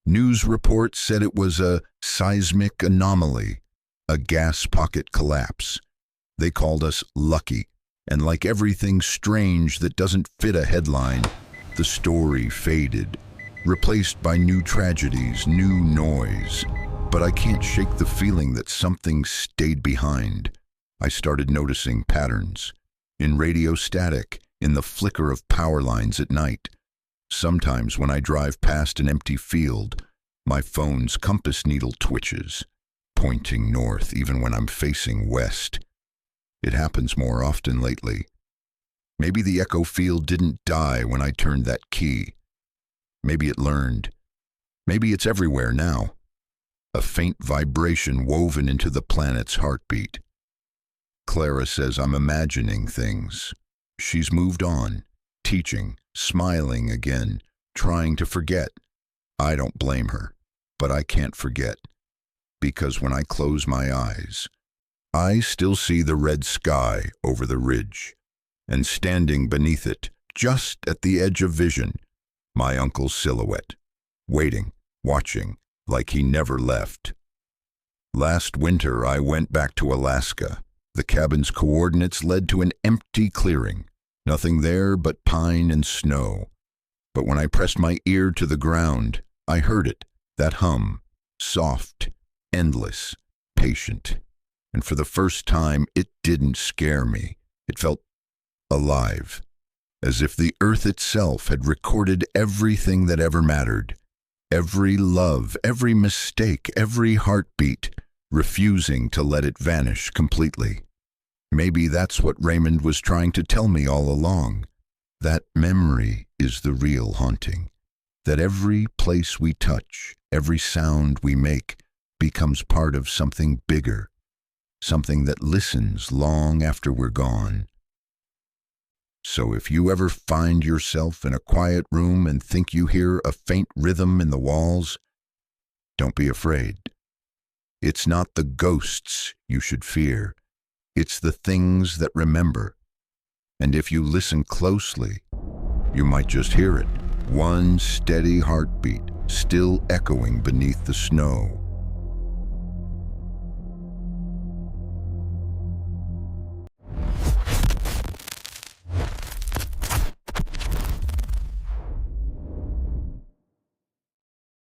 News reports said it was a seismic anomaly, a gas pocket collapse. They called us lucky, and like everything strange that doesn't fit a headline, the story faded, replaced by new tragedies, new noise. But I can't shake the feeling that something stayed behind. I started noticing patterns. In radio static, in the flicker of power lines at night. Sometimes when I drive past an empty field, my phone's compass needle twitches, pointing north even when I'm facing west. It happens more often lately. Maybe the echo field didn't die when I turned that key. Maybe it learned. Maybe it's everywhere now. A faint vibration woven into the planet's heartbeat. Clara says I'm imagining things. She's moved on, teaching, smiling again, trying to forget. I don't blame her, but I can't forget. Because when I close my eyes, I still see the red sky over the ridge, and standing beneath it, just at the edge of vision, my uncle's silhouette, waiting, watching, like he never left. Last winter, I went back to Alaska. The cabin's coordinates led to an empty clearing. Nothing there but pine and snow. But when I pressed my ear to the ground, I heard it, that hum, soft, endless, patient. And for the first time, it didn't scare me. It felt alive, as if the earth itself had recorded everything that ever mattered. Every love, every mistake, every heartbeat, refusing to let it vanish completely. Maybe that's what Raymond was trying to tell me all along. That memory is the real haunting. That every place we touch, every sound we make, becomes part of something bigger. Something that listens long after we're gone. So if you ever find yourself in a quiet room and think you hear a faint rhythm in the walls, don't be afraid. It's not the ghosts you should fear. It's the things that remember. And if you listen closely, you might just hear it. One steady heartbeat, still echoing beneath the snow.